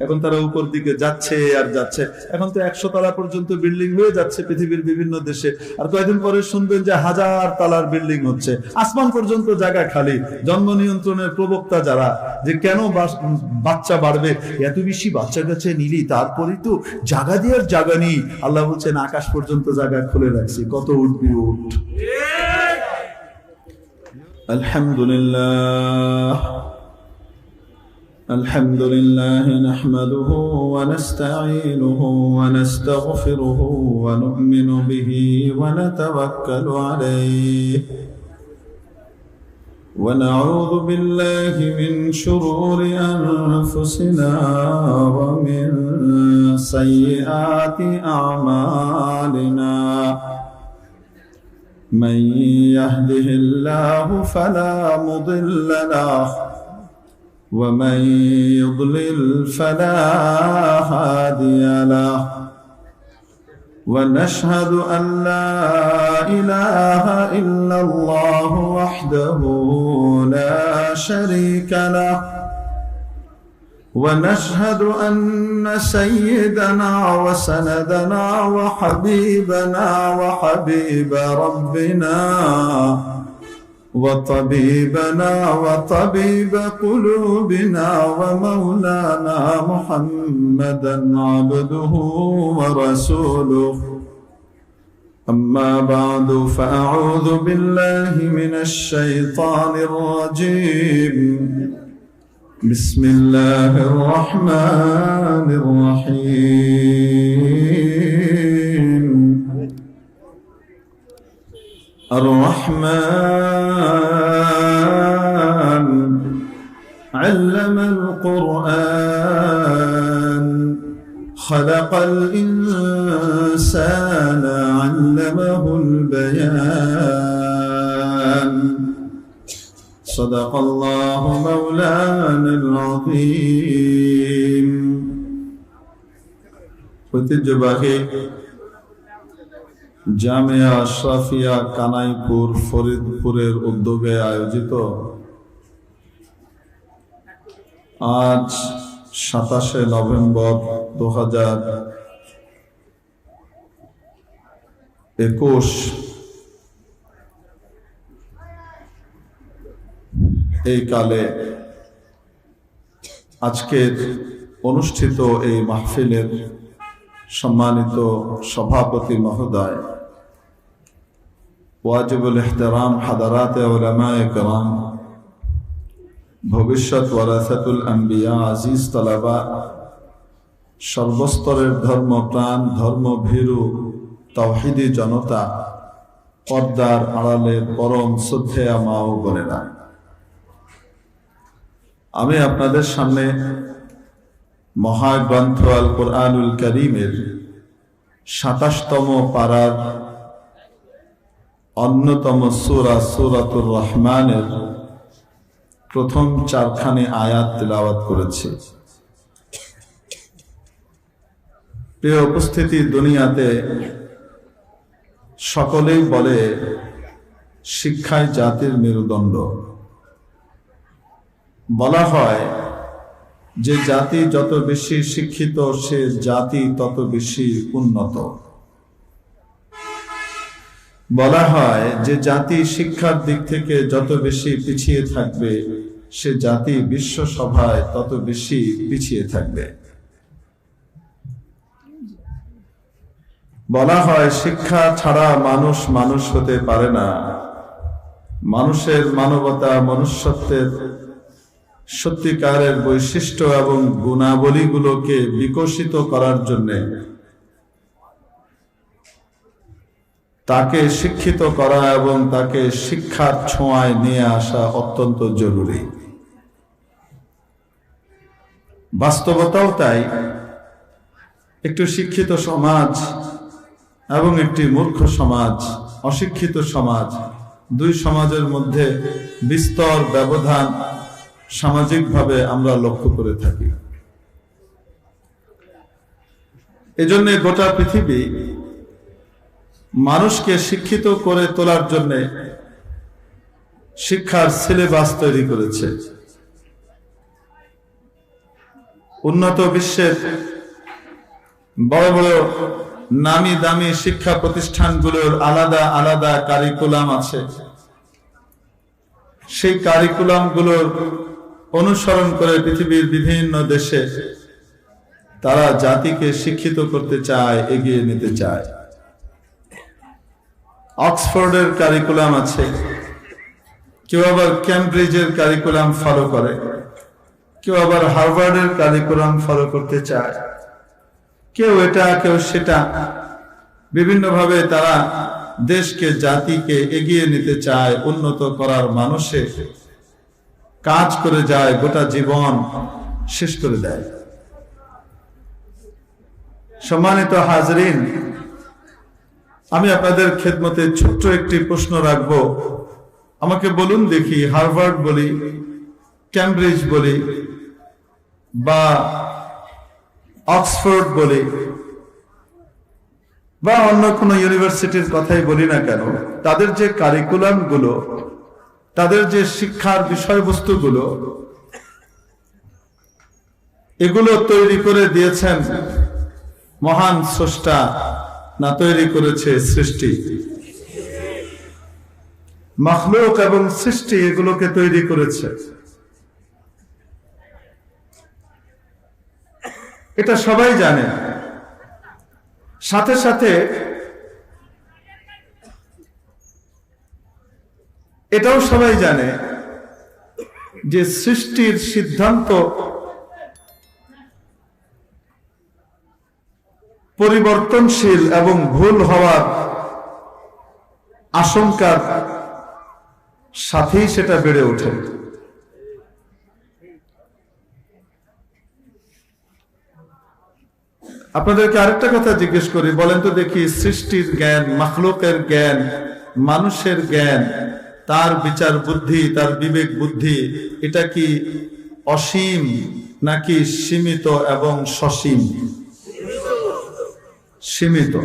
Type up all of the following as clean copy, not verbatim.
এখন তারা উপর দিকে যাচ্ছে আর যাচ্ছে। এখন তো 100 তলা পর্যন্ত বিল্ডিং হয়ে যাচ্ছে পৃথিবীর বিভিন্ন দেশে। আর কয়েকদিন পরে শুনবেন যে 1000 তলার বিল্ডিং হচ্ছে, আসমান পর্যন্ত জায়গা খালি। জন্ম নিয়ন্ত্রণের প্রবক্তা যারা, যে কেন বাচ্চা বাড়বে, এত বেশি বাচ্চা কাছে নিলি, তারপরেই তো জায়গা দেওয়ার জায়গা নেই। আল্লাহ বলছেন আকাশ পর্যন্ত জায়গা খুলে রাখছি, কত উঠবি উঠ। আলহামদুলিল্লাহ الحمد لله نحمده ونستعينه ونستغفره ونؤمن به ونتوكل عليه ونعوذ بالله من شرور أنفسنا ومن سيئات أعمالنا من يهده الله فلا مضل له ومن يضلل فلا هادي له ونشهد أن لا إله إلا الله وحده لا شريك له ونشهد أن سيدنا وسندنا وحبيبنا وحبيب ربنا وطبيبنا وطبيب قلوبنا ومولانا محمدا عبده ورسوله أما بعد فأعوذ بالله من الشيطان الرجيم بسم الله الرحمن الرحيم الرحمن علم القرآن خلق الإنسان علمه البيان صدق الله مولانا العظيم ঐতিহ্যবাহী জামিয়া আশরাফিয়া কানাইপুর ফরিদপুরের উদ্যোগে আয়োজিত আজ 27শে নভেম্বর 2021 এই কালে আজকের অনুষ্ঠিত এই মাহফিলের সম্মানিত সভাপতি মহোদয়, ওয়াজিবুল ইহতিরাম হাদারাতে উলামায়ে কেরাম, ভবিষ্যৎ ওয়ারাসাতুল আম্বিয়া, আজিজ তালাবা, সর্বস্তরের ধর্মপ্রাণ ধর্মভীরু তাওহীদি জনতা, পর্দার আড়ালের পরম শ্রদ্ধেয়া মা ও বোনেরা, আমি আপনাদের সামনে মহাগ্রন্থ আল কোরআনুল কারীমের 27তম পারার অন্যতম সূরা সূরাতুর রহমানের প্রথম 4খানি আয়াত তেলাওয়াত করেছি। প্রিয় উপস্থিতি, দুনিয়াতে সকলেই বলে শিক্ষাই জাতির মেরুদণ্ড। বলা হয় যে জাতি যত বেশি শিক্ষিত সে জাতি তত বেশি উন্নত। বলা হয় যে জাতি শিক্ষার দিক থেকে যত বেশি পিছিয়ে থাকবে সে জাতি বিশ্ব সভায় তত বেশি পিছিয়ে থাকবে। বলা হয় শিক্ষা ছাড়া মানুষ মানুষ হতে পারে না। মানুষের মানবতা, মনুষ্যত্বের সত্যিকারের বৈশিষ্ট্য এবং গুণাবলীগুলোকে বিকশিত করার জন্য তাকে শিক্ষিত করা এবং তাকে শিক্ষার ছোঁয়ায় নিয়ে আসা অত্যন্ত জরুরি। বাস্তবতাও তাই। একটু শিক্ষিত সমাজ এবং একটি মূর্খ সমাজ, অশিক্ষিত সমাজ, দুই সমাজের মধ্যে বিস্তর ব্যবধান সামাজিকভাবে আমরা লক্ষ্য করে থাকি। এজন্য গোটা পৃথিবী মানুষকে শিক্ষিত করে তোলার জন্য শিক্ষার সিলেবাস তৈরি করেছে। উন্নত বিশ্বের বড় বড় নামি দামি শিক্ষা প্রতিষ্ঠানগুলোর আলাদা আলাদা কারিকুলাম আছে। সেই কারিকুলামগুলোর অনুসরণ করে পৃথিবীর বিভিন্ন দেশে তারা জাতিকে শিক্ষিত করতে চায়, এগিয়ে নিতে চায়। অক্সফোর্ডের কারিকুলাম আছে, কেউ আবার ক্যামব্রিজের কারিকুলাম ফলো করে, কেউ আবার হার্ভার্ডের কারিকুলাম ফলো করতে চায়, কেউ এটা কেউ সেটা, বিভিন্নভাবে তারা দেশকে জাতিকে এগিয়ে নিতে চায়, উন্নত করার মানুষে কাজ করে যায়, গোটা জীবন শেষ করে দেয়। সম্মানিত হাজরিন, আমি আপনাদের খেদমতে ছোট্ট একটি প্রশ্ন রাখব। আমাকে বলুন দেখি, হার্ভার্ড বলি, ক্যামব্রিজ বলি বা অক্সফোর্ড বলি বা অন্য কোন ইউনিভার্সিটির কথাই বলি না কেন, তাদের যে কারিকুলাম গুলো, তাদের যে শিক্ষার বিষয়বস্তুগুলো, এগুলো তৈরি করে দিয়েছেন মহান স্রষ্টা, না তৈরি করেছে সৃষ্টি? মাখলুক এবং সৃষ্টি এগুলোকে তৈরি করেছে। এটা সবাই জানে। সাথে সাথে এটাও সবাই জানে যে সৃষ্টির সিদ্ধান্ত পরিবর্তনশীল এবং ভুল হওয়ার আশঙ্কার সাথেই সেটা বেড়ে ওঠে। আপনাদেরকে আরেকটা কথা জিজ্ঞেস করি, বলেন তো দেখি, সৃষ্টির জ্ঞান, মাখলুকের জ্ঞান, মানুষের জ্ঞান, তার বিচার বুদ্ধি, তার বিবেক বুদ্ধি, এটা কি অসীম নাকি সীমিত এবং সসীম? সীমিত।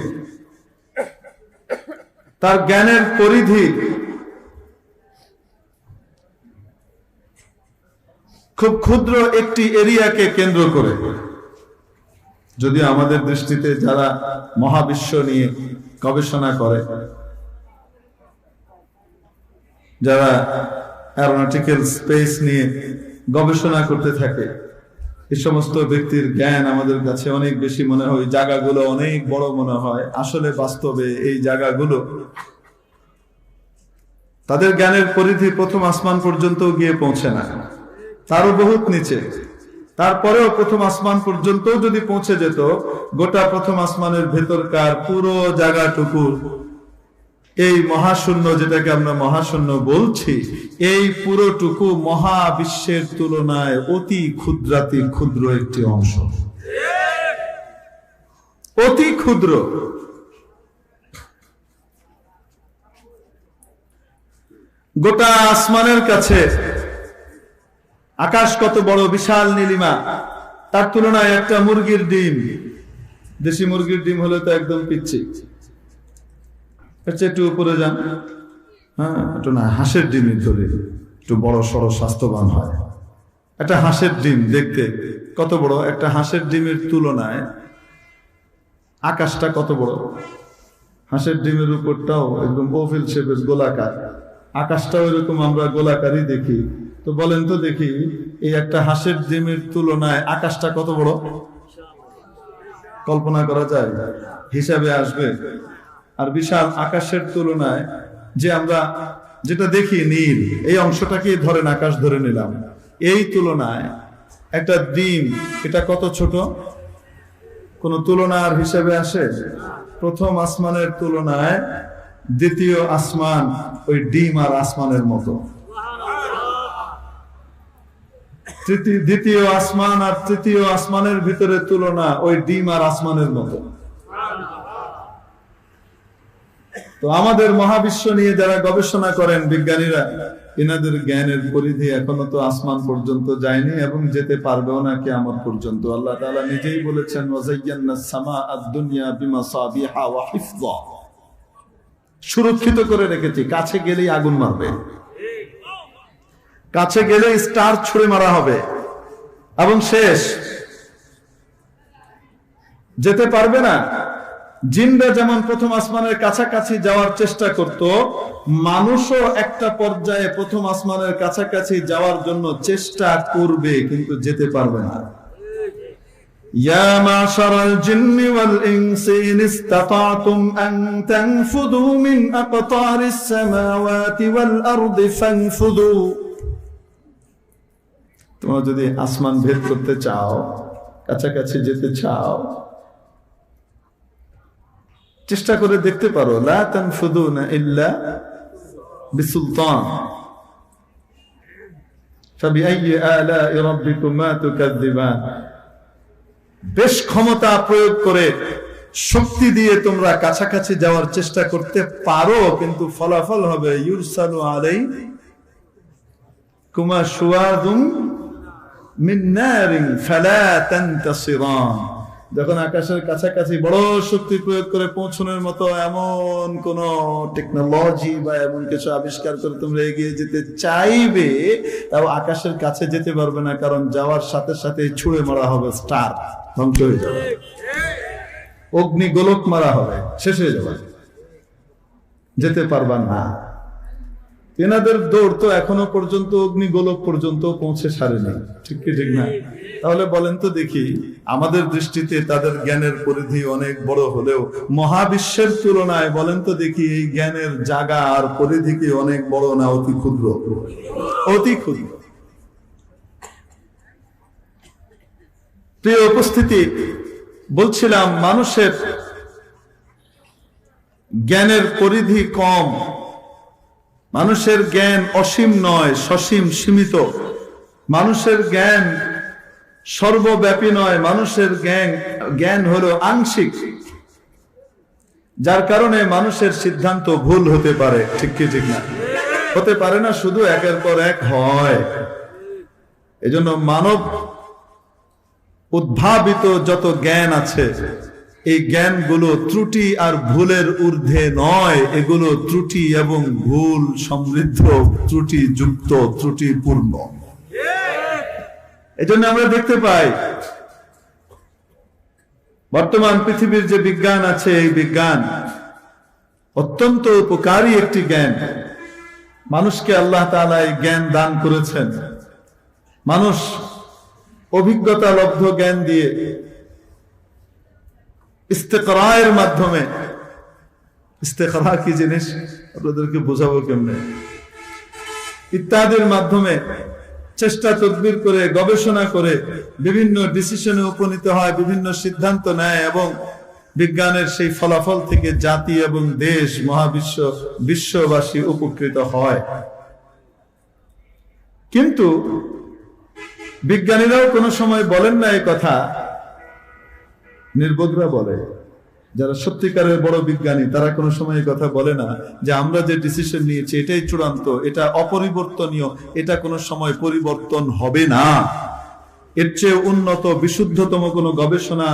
তার জ্ঞানের পরিধি খুব ক্ষুদ্র একটি এরিয়াকে কেন্দ্র করে। যদি আমাদের দৃষ্টিতে যারা মহাবিশ্ব নিয়ে গবেষণা করে, যারা অ্যারোনটিক্যাল স্পেস নিয়ে গবেষণা করতে থাকে, এই সমস্ত ব্যক্তির জ্ঞান আমাদের কাছে অনেক বেশি মনে হয়, জায়গাগুলো অনেক বড় মনে হয়। আসলে বাস্তবে এই জায়গাগুলো, তাদের জ্ঞানের পরিধি প্রথম আসমান পর্যন্ত গিয়ে পৌঁছে না, তারও বহুত নিচে। তারপরেও প্রথম আসমান পর্যন্ত যদি পৌঁছে যেত, গোটা প্রথম আসমানের ভেতরকার পুরো জায়গাটুকু, এই মহাশূন্য যেটাকে আমরা মহাশূন্য বলছি, এই পুরোটুকু মহাবিশ্বের তুলনায় অতি ক্ষুদ্রাতি ক্ষুদ্র একটি অংশ, অতি ক্ষুদ্র। গোটা আসমানের কাছে আকাশ কত বড়, বিশাল নীলিমা, তার তুলনায় একটা মুরগির ডিম, দেশি মুরগির ডিম হলে তো একদম পিচ্ছি, একটু উপরে যান, হ্যাঁ, একটু না, হাঁসের ডিমের ধরে একটু বড় সড় স্বাস্থ্যবান হয়। একটা হাঁসের ডিম দেখতে কত বড়, একটা হাঁসের ডিমের তুলনায় আকাশটা কত বড়। হাঁসের ডিমের উপরটাও একদম ওভেল শেপের, গোলাকার, আকাশটাও এরকম আমরা গোলাকারই দেখি। তো বলেন তো দেখি, এই একটা হাঁসের ডিমের তুলনায় আকাশটা কত বড়? কল্পনা করা যায়? হিসাবে আসবে। আর বিশাল আকাশের তুলনায় যে আমরা যেটা দেখি নীল, এই অংশটাকে ধরেন আকাশ ধরে নিলাম, এই তুলনায় একটা ডিম, এটা কত ছোট, কোন তুলনার হিসাবে আসে? প্রথম আসমানের তুলনায় দ্বিতীয় আসমান ওই ডিম আর আসমানের মতো। দ্বিতীয় আসমান আর তৃতীয় আসমানের ভিতরে তুলনা ওই ডিম আর আসমানের মতো। তো আমাদের মহাবিশ্ব নিয়ে যারা গবেষণা করেন বিজ্ঞানীরা, এনাদের জ্ঞানের পরিধি এখনো তো আসমান পর্যন্ত যায়নি এবং যেতে পারবেও না কিয়ামত পর্যন্ত। আল্লাহ তাআলা নিজেই বলেছেন, ওয়াযায়্যানাস সামাআদ দুনিয়া বিমাসাবিহা ওয়া হিফযা, সুরক্ষিত করে রেখেছি, কাছে গেলেই আগুন মারবে, কাছে গেলেই স্টার ছুঁড়ে মারা হবে এবং শেষ। যেতে পারবে না। জিনরা যেমন প্রথম আসমানের কাছাকাছি যাওয়ার চেষ্টা করত, মানুষও একটা পর্যায়ে প্রথম আসমানের কাছাকাছি যাওয়ার জন্য চেষ্টা করবে, কিন্তু যেতে পারবে না। ইয়া মাশারাল জিন্নি ওয়াল ইনসি ইন ইসতাতাতুম আন তানফুযু মিন আকতারিস সামাওয়াতি ওয়াল আরদি ফানফুযু। তোমরা যদি আসমান ভেদ করতে চাও, কাছাকাছি যেতে চাও, চেষ্টা করে দেখতে পারো। লা তানফুযুনা ইল্লা বিসুলতান ফাবিআইয়ি আলা'i রাব্বিকুমা তুকাযযিবান। বেশ ক্ষমতা প্রয়োগ করে, শক্তি দিয়ে তোমরা কাছাকাছি যাওয়ার চেষ্টা করতে পারো, কিন্তু ফলাফল হবে ইউরসালু আলাইকুমা শুওয়াযুম মিন নারিন ফালা তানতাসিরান। যখন আকাশের কাছাকাছি বড় শক্তি প্রয়োগ করে পৌঁছানোর মতো এমন কোন টেকনোলজি বা এমন কিছু আবিষ্কার করে তোমরা এগিয়ে যেতে চাইবে, তাও আকাশের কাছে যেতে পারবে না, কারণ যাওয়ার সাথে সাথে ছুঁড়ে মারা হবে, স্টার ধ্বংস হয়ে যাবে, অগ্নি গোলক মারা হবে, শেষ হয়ে যাবে, যেতে পারবা না। এনাদের দৌড় তো এখনো পর্যন্ত অগ্নি গোলক পর্যন্ত পৌঁছে সারেনি, ঠিক কি ঠিক না? তাহলে বলেন তো দেখি, আমাদের দৃষ্টিতে তাদের জ্ঞানের পরিধি অনেক বড় হলেও মহাবিশ্বের তুলনায় বলেন তো দেখি এই জ্ঞানের জায়গা আর পরিধি কি অনেক বড় না অতি ক্ষুদ্র? অতি ক্ষুদ্র। প্রিয় উপস্থিতি, বলছিলাম মানুষের জ্ঞানের পরিধি কম। মানুষের জ্ঞান অসীম নয়, সসীম, সীমিত। মানুষের জ্ঞান সর্বব্যাপী নয়, মানুষের জ্ঞান হলো আংশিক, যার কারণে মানুষের সিদ্ধান্ত ভুল হতে পারে, ঠিক কি ঠিক না? হতে পারে না, শুধু একের পর এক হয়। এজন্য মানব উদ্ভাবিত যত জ্ঞান আছে, এই জ্ঞানগুলো ত্রুটি আর ভুলের ঊর্ধ্বে নয়, এগুলো ত্রুটি এবং ভুল সমৃদ্ধ, ত্রুটি যুক্ত, ত্রুটিপূর্ণ। এজন্য আমরা দেখতে পাই বর্তমান পৃথিবীর যে বিজ্ঞান আছে, এই বিজ্ঞান অত্যন্ত উপকারী একটি জ্ঞান। মানুষকে আল্লাহ তাআলা এই জ্ঞান দান করেছেন। মানুষ অভিজ্ঞতা লব্ধ জ্ঞান দিয়ে, ইস্তেকরায়ের মাধ্যমে, ইস্তেকরা কি জিনিস আপনাদেরকে বোঝাবো কেমনে, ইত্যাদির মাধ্যমে চেষ্টা তদবির করে, গবেষণা করে বিভিন্ন ডিসিশনে উপনীত হয়, বিভিন্ন সিদ্ধান্ত নেয়, এবং বিজ্ঞানের সেই ফলাফল থেকে জাতি এবং দেশ, মহাবিশ্ব, বিশ্ববাসী উপকৃত হয়। কিন্তু বিজ্ঞানীরাও কোনো সময় বলেন না এই কথা, নির্বোধরা বলে। যারা সত্যিকারের বড় বিজ্ঞানী তারা কোনো সময় এই কথা বলে না যে আমরা যে ডিসিশন নিয়েছি এটাই চূড়ান্ত, এটা অপরিবর্তনীয়, এটা কোনো সময় পরিবর্তন হবে না। এর চেয়ে উন্নত বিশুদ্ধতম কোনো গবেষণা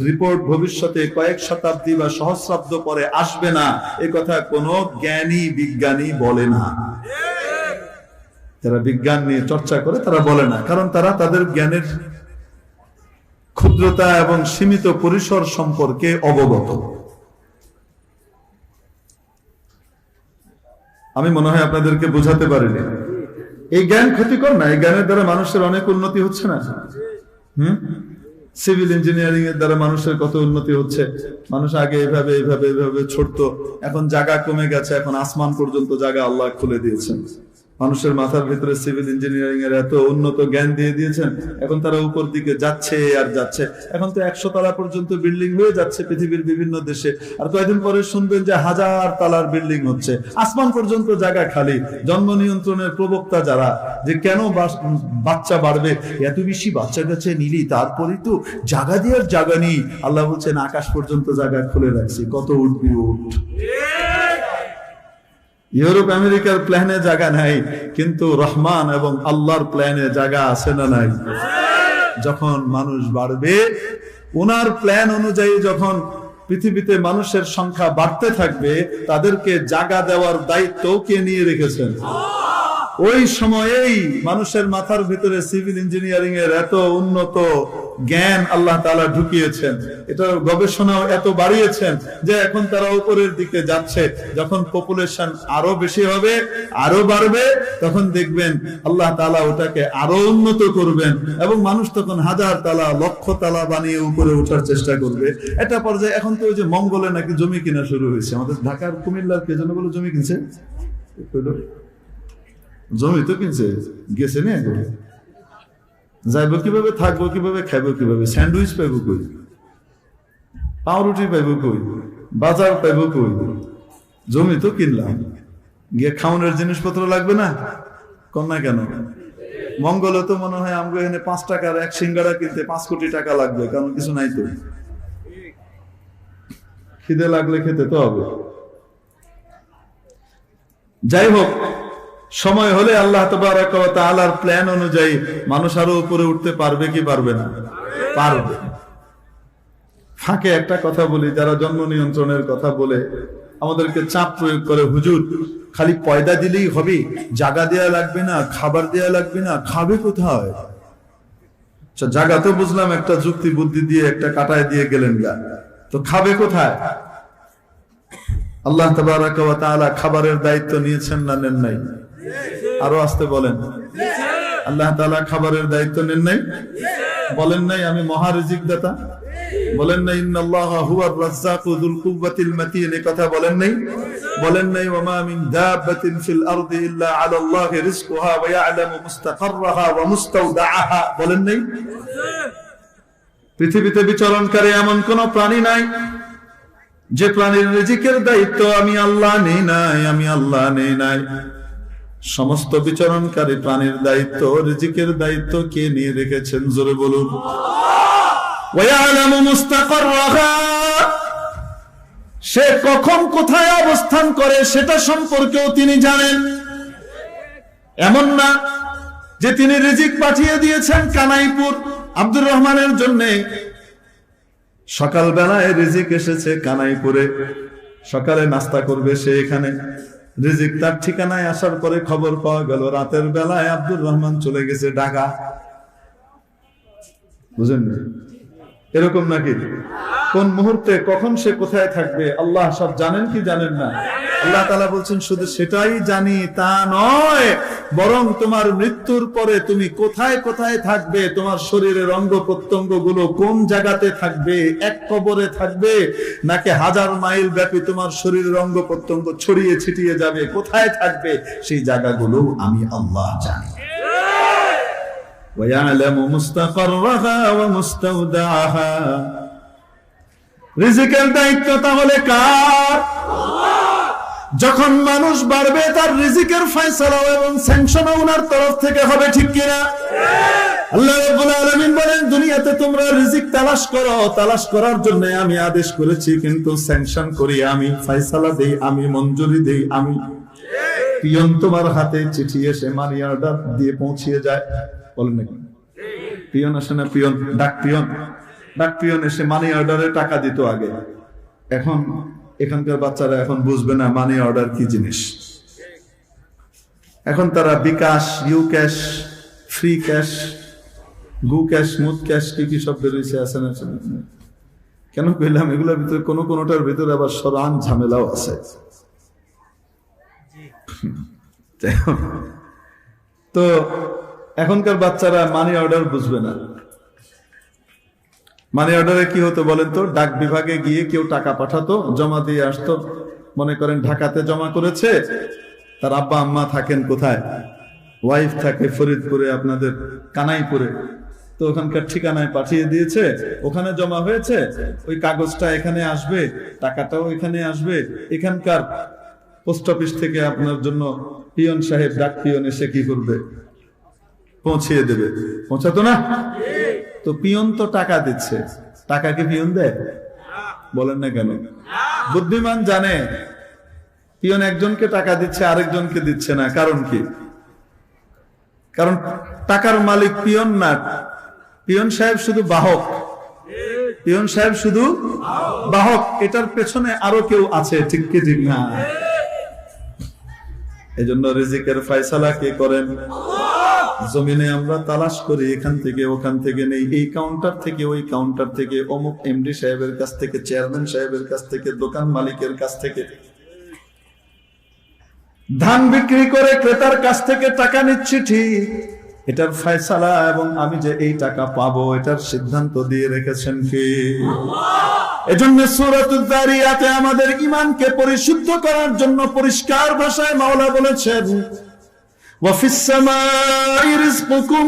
রিপোর্ট ভবিষ্যতে কয়েক শতাব্দী বা সহস্রাব্দ পরে আসবে না, এ কথা কোনো জ্ঞানী বিজ্ঞানী বলে না। যারা বিজ্ঞান নিয়ে চর্চা করে তারা বলে না, কারণ তারা তাদের জ্ঞানের ক্ষুদ্রতা এবং সীমিত পরিসর সম্পর্কে অবগত। আমি মনে হয় আপনাদেরকে বোঝাতে পারিনি। এই জ্ঞান ক্ষতিকর না, এই জ্ঞানের দ্বারা মানুষের অনেক উন্নতি হচ্ছে না। সিভিল ইঞ্জিনিয়ারিং এর দ্বারা মানুষের কত উন্নতি হচ্ছে। মানুষ আগে এইভাবে এইভাবে এইভাবে ছড়তো, এখন জায়গা কমে গেছে, এখন আসমান পর্যন্ত জায়গা আল্লাহ খুলে দিয়েছেন। মানুষের মাথার ভিতরে সিভিল ইঞ্জিনিয়ারিং এর এত উন্নত জ্ঞান দিয়ে দিয়েছেন, এখন তারা উপর দিকে যাচ্ছে আর যাচ্ছে। এখন তো 100 তলা পর্যন্ত বিল্ডিং হয়ে যাচ্ছে পৃথিবীর বিভিন্ন দেশে, আর কয়েকদিন পরে শুনবেন যে 1000 তলার বিল্ডিং হচ্ছে, আসমান পর্যন্ত জায়গা খালি। জন্ম নিয়ন্ত্রণের প্রবক্তা যারা, যে কেন বাচ্চা বাড়বে, এত বেশি বাচ্চা কাছে নিলি তারপরেই তো জায়গা দেওয়ার জায়গা নেই। আল্লাহ বলছেন আকাশ পর্যন্ত জায়গা খুলে রাখছি, কত উঠবি উঠ। ইউরোপ আমেরিকার প্ল্যানে জায়গা নাই, কিন্তু রহমান এবং আল্লাহর প্ল্যানে জায়গা আছে না নাই? যখন মানুষ বাড়বে, ওনার প্ল্যান অনুযায়ী যখন পৃথিবীতে মানুষের সংখ্যা বাড়তে থাকবে, তাদেরকে জায়গা দেওয়ার দায়িত্ব কে নিয়ে রেখেছেন? ওই সময়েই মানুষের মাথার ভিতরে সিভিল ইঞ্জিনিয়ারিং এর এত উন্নত জ্ঞান আল্লাহ তাআলা ঢুকিয়েছেন, এটা গবেষণাও এত বাড়িয়েছেন যে এখন তারা উপরের দিকে যাচ্ছে। যখন পপুলেশন আরো বেশি হবে, আরো বাড়বে, তখন দেখবেন আল্লাহ তাআলা ওটাকে আরো উন্নত করবেন এবং মানুষ তখন হাজার তালা, লক্ষ তালা বানিয়ে উপরে ওঠার চেষ্টা করবে। এটা পর্যায়ে এখন তো ওই যে মঙ্গলে নাকি জমি কিনা শুরু হয়েছে। আমাদের ঢাকার কুমিল্লার কে যেন বলে জমি কিনছে, জমি তো কিনছে, গেছে না, যাইব কিভাবে, থাকবো কিভাবে, খাইবো কিভাবে, স্যান্ডউইচ পাইব কই, পাউরুটি পাইব কই, বাজার পাইব কই, জমি তো কিনলাম, গিয়ে খাওয়ানোর জিনিসপত্র লাগবে না, কন্যা কেন? মঙ্গলে তো মনে হয় আমাকে এখানে 5 টাকার এক সিঙ্গাড়া কিনতে 5 কোটি টাকা লাগবে, কারণ কিছু নাই তো, খিদে লাগলে খেতে তো হবে। যাই হোক, সময় হলে আল্লাহ তাবারাক ওয়া তাআলার প্ল্যান অনুযায়ী মানুষ আরো উপরে উঠতে পারবে কি পারবে না? পারবে। ফাঁকে একটা কথা বলি, যারা জন্ম নিয়ন্ত্রণের কথা বলে আমাদেরকে চাপ প্রয়োগ করে, হুজুর খালি পয়দা দিলেই হবে, জায়গা দেয়া লাগবে না, খাবার দেয়া লাগবে না, খাবে কোথায়? জায়গা তো বুঝলাম একটা যুক্তি বুদ্ধি দিয়ে একটা কাটায় দিয়ে গেলেন গা, তো খাবে কোথায়? আল্লাহ তাবারাক ওয়া তাআলা খাবারের দায়িত্ব নিয়েছেন না নেন নাই? আরো আসতে বলেন। আল্লাহ তাআলা খাবারের দায়িত্ব নেন নাই? বলেন নাই আমি মহা রিজিক দাতা? বলেন নাই ইন্নাল্লাহা হুয়ার রাজ্জাকু যুল কুওয়াতিল মাতিন? এই কথা বলেন নাই? বলেন নাই ওয়ামা মিন দাব্বাতিন ফিল আরদি ইল্লা আলাল্লাহি রিজকুহা ওয়া ইয়ালামু মুস্তাকাররাহা ওয়া মুস্তাওদাআহা? বলেন নাই? পৃথিবীতে বিচরণকারী এমন কোন প্রাণী নাই যে প্রাণীর রিজিকের দায়িত্ব আমি আল্লাহ নেই নাই, আমি আল্লাহ নেই নাই। সমস্ত বিচরণকারী প্রাণীর দায়িত্ব, রিজিকের দায়িত্ব কে নিয়ে রেখেছেন? জোরে বলুন। ওয়া ইয়ালামু মুস্তাকাররাহা, সে কখন কোথায় অবস্থান করে সেটা সম্পর্কেও তিনি জানেন। এমন না যে তিনি রিজিক পাঠিয়ে দিয়েছেন কানাইপুর আব্দুর রহমানের জন্য, সকাল বেলায় রিজিক এসেছে কানাইপুরে, সকালে নাস্তা করবে সে এখানে, রিজিক তার ঠিকানায় আসার পরে খবর পাওয়া গেল রাতের বেলায় আব্দুর রহমান চলে গেছে ঢাকা। বুঝেন এরকম নাকি? কোন মুহূর্তে কখন সে কোথায় থাকবে আল্লাহ সব জানেন কি জানেন না? আল্লাহ তাআলা বলছেন শুধু সেটাই জানি তা নয়, বরং তোমার মৃত্যুর পরে তুমি কোথায় কোথায় থাকবে, তোমার শরীরের অঙ্গ প্রত্যঙ্গ গুলো কোন জায়গাতে থাকবে, এক কবরে থাকবে নাকি 1000 মাইল ব্যাপী তোমার শরীরের অঙ্গ প্রত্যঙ্গ ছড়িয়ে ছিটিয়ে যাবে, কোথায় থাকবে সেই জায়গাগুলো আমি আল্লাহ জানি। وَيَعْلَمُ مُسْتَقَرَّهَا وَمُسْتَوْدَعَهَا। রিজিকের দায়িত্ব তাহলে কার? যখন মানুষ বাড়বে তার রিজিকের ফয়সালা এবং স্যাংশনও ওনার তরফ থেকে হবে, ঠিক কিনা? আল্লাহ রাব্বুল আলামিন বলেন দুনিয়াতে তোমরা রিজিক তালাশ করো, তালাশ করার জন্য আমি আদেশ করেছি, কিন্তু স্যাংশন করি আমি, ফয়সালা দেই আমি, মঞ্জুরি দেই আমি। পিয়ন তোমার হাতে চিঠি এসে মানি অর্ডার দিয়ে পৌঁছিয়ে যায়, বলেন নাকি? পিয়ন আসে না? পিয়ন, ডাক পিয়ন, ডাক পিয়ন এসে মানি অর্ডারে টাকা দিত আগে। এখন এখানকার বাচ্চারা এখন বুঝবে না মানি অর্ডার কি জিনিস। এখন তারা বিকাশ, ইউ ক্যাশ, ফ্রি ক্যাশ, গু ক্যাশ, মুদ ক্যাশ, কি কি সব বেরিয়েছে আছে না? কেন কইলাম এগুলোর ভিতরে কোনোটার ভিতরে আবার সরান ঝামেলাও আছে। তো এখনকার বাচ্চারা মানি অর্ডার বুঝবে না। মানি অর্ডারে কি হতো বলেন তো? ডাক বিভাগে গিয়ে কেউ টাকা পাঠাতো, জমা দিয়ে আসতো। মনে করেন ঢাকাতে জমা করেছে, তার আব্বা আম্মা থাকেন কোথায়? ওয়াইফ থাকে ফরিদপুরে, আপনাদের কানাইপুরে, তো ওখানকার ঠিকানায় পাঠিয়ে দিয়েছে, ওখানে জমা হয়েছে, ওই কাগজটা এখানে আসবে, টাকাটাও এখানে আসবে। এখানকার পোস্ট অফিস থেকে আপনার জন্য পিয়ন সাহেব, ডাক পিয়ন এসে কি করবে? পৌঁছিয়ে দেবে। পৌঁছাতো না? তো পিয়ন তো টাকা দিচ্ছে, টাকা কি পিয়ন দেয়? বলেন না কেন? বুদ্ধিমান জানে পিয়ন একজনকে টাকা দিচ্ছে, আরেকজনকে দিচ্ছে না। কারণ কি? কারণ টাকার মালিক পিয়ন না, পিয়ন সাহেব শুধু বাহক। পিয়ন সাহেব শুধু বাহক, এটার পেছনে আরো কেউ আছে, ঠিক কি ঠিক না? এজন্য রিজিকের ফয়সালা কে করেন? জমিনে আমরা তালাশ করি, এখান থেকে ওখান থেকে নেই, এই কাউন্টার থেকে ওই কাউন্টার থেকে, অমুক এমডি সাহেবের কাছ থেকে, চেয়ারম্যান সাহেবের কাছ থেকে, দোকান মালিকের কাছ থেকে, ধান বিক্রি করে ক্রেতার কাছ থেকে টাকা নিচ্ছি ঠিক, এটার ফয়সালা এবং আমি যে এই টাকা পাবো এটার সিদ্ধান্ত দিয়ে রেখেছেন কে? এজন্য সূরাতুল যারিয়াতে আমাদের ঈমানকে পরিশুদ্ধ করার জন্য পরিষ্কার ভাষায় মাওলা বলেছেন, ওয়া ফিস সামাই রিজকুকুম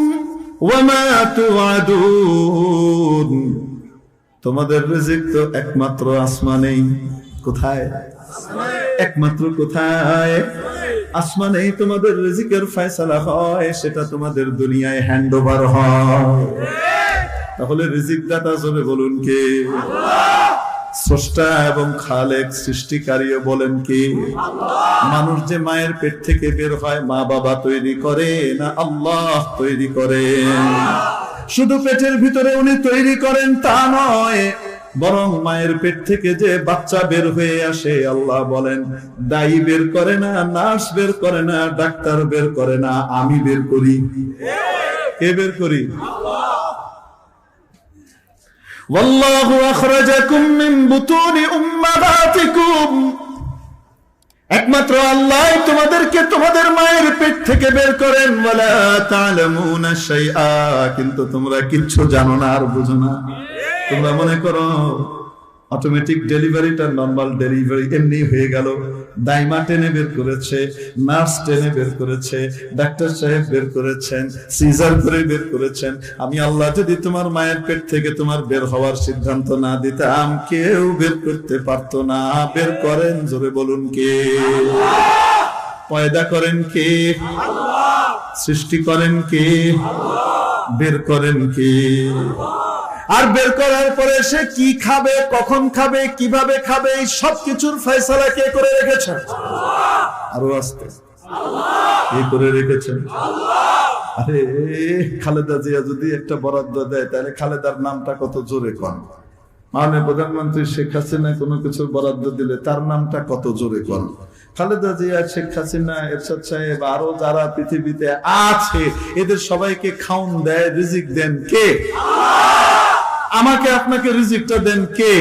ওয়া মা তুআদুন, তোমাদের রিজিক তো একমাত্র আসমানেই। কোথায়? একমাত্র কোথায়? আসমানেই তোমাদের রিজিকের ফয়সালা হয়, সেটা তোমাদের দুনিয়ায় হ্যান্ড ওভার হয়। তাহলে রিজিক দাতা জোরে বলুন কে? স্রষ্টা এবং খালেক সৃষ্টিকারীও বলেন কে? মানুষ যে মায়ের পেট থেকে বের হয়, মা বাবা তৈরি করে না আল্লাহ তৈরি করেন? শুধু পেটের ভিতরে উনি তৈরি করেন তা নয়, বরং মায়ের পেট থেকে যে বাচ্চা বের হয়ে আসে, আল্লাহ বলেন দাই বের করে না, নার্স বের করে না, ডাক্তার বের করে না, আমি বের করি। কে বের করি? ওয়াল্লাহু আখরাজাকুম মিন বুতুনি উম্মাহাতিকুম, একমাত্র আল্লাহ তোমাদেরকে তোমাদের মায়ের পেট থেকে বের করেন। ওয়ালা তা'লামুনা শাইআ, কিন্তু তোমরা কিচ্ছু জানো না আর বুঝো না। তোমরা মনে করো অটোমেটিক ডেলিভারিটা নরমাল ডেলিভারি এমনি হয়ে গেল। দাইমা টেনে বের করেছে, নার্স টেনে বের করেছে, ডাক্তার সাহেব বের করেছেন, সিজার করে বের করেছেন। আমি আল্লাহ যদি তোমার মায়ের পেট থেকে তোমার বের হওয়ার সিদ্ধান্ত না দিতাম, কেউ বের করতে পারতো না। বের করেন জোরে বলুন কে? পয়দা করেন কে? সৃষ্টি করেন কে? বের করেন কে? আর বের করার পরে সে কি খাবে, কখন খাবে, কিভাবে খাবে, এই সবকিছুর ফয়সালা কে করে রেখেছেন? আরো আস্তে কে করে রেখেছেন? আরে খালেদা জিয়া যদি একটা বরাদ্দ দেয়, তাহলে খালেদার নামটা কত জোরে কন। মাননীয় প্রধানমন্ত্রী শেখ হাসিনা কোনো কিছুর বরাদ্দ দিলে তার নামটা কত জোরে কন। খালেদা জিয়া, শেখ হাসিনা, এরশাদ সাহেব, আরো যারা পৃথিবীতে আছে, এদের সবাইকে খাউন দেয়, রিজিক দেন কে? আমাকে আপনাকে রিজিকটা দেন কে?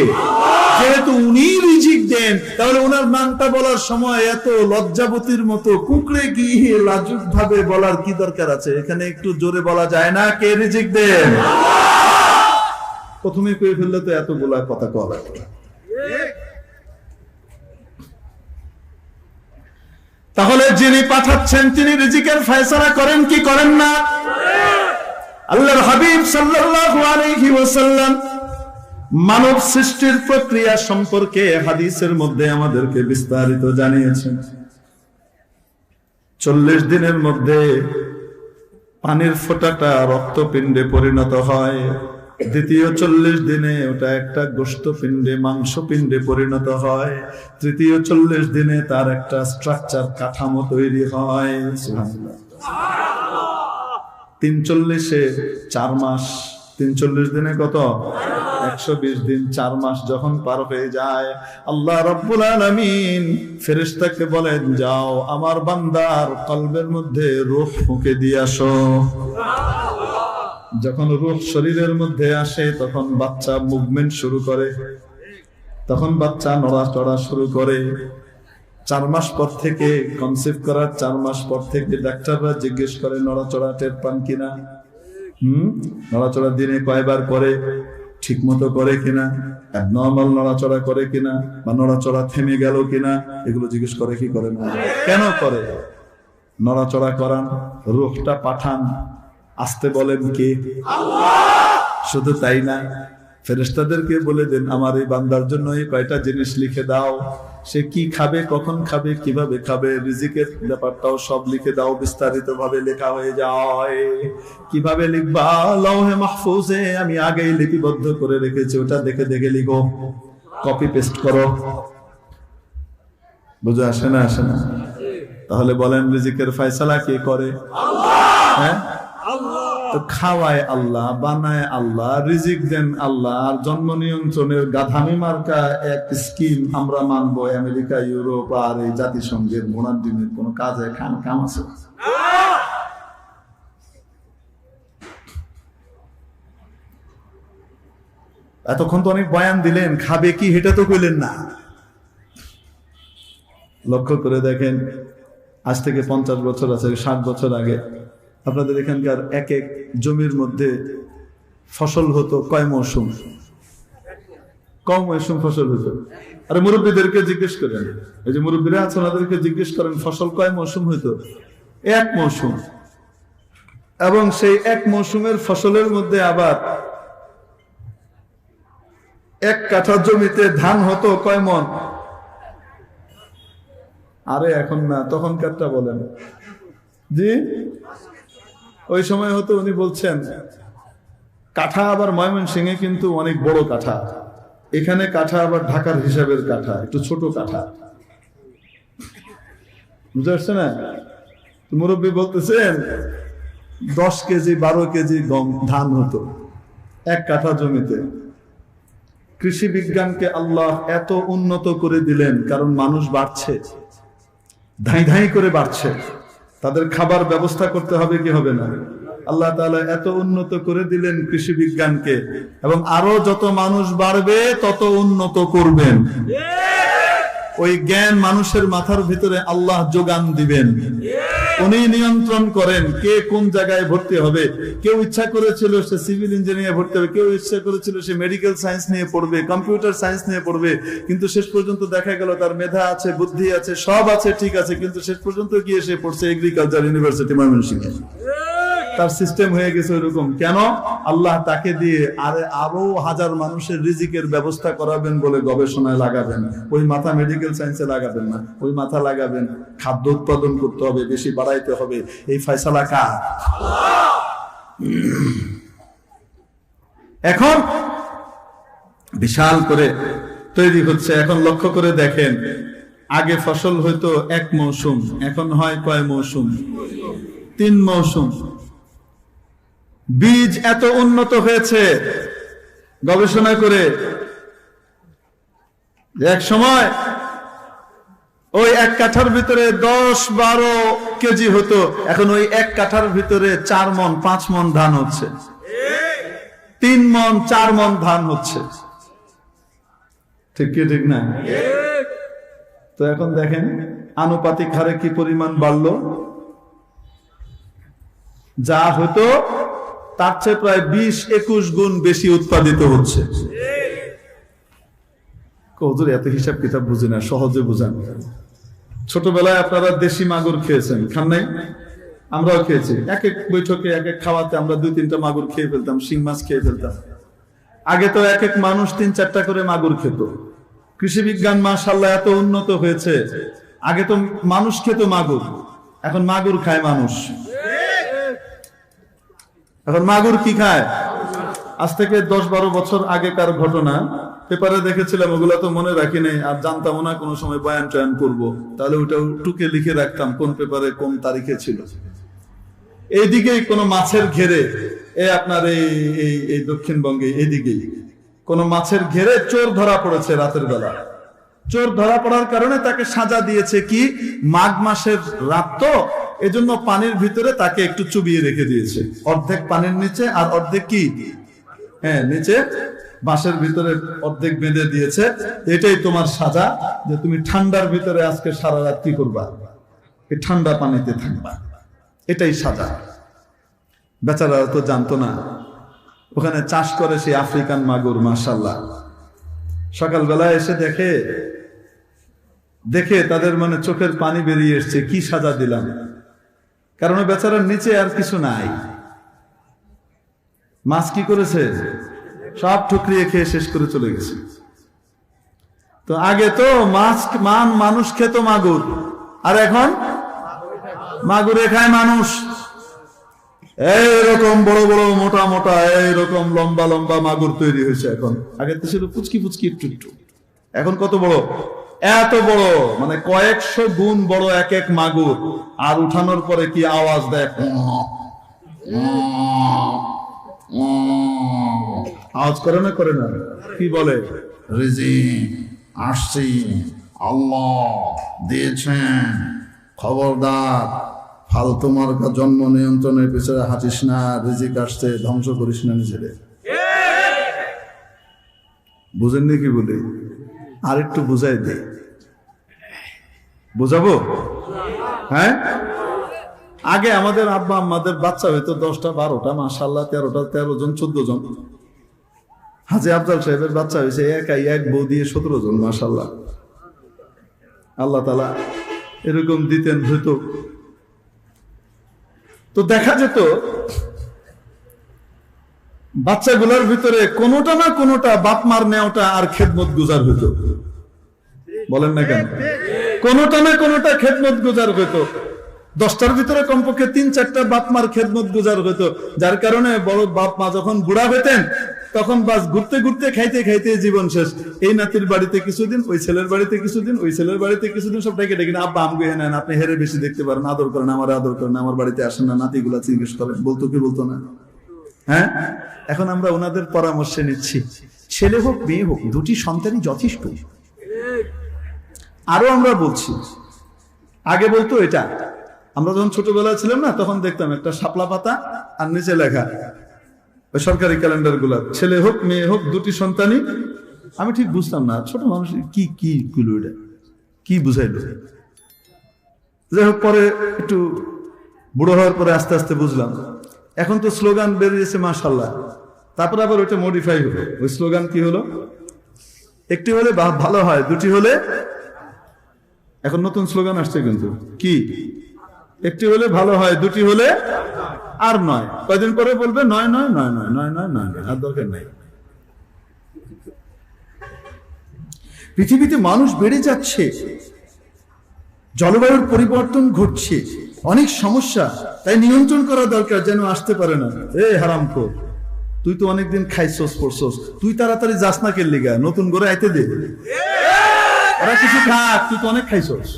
যেহেতু উনি রিজিক দেন, তাহলে ওনার নামটা বলার সময় এত লজ্জাবতীর মতো কুকড়ে গিয়ে লাজুক ভাবে বলার কি দরকার আছে? এখানে একটু জোরে বলা যায় না কে রিজিক দেন? প্রথমে কয়ে ফেললে তো এতগুলা কথা কওয়া লাগবে। তাহলে যিনি পাঠাচ্ছেন তিনি রিজিকের ফয়সালা করেন কি করেন না? আল্লাহর হাবিব সাল্লাল্লাহু আলাইহি ওয়াসাল্লাম মানব সৃষ্টির প্রক্রিয়া সম্পর্কে হাদিসের মধ্যে আমাদেরকে বিস্তারিত জানিয়েছেন। 40 দিনের মধ্যে পানির ফোঁটাটা রক্তপিণ্ডে পরিণত হয়, দ্বিতীয় 40 দিনে ওটা একটা গোশতপিণ্ডে, মাংসপিণ্ডে পরিণত হয়, তৃতীয় 40 দিনে তার একটা স্ট্রাকচার, কাঠামো তৈরি হয়। সুবহানাল্লাহ। 340-এ 4 মাস, 340 দিনে কত? 120 দিন। 4 মাস যখন পার হয়ে যায়, আল্লাহ রাব্বুল আলামিন ফেরেশতাকে বলেন, যাও আমার বান্দার কলবের মধ্যে রূহ ফুঁকে দিয়ে আসো। যখন রূহ শরীরের মধ্যে আসে, তখন বাচ্চা মুভমেন্ট শুরু করে, তখন বাচ্চা নড়াচড়া শুরু করে। 4 মাস পর থেকে, কনসিভ করার 4 মাস পর থেকে ডাক্তাররা জিজ্ঞেস করে নড়াচড়া টের পান কিনা, নড়াচড়া দিনে কয়বার করে, ঠিক মতো করে কিনা, অ্যাবনর্মাল নড়াচড়া করে কিনা, বা নড়াচড়া থেমে গেল কিনা, এগুলো জিজ্ঞেস করে কি করে না? কেন করে? নড়াচড়া করান, রূহটা পাঠান, আসতে বলেন কে? শুধু তাই না, ফেরেশতাদেরকে বলে দেন আমার এই বান্দার জন্য এই কয়টা জিনিস লিখে দাও। সে কি খাবে, কখন খাবে, কিভাবে খাবে, রিজিকের ব্যাপারটাও সব লিখে দাও। বিস্তারিত ভাবে লেখা হয়ে যায়। কিভাবে লিখবা? লৌহে মাহফুজে আমি আগেই লিপিবদ্ধ করে রেখেছি, ওটা দেখে দেখে লিখো, কপি পেস্ট করো। বুঝে আসে না? আসে না? তাহলে বলেন রিজিকের ফয়সালা কে করে? হ্যাঁ, তো খাওয়ায় আল্লাহ, বানায় আল্লাহ, রিজিক দেন আল্লাহ। আর জন্ম নিয়ন্ত্রণের গাধামি মার্কা এক স্কিম আমরা মানবো আমেরিকা, ইউরোপ আর এই জাতিসংঘের ঘোড়ার দিনের কোন কাজে কাম আছে? এতক্ষণ তো অনেক বয়ান দিলেন, খাবে কি হেটা তো কইলেন না। লক্ষ্য করে দেখেন, আজ থেকে 50 বছর আছে, 60 বছর আগে আপনাদের এখানকার এক এক জমির মধ্যে ফসল হতো কয় মৌসুম? কম মৌসুম ফসল হতো। আরে মুরব্বীদেরকে জিজ্ঞেস করেন, এই যে মুরব্বীরা আছে ওনাদেরকে জিজ্ঞেস করেন ফসল কয় মৌসুম হইতো? এক মৌসুম। এবং সেই এক মৌসুমের ফসলের মধ্যে আবার এক কাঠা জমিতে ধান হতো কয় মণ? আরে এখন না, তখনকারটা বলেন। জি, ওই সময় হতো, উনি বলছেন কাঠা আবার ময়মনসিংহে কিন্তু অনেক বড় কাঠা, এখানে কাঠা আবার ঢাকার হিসাবের কাঠা, একটু ছোট কাঠা। বুঝতে পারছে না? মুরব্বী বলতেছেন 10 কেজি 12 কেজি গম ধান হতো এক কাঠা জমিতে। কৃষি বিজ্ঞানকে আল্লাহ এত উন্নত করে দিলেন কারণ মানুষ বাড়ছে, ধাই ধাই করে বাড়ছে, তাদের খাবার ব্যবস্থা করতে হবে কি হবে না? আল্লাহ তাআলা এত উন্নত করে দিলেন কৃষি বিজ্ঞানকে, এবং আরো যত মানুষ বাড়বে তত উন্নত করবেন। ওই জ্ঞান মানুষের মাথার ভিতরে আল্লাহ যোগান দিবেন, উনি নিয়ন্ত্রণ করেন কে কোন জায়গায় ভর্তি হবে। কেউ ইচ্ছা করেছিল সে সিভিল ইঞ্জিনিয়ার ভর্তি হবে, কেউ ইচ্ছা করেছিল সে মেডিকেল সায়েন্স নিয়ে পড়বে, কম্পিউটার সায়েন্স নিয়ে পড়বে, কিন্তু শেষ পর্যন্ত দেখা গেল তার মেধা আছে, বুদ্ধি আছে, সব আছে, ঠিক আছে, কিন্তু শেষ পর্যন্ত গিয়ে সে পড়ছে এগ্রিকালচার ইউনিভার্সিটি ময়মনসিংহে। তার সিস্টেম হয়ে গেছে ওইরকম। কেন? আল্লাহ তাকে দিয়ে আরো হাজার মানুষের রিজিকের ব্যবস্থা করাবেন বলে গবেষণায় লাগাবেন। ওই মাথা মেডিকেল সায়েন্সে লাগাবেন না, ওই মাথা লাগাবেন খাদ্য উৎপাদন করতে হবে, বেশি বাড়াইতে হবে। এই ফয়সালা কার? এখন বিশাল করে তৈরি হচ্ছে। এখন লক্ষ্য করে দেখেন, আগে ফসল হয়তো এক মৌসুম, এখন হয় কয় মৌসুম? 3 মৌসুম। বীজ এত উন্নত হয়েছে গবেষণা করে, এক সময় ওই এক কাঠার ভিতরে 10-12 কেজি হতো, এখন ওই এক কাঠার ভিতরে 4 মণ 5 মণ ধান হচ্ছে, 3 মণ 4 মণ ধান হচ্ছে। ঠিক কি ঠিক না? তো এখন দেখেন আনুপাতিক হারে কি পরিমাণ বাড়লো। যা হতো তার চেয়ে প্রায় 20-21 গুণ বেশি উৎপাদিত হচ্ছে। হুজুর এত হিসাব কিতাব বুঝি না, সহজে বুঝান। ছোটবেলায় আপনারা দেশি মাগুর খেয়েছেন, খান নাই? আমরাও খেয়েছি। এক এক বৈঠকে এক এক খাওয়াতে আমরা 2-3টা মাগুর খেয়ে ফেলতাম, শিং মাছ খেয়ে ফেলতাম। আগে তো এক এক মানুষ 3-4টা করে মাগুর খেত। কৃষি বিজ্ঞান মাশাআল্লাহ এত উন্নত হয়েছে, আগে তো মানুষ খেত মাগুর, এখন মাগুর খায় মানুষ। এখন মাগুর কি খায়? আজ থেকে 10-12 বছর আগেকার ঘটনা, পেপারে দেখেছিলাম, ওগুলো তো মনে রাখি নাই, আর জানতাম না কোনো সময় বয়ান টয়ান করবো, তাহলে ওটা টুকে লিখে রাখতাম কোন পেপারে কোন তারিখে ছিল। এইদিকেই কোন মাছের ঘেরে, আপনার এই দক্ষিণবঙ্গে এইদিকেই কোন মাছের ঘেরে চোর ধরা পড়েছে রাতের বেলা। চোর ধরা পড়ার কারণে তাকে সাজা দিয়েছে কি, মাঘ মাসের রাত তো, এজন্য পানির ভিতরে তাকে একটু চুবিয়ে রেখে দিয়েছে, অর্ধেক পানির নিচে আর অর্ধেক কি, হ্যাঁ নিচে বাঁশের ভিতরে অর্ধেক বেঁধে দিয়েছে। এটাই তোমার সাজা, যে তুমি ঠান্ডার ভিতরে আজকে সারা রাত কি করবা, এই ঠান্ডা পানিতে থাকবা, এটাই সাজা। বেচারা তো জানতো না, ওখানে চাষ করে সেই আফ্রিকান মাগুর, মাশাআল্লাহ। সকালবেলা এসে দেখে তাদের মানে চোখের পানি বেরিয়ে এসছে, কি সাজা দিলাম। কারণ বেচারার নিচে আর কিছু নাই। মাছ কি করেছে, সব ঠুকরিয়ে খেয়ে শেষ করে চলে গেছে। তো আগে তো মানুষ খেত মাগুর, আর এখন মাগুরে খায় মানুষ। এইরকম বড় বড় মোটা মোটা এইরকম লম্বা লম্বা মাগুর তৈরি হয়েছে এখন। আগে তো ছিল পুচকি পুচকি একটু একটু, এখন কত বড়, এত বড়, মানে কয়েকশো গুণ বড় এক এক মাগুর। আর উঠানোর পরে কি আওয়াজ দেয়, আওয়াজ করে না, করে না, কি বলে, রিজিক আসছি, আল্লাহ দিয়েছেন, খবরদার ফালতু মার্কা জন্ম নিয়ন্ত্রণের পিছনে হাঁটিস না, রিজিক আসছে, ধ্বংস করিস না নিজেদের। বুঝেননি কি বলি? আর একটু বুঝাই দে, বুঝাবো? হ্যাঁ, আগে আমাদের আব্বা আমাদের বাচ্চা হইতো 10টা 12টা, মাশাআল্লাহ 13টা 13 জন 14 জন। হাজী আফজাল সাহেবের বাচ্চা হয়েছে একাই, এক বউ দিয়ে 17 জন, মাশাআল্লাহ। আল্লাহ তাআলা এরকম দিতেন হয়তো। তো দেখা যেত বাচ্চাগুলোর ভিতরে কোনোটা না কোনোটা বাপ মার নেওয়াটা আর খেদমত গুজার হইতো। বলেন না কেন? কোনোটা না কোনোটা খেদমত গুজার হইতো। 10টার ভিতরে কমপক্ষে 3-4টা বাপ মার খেদমত গুজার হইতো, যার কারণে বড় বাপ মা যখন বুড়া হইতেন তখন বাস ঘুরতে ঘুরতে খাইতে খাইতে জীবন শেষ। এই নাতির বাড়িতে কিছুদিন, ওই ছেলের বাড়িতে কিছুদিন, ওই ছেলের বাড়িতে কিছুদিন, সব ডেকে ডেকে আব্বা আমগো নেন, আপনি হেরে বেশি দেখতে পারেন, আদর করেন, আমার আদর করেন, আমার বাড়িতে আসেন না, নাতিগুলা জিজ্ঞেস করেন। বলতো কি বলতো না? হ্যাঁ, এখন আমরা ওনাদের পরামর্শে নিচ্ছি। ছেলে হোক মেয়ে হোক, দুটি সন্তানই যথেষ্ট। আরো আমরা বলছি, আগে বলতো এটা, আমরা যখন ছোটবেলায় ছিলাম না, তখন দেখতাম একটা শাপলা পাতা আর নিচে লেখা, ওই সরকারি ক্যালেন্ডার গুলা, ছেলে হোক মেয়ে হোক দুটি সন্তানই। আমি ঠিক বুঝতাম না, ছোট মানুষ কি কি গুলো, এটা কি বুঝাইলো। যাই হোক, পরে একটু বুড়ো হওয়ার পরে আস্তে আস্তে বুঝলাম। এখন তো স্লোগান বেরিয়েছে মাশাআল্লাহ, তারপরে আবার ওইটা মডিফাই হলো। ওই স্লোগান কি হলো? একটি হলে ভালো হয়, দুটি হলে, এখন নতুন স্লোগান আসছে কিন্তু, কি? একটি হলে ভালো হয়, দুটি হলে আর নয়। কয়দিন পরে বলবে নয় নয় নয় নয় নয় নয় নয় নয়, আর দরকার নাই। পৃথিবীতে মানুষ বেড়ে যাচ্ছে, জলবায়ুর পরিবর্তন ঘটছে, অনেক সমস্যা, তাই নিয়ন্ত্রণ করা দরকার যেন আসতে পারে না। এ হারামখোর, তুই তো অনেকদিন খাইছস পড়ছস, তুই তাড়াতাড়ি যাস না কে লিগা, নতুন করে আইতে দে, ওরা কিছু খাক, তুই তো অনেক খাইছস।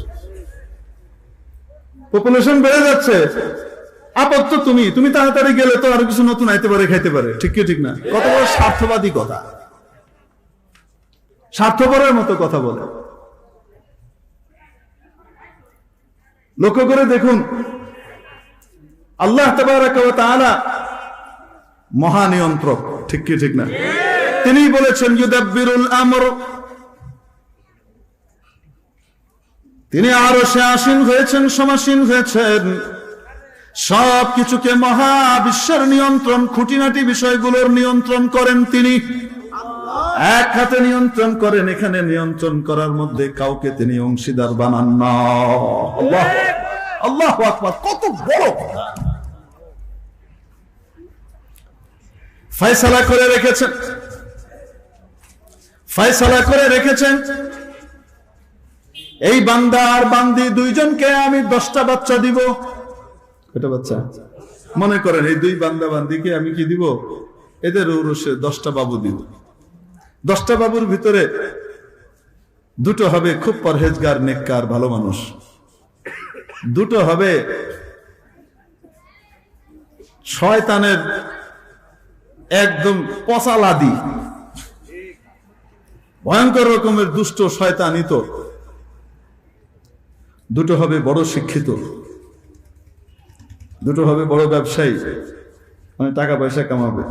পপুলেশন বেড়ে যাচ্ছে, আপত্ত তুমি তুমি তাড়াতাড়ি গেলে তো আরো কিছু নতুন আইতে পারে, খাইতে পারে। ঠিক কি ঠিক না? কত বড় স্বার্থবাদী কথা, স্বার্থপরের মতো কথা বলে। লক্ষ্য করে দেখুন, আল্লাহ তাবারাকা ওয়া তাআলা মহানিয়ন্ত্রক। ঠিক কি ঠিক না? তিনি বলেছেন ইউদাব্বিরুল আমর, তিনি আরশে আসীন হয়েছেন, সমাসীন হয়েছেন, সবকিছুকে মহাবিশ্বের নিয়ন্ত্রণ, খুঁটিনাটি বিষয়গুলোর নিয়ন্ত্রণ করেন তিনি। এক হাতে নিয়ন্ত্রণ করেন, এখানে নিয়ন্ত্রণ করার মধ্যে কাউকে তিনি অংশীদার বানান না। আল্লাহু আকবার, কত বড় কথা! ফয়সালা করে রেখেছেন, ফয়সালা করে রেখেছেন, এই বান্দা আর বান্দি দুইজনকে আমি 10টা বাচ্চা দিব। কয়টা বাচ্চা? মনে করেন এই দুই বান্দা বান্দিকে আমি কি দিব? এদের ঔরসে 10টা বাবু দিব। 10টা বাবুর ভিতরে দুটো হবে খুব পরহেজগার, নেককার, ভালো মানুষ, দুটো হবে শয়তানের একদম পচালাদি, ভয়ঙ্কর রকমের দুষ্ট শয়তানিত, দুটো হবে বড় শিক্ষিত, দুটো হবে বড় ব্যবসায়ী, মানে টাকা পয়সা কামাবে,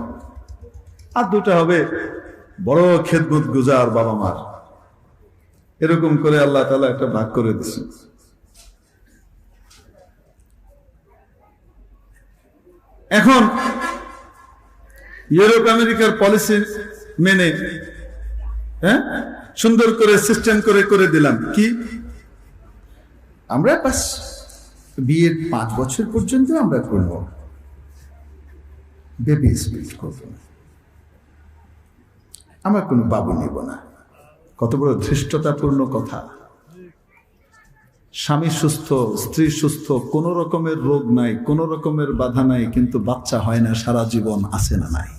আর দুটো হবে বড় খেদমত গুজার বাবা মার। এরকম করে আল্লাহ তাআলা একটা ভাগ করে দিয়েছেন। এখন ইউরোপ আমেরিকার পলিসি মেনে সুন্দর করে সিস্টেম করে করে দিলাম কি, আমরা বাস বিয়ের 5 বছর পর্যন্ত আমরা করবো, বেবি স্পিরিট করবো, আমরা কোনো বাবু নিব না। কত বড় ধৃষ্টতাপূর্ণ কথা! স্বামী সুস্থ, স্ত্রী সুস্থ, কোন রকমের রোগ নাই, কোন রকমের বাধা নাই, কিন্তু বাচ্চা হয় না সারা জীবন, আছে না নাই?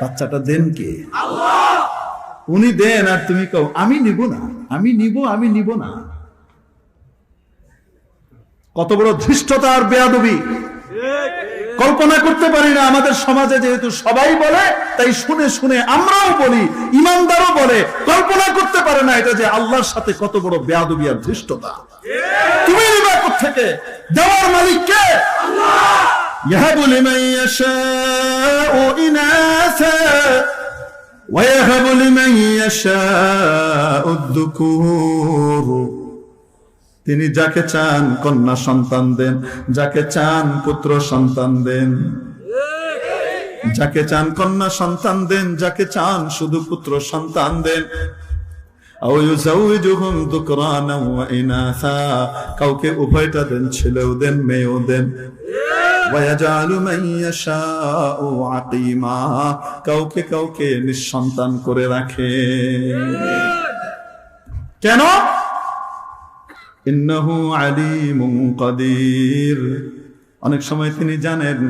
বাচ্চাটা দেন কে? আল্লাহ। উনি দেন, আর তুমি কও আমি নিব না, আমি নিব, আমি নিব না। কত বড় ধৃষ্টতা আর বেয়াদবি! কল্পনা করতে পারি না। আমাদের সমাজে যেহেতু সবাই বলে, তাই শুনে শুনে আমরাও বলি, ইমানদারও বলে, কল্পনা করতে পারে না এটা যে আল্লাহর সাথে কত বড় বেয়াদবি আর ধৃষ্টতা। তুমি নিবা কোত্থেকে? দেওয়ার মালিক কে? আল্লাহ। ইয়াহাবু লিমান ইয়াশাউ ইনাসা ويهب لمن يشاء الذكور, তিনি যাকে চান কন্যা সন্তান দেন, যাকে চান পুত্র সন্তান দেন, যাকে চান কন্যা সন্তান দেন, যাকে চান শুধু পুত্র সন্তান দেন। আও ইউযাউযুহুম যুকরানা ওয়া ইনাসা, কাউকে উভয়টা দেন, ছেলেও দেন মেয়েও দেন। ওয়া ইয়াজআলু মান ইয়াশাউ আকিমা, কাউকে কাউকে নিঃসন্তান করে রাখে। কেন? ইন্নাহু আলিমুন কাদির, অনেক সময় তিনি জানেন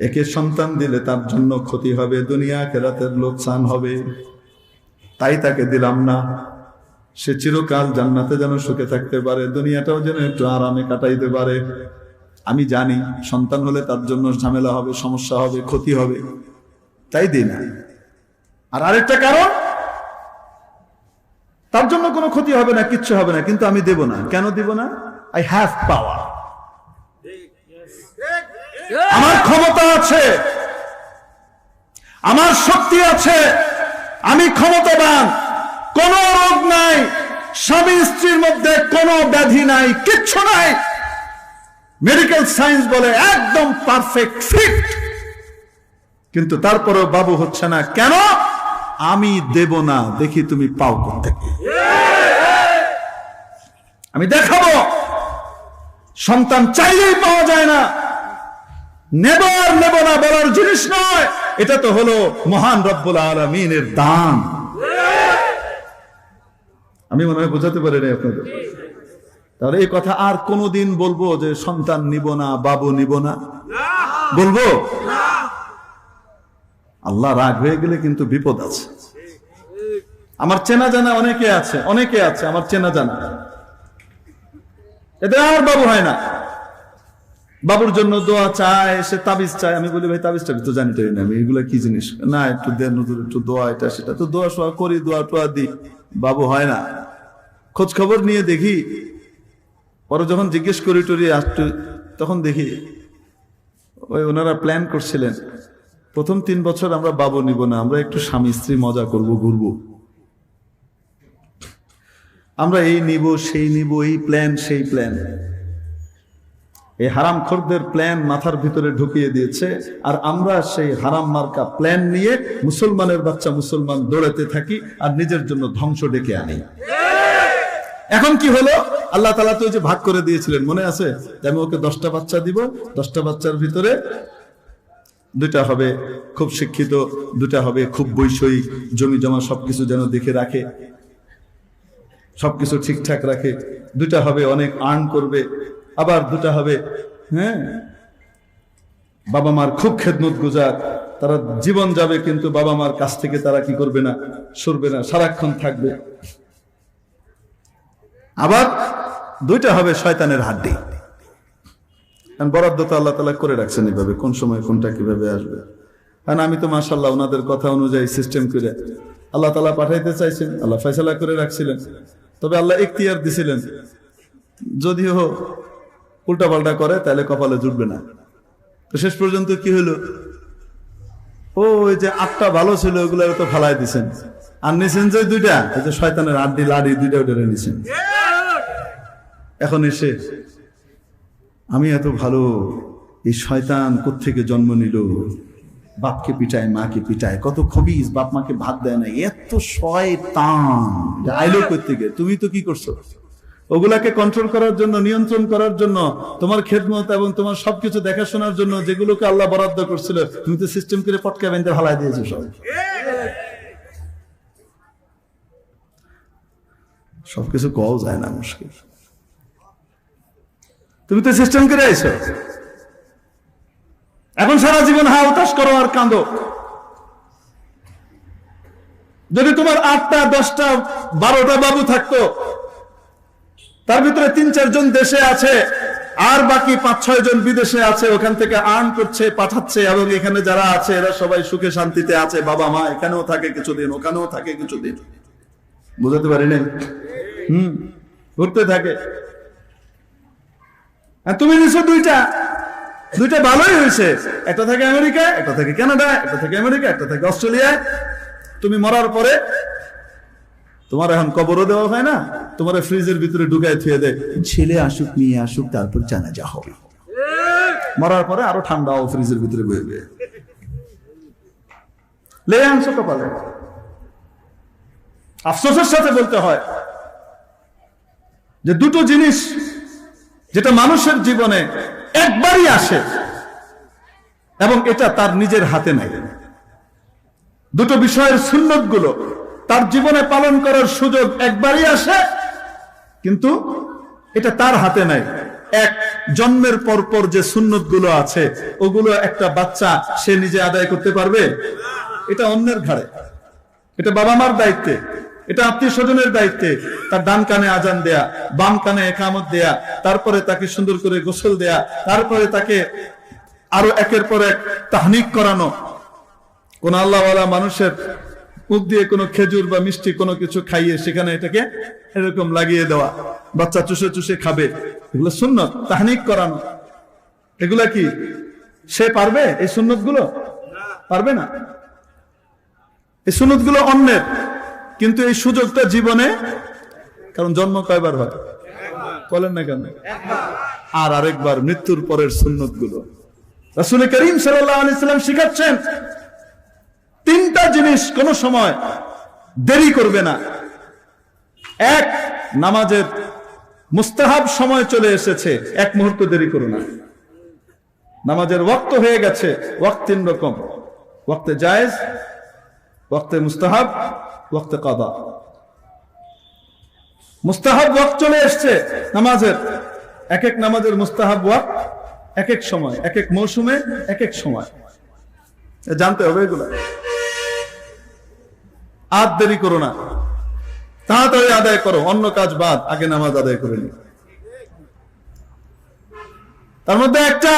একে সন্তান দিলে তার জন্য ক্ষতি হবে, দুনিয়া আখিরাতের লোকসান হবে, তাই তাকে দিলাম না। সে চিরকাল জান্নাতে যেন সুখে থাকতে পারে, দুনিয়াটাও যেন একটু আরামে কাটাইতে পারে। আমি জানি সন্তান হলে তার জন্য ঝামেলা হবে, সমস্যা হবে, ক্ষতি হবে, তাই দিই না। আর আরেকটা কারণ, তার জন্য কোনো ক্ষতি হবে না, কিচ্ছু হবে না, কিন্তু আমি দেব না। কেন দিব না? আই হ্যাভ পাওয়ার, আমার ক্ষমতা আছে, আমার শক্তি আছে, আমি ক্ষমতাবান, কোন রোগ নাই, স্বামী স্ত্রীর মধ্যে কোনো ব্যাধি নাই, কিচ্ছু নাই। মেডিকেল সায়েন্স বলে একদম পারফেক্ট ফিট, কিন্তু তারপরেও বাবু হচ্ছে না। কেন? আমি দেব না, দেখি তুমি পাও কোত্থেকে। আমি দেখাবো সন্তান চাইলেই পাওয়া যায় না, নেব আর নেব না বলার জিনিস নয়, এটা তো হলো মহান রব্বুল আলামিনের দান। আমি মনে হয় বোঝাতে পারি না আপনাদের। তাহলে এই কথা আর কোনদিন বলবো যে সন্তান নিব না, বাবু নিব না, বলবো? আল্লাহ রাগ হয়ে গেলে কিন্তু বিপদ আছে। আমার চেনা জানা অনেকে আছে, অনেকে আছে আমার চেনা জানা, এদের আর বাবু হয় না, বাবুর জন্য দোয়া চায়, সে তাবিজ চায়। আমি বলি ভাই তাবিজটা তো জানি না আমি, এগুলা কি জিনিস? না একটু দেন হুজুর, একটু দোয়া, এটা সেটা। তো দোয়া সোয়া করি, দোয়া টোয়া দিই, বাবু হয় না। খোঁজ খবর নিয়ে দেখি, পরে যখন জিজ্ঞেস করি টরি আসতো, তখন দেখি ওই ওনারা প্ল্যান করছিলেন প্রথম 3 বছর আমরা বাবু নিব না, আমরা একটু স্বামী স্ত্রী মজা করব, ঘুরবো, আমরা এই নিব সেই নিব, এই প্ল্যান সেই প্ল্যান। এই হারাম খোরদের প্ল্যান মাথার ভিতরে ঢুকিয়ে দিয়েছে, আর আমরা সেই হারাম মার্কা প্ল্যান নিয়ে মুসলমানের বাচ্চা মুসলমান দৌড়াতে থাকি আর নিজের জন্য ধ্বংস ডেকে আনি। এখন কি হলো? আল্লাহ তাআলা তো যে ভাগ করে দিয়েছিলেন, মনে আছে? আমি ওকে 10টা বাচ্চা দিব, 10টা বাচ্চার ভিতরে 2টা হবে খুব শিক্ষিত, 2টা হবে খুব বৈষয়িক, জমি জমা সবকিছু যেন দেখে রাখে, সবকিছু ঠিকঠাক রাখে। 2টা হবে অনেক আর্ন করবে, আবার 2টা হবে বাবা মার খুব খেদমত গুজার, তারা জীবন যাবে কিন্তু বাবা মার কাছ থেকে তারা কি করবে না, সরবে না, সারাক্ষণ থাকবে। আবার 2টা হবে শয়তানের হাড্ডি। বরাদ্দ তো আল্লাহ তাআলা করে রাখছেন এইভাবে, কোন সময় কোনটা কিভাবে আসবে। কারণ আমি তো মাশাআল্লাহ ওনাদের কথা অনুযায়ী সিস্টেম করে আল্লাহ তাআলা পাঠাইতে চাইছেন, আল্লাহ ফয়সালা করে রাখছিলেন। তবে আল্লাহ ইখতিয়ার দিছিলেন, যদিও উল্টা পাল্টা করে তাহলে কপালে জুটবে না। তো শেষ পর্যন্ত কি হলো, ওই যে 8টা ভালো ছিল ওগুলো তো ফালাই দিছেন, আর নিছেন যে 2টা, এই যে শয়তানের আড্ডি লাড়ি 2টা উঠে নিছেন। এখন এসে আমি এত ভালো, এই শয়তান কোত্থেকে জন্ম নিল, বাপকে পিটায়, মাকে পিটায়, কত খবিস, বাপ মাকে ভাত দেয় না, এত শয়তান আইলো কোত্থেকে? তুমি তো কি করছো? ওগুলাকে কন্ট্রোল করার জন্য, নিয়ন্ত্রণ করার জন্য, তোমার খেদমত এবং তোমার সবকিছু দেখাশোনার জন্য যেগুলোকে আল্লাহ বরাদ্দ করছিল, তুমি তো সিস্টেম করে পটকা বেঁধে ভালাই দিয়েছো সব। সবকিছু কও যায় না, মুশকিল। তুমি তো সিস্টেম করে আইছো, এখন সারা জীবন হা উতাস করো আর কাঁদো। যদি তোমার 8টা 10টা 12টা বাবু থাকতো, তার ভিতরে 3-4 জন দেশে আছে আর বাকি 5-6 জন বিদেশে আছে, ওখান থেকে আর্ন করছে, পাঠাচ্ছে, এবং এখানে যারা আছে এরা সবাই সুখে শান্তিতে আছে, বাবা মা এখানেও থাকে কিছুদিন, ওখানেও থাকে কিছুদিন, বুঝাতে পারি নাই? ঘুরতে থাকে। আর তুমি নিছো 2টা ভালোই হয়েছে, একটা থাকে আমেরিকা, একটা থাকে কানাডা, একটা থাকে আমেরিকা, একটা থাকে অস্ট্রেলিয়া, তুমি মরার পরে তোমার এখন কবরও দেওয়া হয় না, তোমার ফ্রিজের ভিতরে ঢুকায় থুয়ে দেয়, ছেলে আসুক নিয়ে আসুক তারপর জানাজা হবে। মরার পরে আরো ঠান্ডা ফ্রিজের ভিতরে বয়ে বয়ে লে আনছো কপালে। আফসোসের সাথে বলতে হয় যে দুটো জিনিস যেটা মানুষের জীবনে একবারই আসে এবং এটা তার নিজের হাতে নাই। দুটো বিষয়ের সুন্নত গুলো তার জীবনে পালন করার সুযোগ একবারই আসে, কিন্তু এটা তার হাতে নাই। এক, জন্মের পর পর যে সুন্নত গুলো আছে ওগুলো একটা বাচ্চা সে নিজে আদায় করতে পারবে? এটা অন্যের ঘাড়ে, এটা বাবা মার দায়িত্বে, এটা আত্মীয় স্বজনের দায়িত্বে। তার ডান কানে আজান দেয়া, বাম কানে একামত দেয়া, তারপরে তাকে সুন্দর করে গোসল দেয়া, তারপরে তাকে আরো একের পর এক তাহনিক করানো। কোন আল্লাহওয়ালা মানুষের মুখ দিয়ে কোনো খেজুর বা মিষ্টি কোনো কিছু খাইয়ে সেখানে এটাকে এরকম লাগিয়ে দেওয়া, বাচ্চা চুষে চুষে খাবে, এগুলো সুন্নত। তাহনিক করানো, এগুলা কি সে পারবে? এই সুন্নত গুলো পারবে না। এই সুন্নত গুলো অন্যের, কিন্তু এই সুযোগটা জীবনে, কারণ জন্ম কয়বার হয় বলেন না কেন? আর আরেকবার মৃত্যুর পরের সুন্নত গুলো রাসূল করিম সাল্লাল্লাহু আলাইহি সাল্লাম শিখাচ্ছেন, তিনটা জিনিস কোন সময় দেরি করবে না। এক, নামাজের মুস্তাহাব সময় চলে এসেছে, এক মুহূর্ত দেরি করো না। নামাজের ওয়াক্ত হয়ে গেছে, ওয়াক্ত তিন রকম, ওয়াক্তে জায়েজ, ওয়াক্তে মুস্তাহাব, ওয়াক্তে কাদা। মুস্তাহাব ওয়াক্ত চলে এসছে নামাজের, এক এক নামাজের মুস্তাহাব ওয়াক্ত এক এক সময়, এক এক মৌসুমে এক এক সময়, জানতে হবে এগুলো। আর দেরি করো না, তাড়াতাড়ি আদায় করো, অন্য কাজ বাদ, আগে নামাজ আদায় করে নি। তার মধ্যে একটা,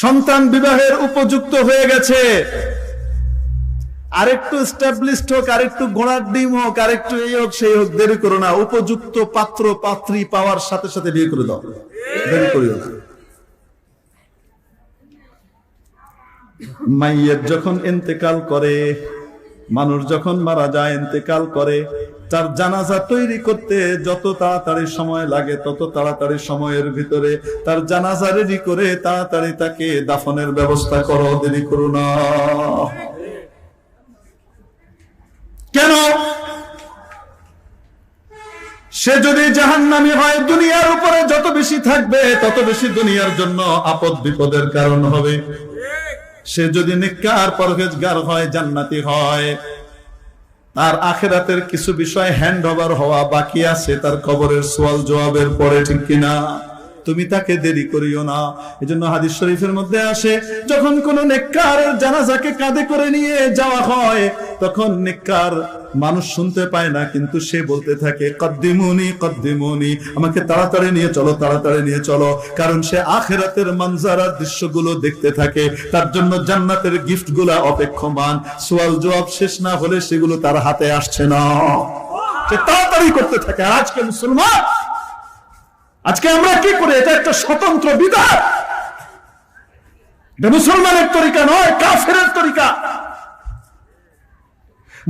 সন্তান বিবাহের উপযুক্ত হয়ে গেছে, আরেকটু স্টাবলিশড হোক, আরেকটু ঘোড়ার ডিম হোক, আরেকটু এই হোক সেই হোক, দেরি করো না। উপযুক্ত পাত্র পাত্রী পাওয়ার সাথে সাথে বিয়ে করে দাও, দেরি করিও না। মাইয়ের যখন ইন্তেকাল করে, মানুষ যখন মারা যায়, ইন্তেকাল করে, তার জানাজা তৈরি করতে যত তাড়াতাড়ি সময় লাগে তত তাড়াতাড়ি সময়ের ভিতরে তার জানাজা রেডি করে তাড়াতাড়ি তাকে দাফনের ব্যবস্থা করো, দেরি করো না। কেন? সে যদি জাহান্নামী হয়, দুনিয়ার উপরে যত বেশি থাকবে তত বেশি দুনিয়ার জন্য আপদ বিপদের কারণ হবে। সে যদি নেককার পরহেজগার হয়, জান্নাতি হয়, তার আখিরাতের কিছু বিষয় হ্যান্ড ওভার হওয়া বাকি আছে তার কবরের সওয়াল জবাবের পরে, ঠিক কিনা? তুমি তাকে দেরি করিও না। এজন্য হাদিস শরীফের মধ্যে আসে, যখন কোন নেককারের জানাজাকে কাঁধে করে নিয়ে যাওয়া হয় তখন নেককার মানুষ শুনতে পায় না, কিন্তু সে বলতে থাকে, কদ্দিমুনি কদ্দিমুনি, আমাকে তাড়াতাড়ি নিয়ে চলো, তাড়াতাড়ি নিয়ে চলো। কারণ সে আখিরাতের মঞ্জারার দৃশ্যগুলো দেখতে থাকে, তার জন্য জান্নাতের গিফট গুলা অপেক্ষমান। সওয়াল জবাব শেষ না হলে সেগুলো তার হাতে আসছে না, সে তাড়াতাড়ি করতে থাকে। আজকে মুসলমান, আজকে আমরা কি করি? এটা একটা স্বতন্ত্র বিধান, এটা মুসলমানের তরিকা নয়, কাফেরের তরিকা।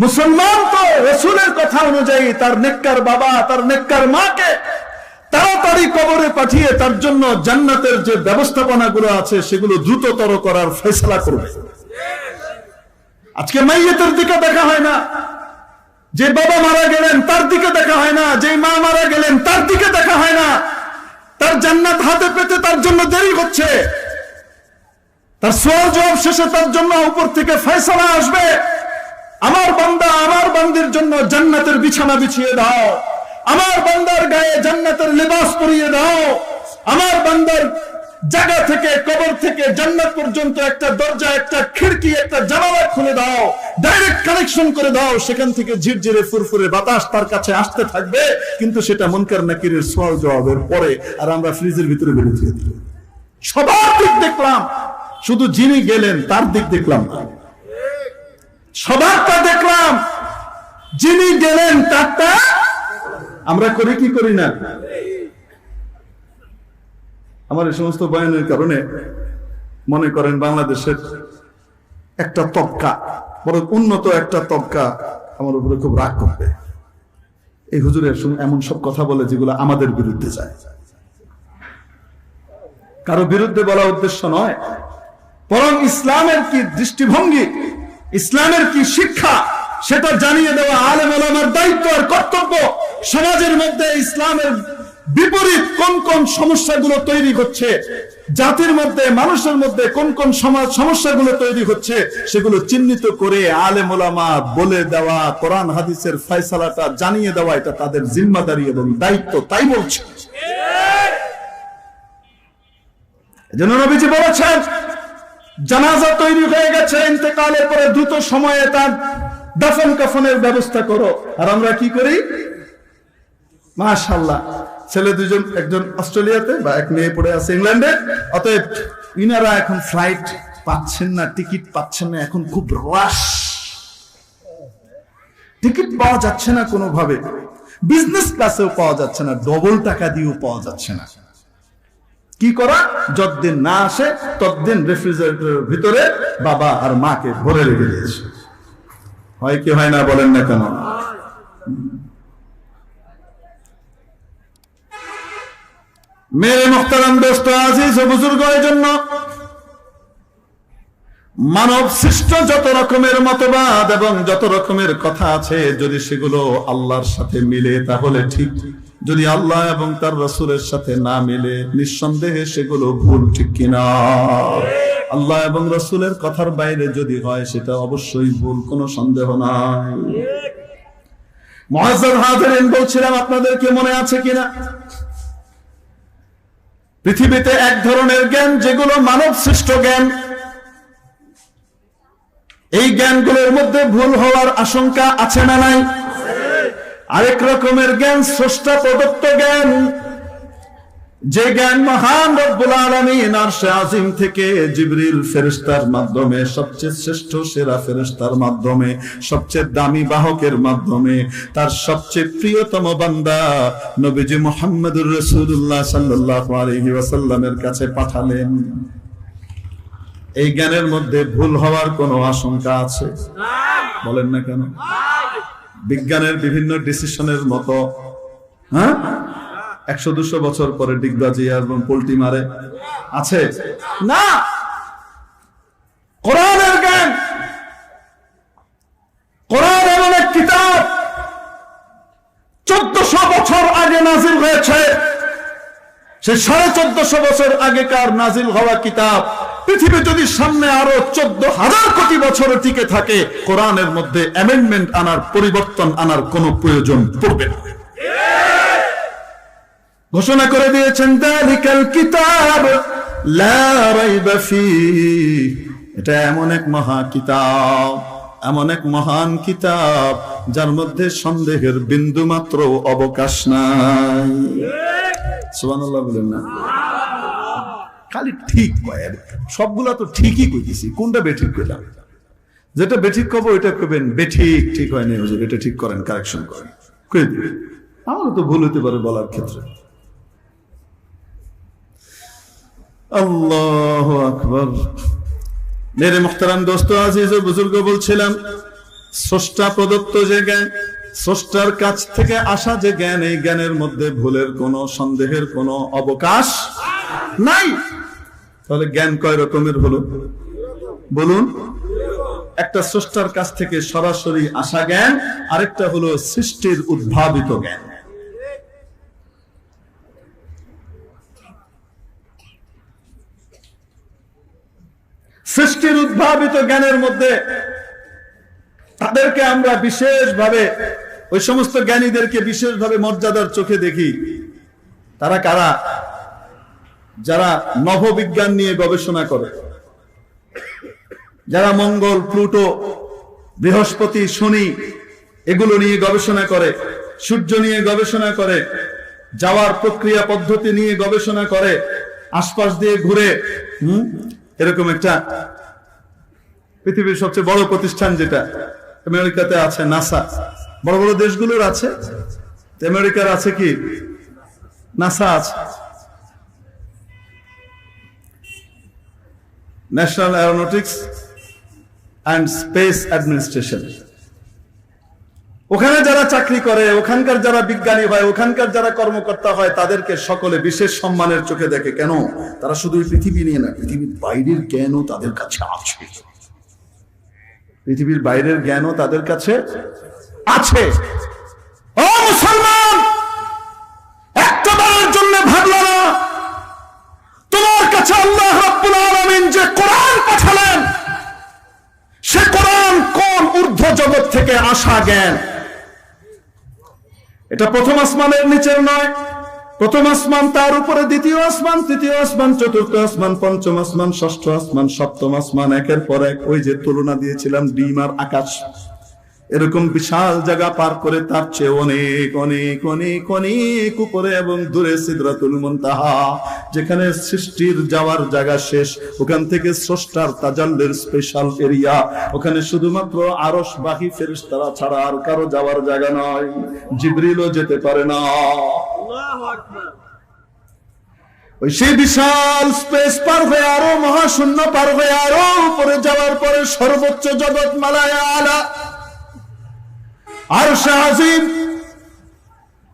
মুসলমান তো রাসূলের কথা অনুযায়ী তার নেককার বাবা, তার নেককার মাকে তাড়াতাড়ি কবরে পাঠিয়ে তার জন্য জান্নাতের যে ব্যবস্থাপনা গুলো আছে সেগুলো দ্রুততর করার ফয়সালা করবে। আজকে মাইয়াতের দিকে দেখা হয় না, যে বাবা মারা গেলেন তার দিকে দেখা হয় না, যে মা মারা গেলেন তার দিকে দেখা হয় না। তার জান্নাত হাতে পেতে তার জন্য দেরি হচ্ছে, তার সওয়াল জবাব শেষে তার জন্য উপর থেকে ফয়সালা আসবে। আমার বান্দা, আমার বান্দির জন্য জান্নাতের বিছানা বিছিয়ে দাও, আমার বান্দার গায়ে জান্নাতের লেবাস পরিয়ে দাও, আমার বান্দার জায়গা থেকে, কবর থেকে জান্নাত পর্যন্ত একটা দরজা, একটা খিড়কি, একটা জানালা খুলে দাও, ডাইরেক্ট কানেকশন করে দাও। সেখান থেকে ঝিরঝিরে ফুরফুরে বাতাস তার কাছে আসতে থাকবে, কিন্তু সেটা মুনকার নাকিরের সওয়াল জবাবের পরে। আর আমরা ফ্রিজের ভিতরে বেরিয়ে দিই। সবার দিক দেখলাম, শুধু যিনি গেলেন তার দিক দেখলাম না। সবারটা দেখলাম, যিনি গেলেন তারটা আমরা করি কি করি না? আমার এই সমস্ত বয়ানের কারণে মনে করেন বাংলাদেশের একটা তবকা, বড় উন্নত একটা তবকা আমার উপরে খুব রাগ করবে। এই হুজুরের এমন সব কথা বলে যেগুলো আমাদের বিরুদ্ধে যায়। কারো বিরুদ্ধে বলা উদ্দেশ্য নয়, বরং ইসলামের কি দৃষ্টিভঙ্গি, ইসলামের কি শিক্ষা সেটা জানিয়ে দেওয়া আলেম ওলামার দায়িত্ব আর কর্তব্য। সমাজের মধ্যে ইসলামের বিপরীত কোন কোন সমস্যাগুলো তৈরি হচ্ছে, জাতির মধ্যে মানুষের মধ্যে কোন কোন সমস্যাগুলো তৈরি হচ্ছে, সেগুলো চিহ্নিত করে আলেম ওলামা বলে দেওয়া, কোরআন হাদিসের ফয়সালাটা জানিয়ে দেওয়া, এটা তাদের জিম্মাদারি এবং দায়িত্ব। তাই বলছে, এজন্য নবীজি বলেছেন জানাজা তৈরি হয়ে গেছে, ইন্তেকালের পরে দ্রুত সময়ে তার দাফন কাফনের ব্যবস্থা করো। আর আমরা কি করি? মাশাআল্লাহ, ছেলে দুজন, একজন অস্ট্রেলিয়াতে বা এক মেয়ে পড়ে আছে ইংল্যান্ডে, অতএব ইনারা এখন ফ্লাইট পাচ্ছেন না, টিকিট পাচ্ছেন না, এখন খুব রাশ, টিকিট পাওয়া যাচ্ছে না কোনোভাবে, বিজনেস ক্লাসেও পাওয়া যাচ্ছে না, ডবল টাকা দিয়েও পাওয়া যাচ্ছে না। কি করা? যতদিন না আসে ততদিন রেফ্রিজারেটরের ভিতরে বাবা আর মাকে ভরে রেখে দিয়েছে। হয় কি হয় না বলেন না কেন? মেরে মুহতারাম দোস্ত আজিজ ও বুজুর্গ, এর জন্য মানব সৃষ্ট যত রকমের মতবাদ এবং যত রকমের কথা আছে, যদি সেগুলো আল্লাহর সাথে মিলে তাহলে ঠিক, যদি আল্লাহ এবং তার রাসূলের সাথে না মিলে নিঃসন্দেহে সেগুলো ভুল, ঠিক কিনা? আল্লাহ এবং রাসূলের কথার বাইরে যদি হয় সেটা অবশ্যই ভুল, কোনো সন্দেহ নাই। মুআজ্জাজ হাজিরিন, বলছিলাম আপনাদেরকে মনে আছে কিনা, পৃথিবীতে এক ধরনের জ্ঞান যেগুলো মানব সৃষ্ট জ্ঞান, এই জ্ঞানগুলোর মধ্যে ভুল হওয়ার আশঙ্কা আছে না নাই? আরেক রকমের জ্ঞান স্রষ্টা প্রদত্ত জ্ঞান, যে জ্ঞান মহান রব্বুল আলামিন আরশে আজিম থেকে জিবরিল ফেরেশতার মাধ্যমে, সবচেয়ে শ্রেষ্ঠ সেরা ফেরেশতার মাধ্যমে, সবচেয়ে দামি বাহকের মাধ্যমে তার সবচেয়ে প্রিয়তম বান্দা নবীজি মুহাম্মদুর রাসূলুল্লাহ সাল্লাল্লাহু আলাইহি ওয়াসাল্লামের কাছে পাঠালেন। এই জ্ঞানের মধ্যে ভুল হওয়ার কোনো আশঙ্কা আছে? বলেন না কেন? বিজ্ঞানের বিভিন্ন ডিসিশনের মতো 100-200 বছর পরে ডিগবাজি এবং পোল্টি মারে আছে না। কোরআনের জ্ঞান, কোরআন এমন এক কিতাব 1400 বছর আগে নাজিল হয়েছে। সে 1450 বছর আগেকার নাজিল হওয়া কিতাব পৃথিবী যদি সামনে আরো 14,000 কোটি বছরে টিকে থাকে, কোরআনের মধ্যে অ্যামেন্ডমেন্ট আনার, পরিবর্তন আনার কোনো প্রয়োজন পড়বে না। ঘোষণা করে দিয়েছেন যালিকাল কিতাব লা রাইবা ফীহি, এটা এমন এক মহা কিতাব, এমন এক মহান কিতাব যার মধ্যে সন্দেহের বিন্দু মাত্র অবকাশ নাই। সুবহানাল্লাহ বলেন না? খালি ঠিক কয়, সবগুলা তো ঠিকই কইতেছি, কোনটা বেঠিক কইলাম? যেটা বেঠিক কব ওইটা কইবেন বেঠিক, ঠিক হয় না হুজুর, এটা ঠিক করেন, কারেকশন করেন, কই দিবেন। আমারও তো ভুল হতে পারে বলার ক্ষেত্রে। আল্লাহু আকবার। মেরে মুহতারাম দোস্ত আজিজ ও বুজুর্গ, বলছিলাম স্রষ্টা প্রদত্ত যে জ্ঞান, স্রষ্টার কাছ থেকে আসা যে জ্ঞান, এই জ্ঞানের মধ্যে ভুলের কোনো, সন্দেহের কোনো অবকাশ নাই। তাহলে জ্ঞান কয় রকমের হলো বলুন? একটা স্রষ্টার কাছ থেকে সরাসরি আসা জ্ঞান, আরেকটা হলো সৃষ্টির উদ্ভাবিত জ্ঞান। সৃষ্টির উদ্ভাবিত জ্ঞানের মধ্যে তাদেরকে আমরা বিশেষভাবে, ওই সমস্ত জ্ঞানীদেরকে বিশেষভাবে মর্যাদার চোখে দেখি। তারা কারা? যারা নভোবিজ্ঞান নিয়ে গবেষণা করে, যারা মঙ্গল, প্লুটো, বৃহস্পতি, শনি এগুলো নিয়ে গবেষণা করে, সূর্য নিয়ে গবেষণা করে, যাওয়ার প্রক্রিয়া পদ্ধতি নিয়ে গবেষণা করে, আশপাশ দিয়ে ঘুরে। এরকম একটা পৃথিবীর সবচেয়ে বড় প্রতিষ্ঠান যেটা আমেরিকাতে আছে, নাসা, বড় বড় দেশগুলোর আছে। আমেরিকার আছে কি? নাসা আছে, national Aeronautics and space administration. ওখানে যারা চাকরি করে, ওখানকার যারা বিজ্ঞানী হয়, ওখানকার যারা কর্মকর্তা হয়, তাদেরকে সকলে বিশেষ সম্মানের চোখে দেখে। কেন? তারা শুধু পৃথিবী নিয়ে না, পৃথিবীর বাইরের জ্ঞানও তাদের কাছে আছে। পৃথিবীর বাইরের জ্ঞানও তাদের কাছে আছে। ও মুসলমান, একটা বারের জন্য ভাবল না তোমার কাছে আল্লাহ রাব্বুল আলামিন যে কোরআন পাঠালেন, সে কোরআন কোন ঊর্ধ্ব জগৎ থেকে আসা জ্ঞান? এটা প্রথম আসমানের নিচের নয়, প্রথম আসমান, তার উপরে দ্বিতীয় আসমান, তৃতীয় আসমান, চতুর্থ আসমান, পঞ্চম আসমান, ষষ্ঠ আসমান, সপ্তম আসমান, একের পর এক। ওই যে তুলনা দিয়েছিলাম ডিম আর আকাশ, এরকম বিশাল জায়গা পার করে তার চেয়ে অনেক অনেক অনেক অনেক উপরে এবং দূরে সিদরাতুল মুনতাহা, যেখানে সৃষ্টির যাওয়ার জায়গা শেষ, ওখান থেকে স্রষ্টার তাজাল্লির স্পেশাল এরিয়া। ওখানে শুধুমাত্র আরশবাহী ফেরেশতারা ছাড়া আর কারো যাওয়ার জায়গা নয়, জিবরিলও যেতে পারে না। আল্লাহু আকবার। ওই সেই বিশাল স্পেস পার হয়ে আরো মহাশূন্য পার হয়ে আরো উপরে যাওয়ার পরে সর্বোচ্চ জগৎ মালায় আলা আরশে আজিম,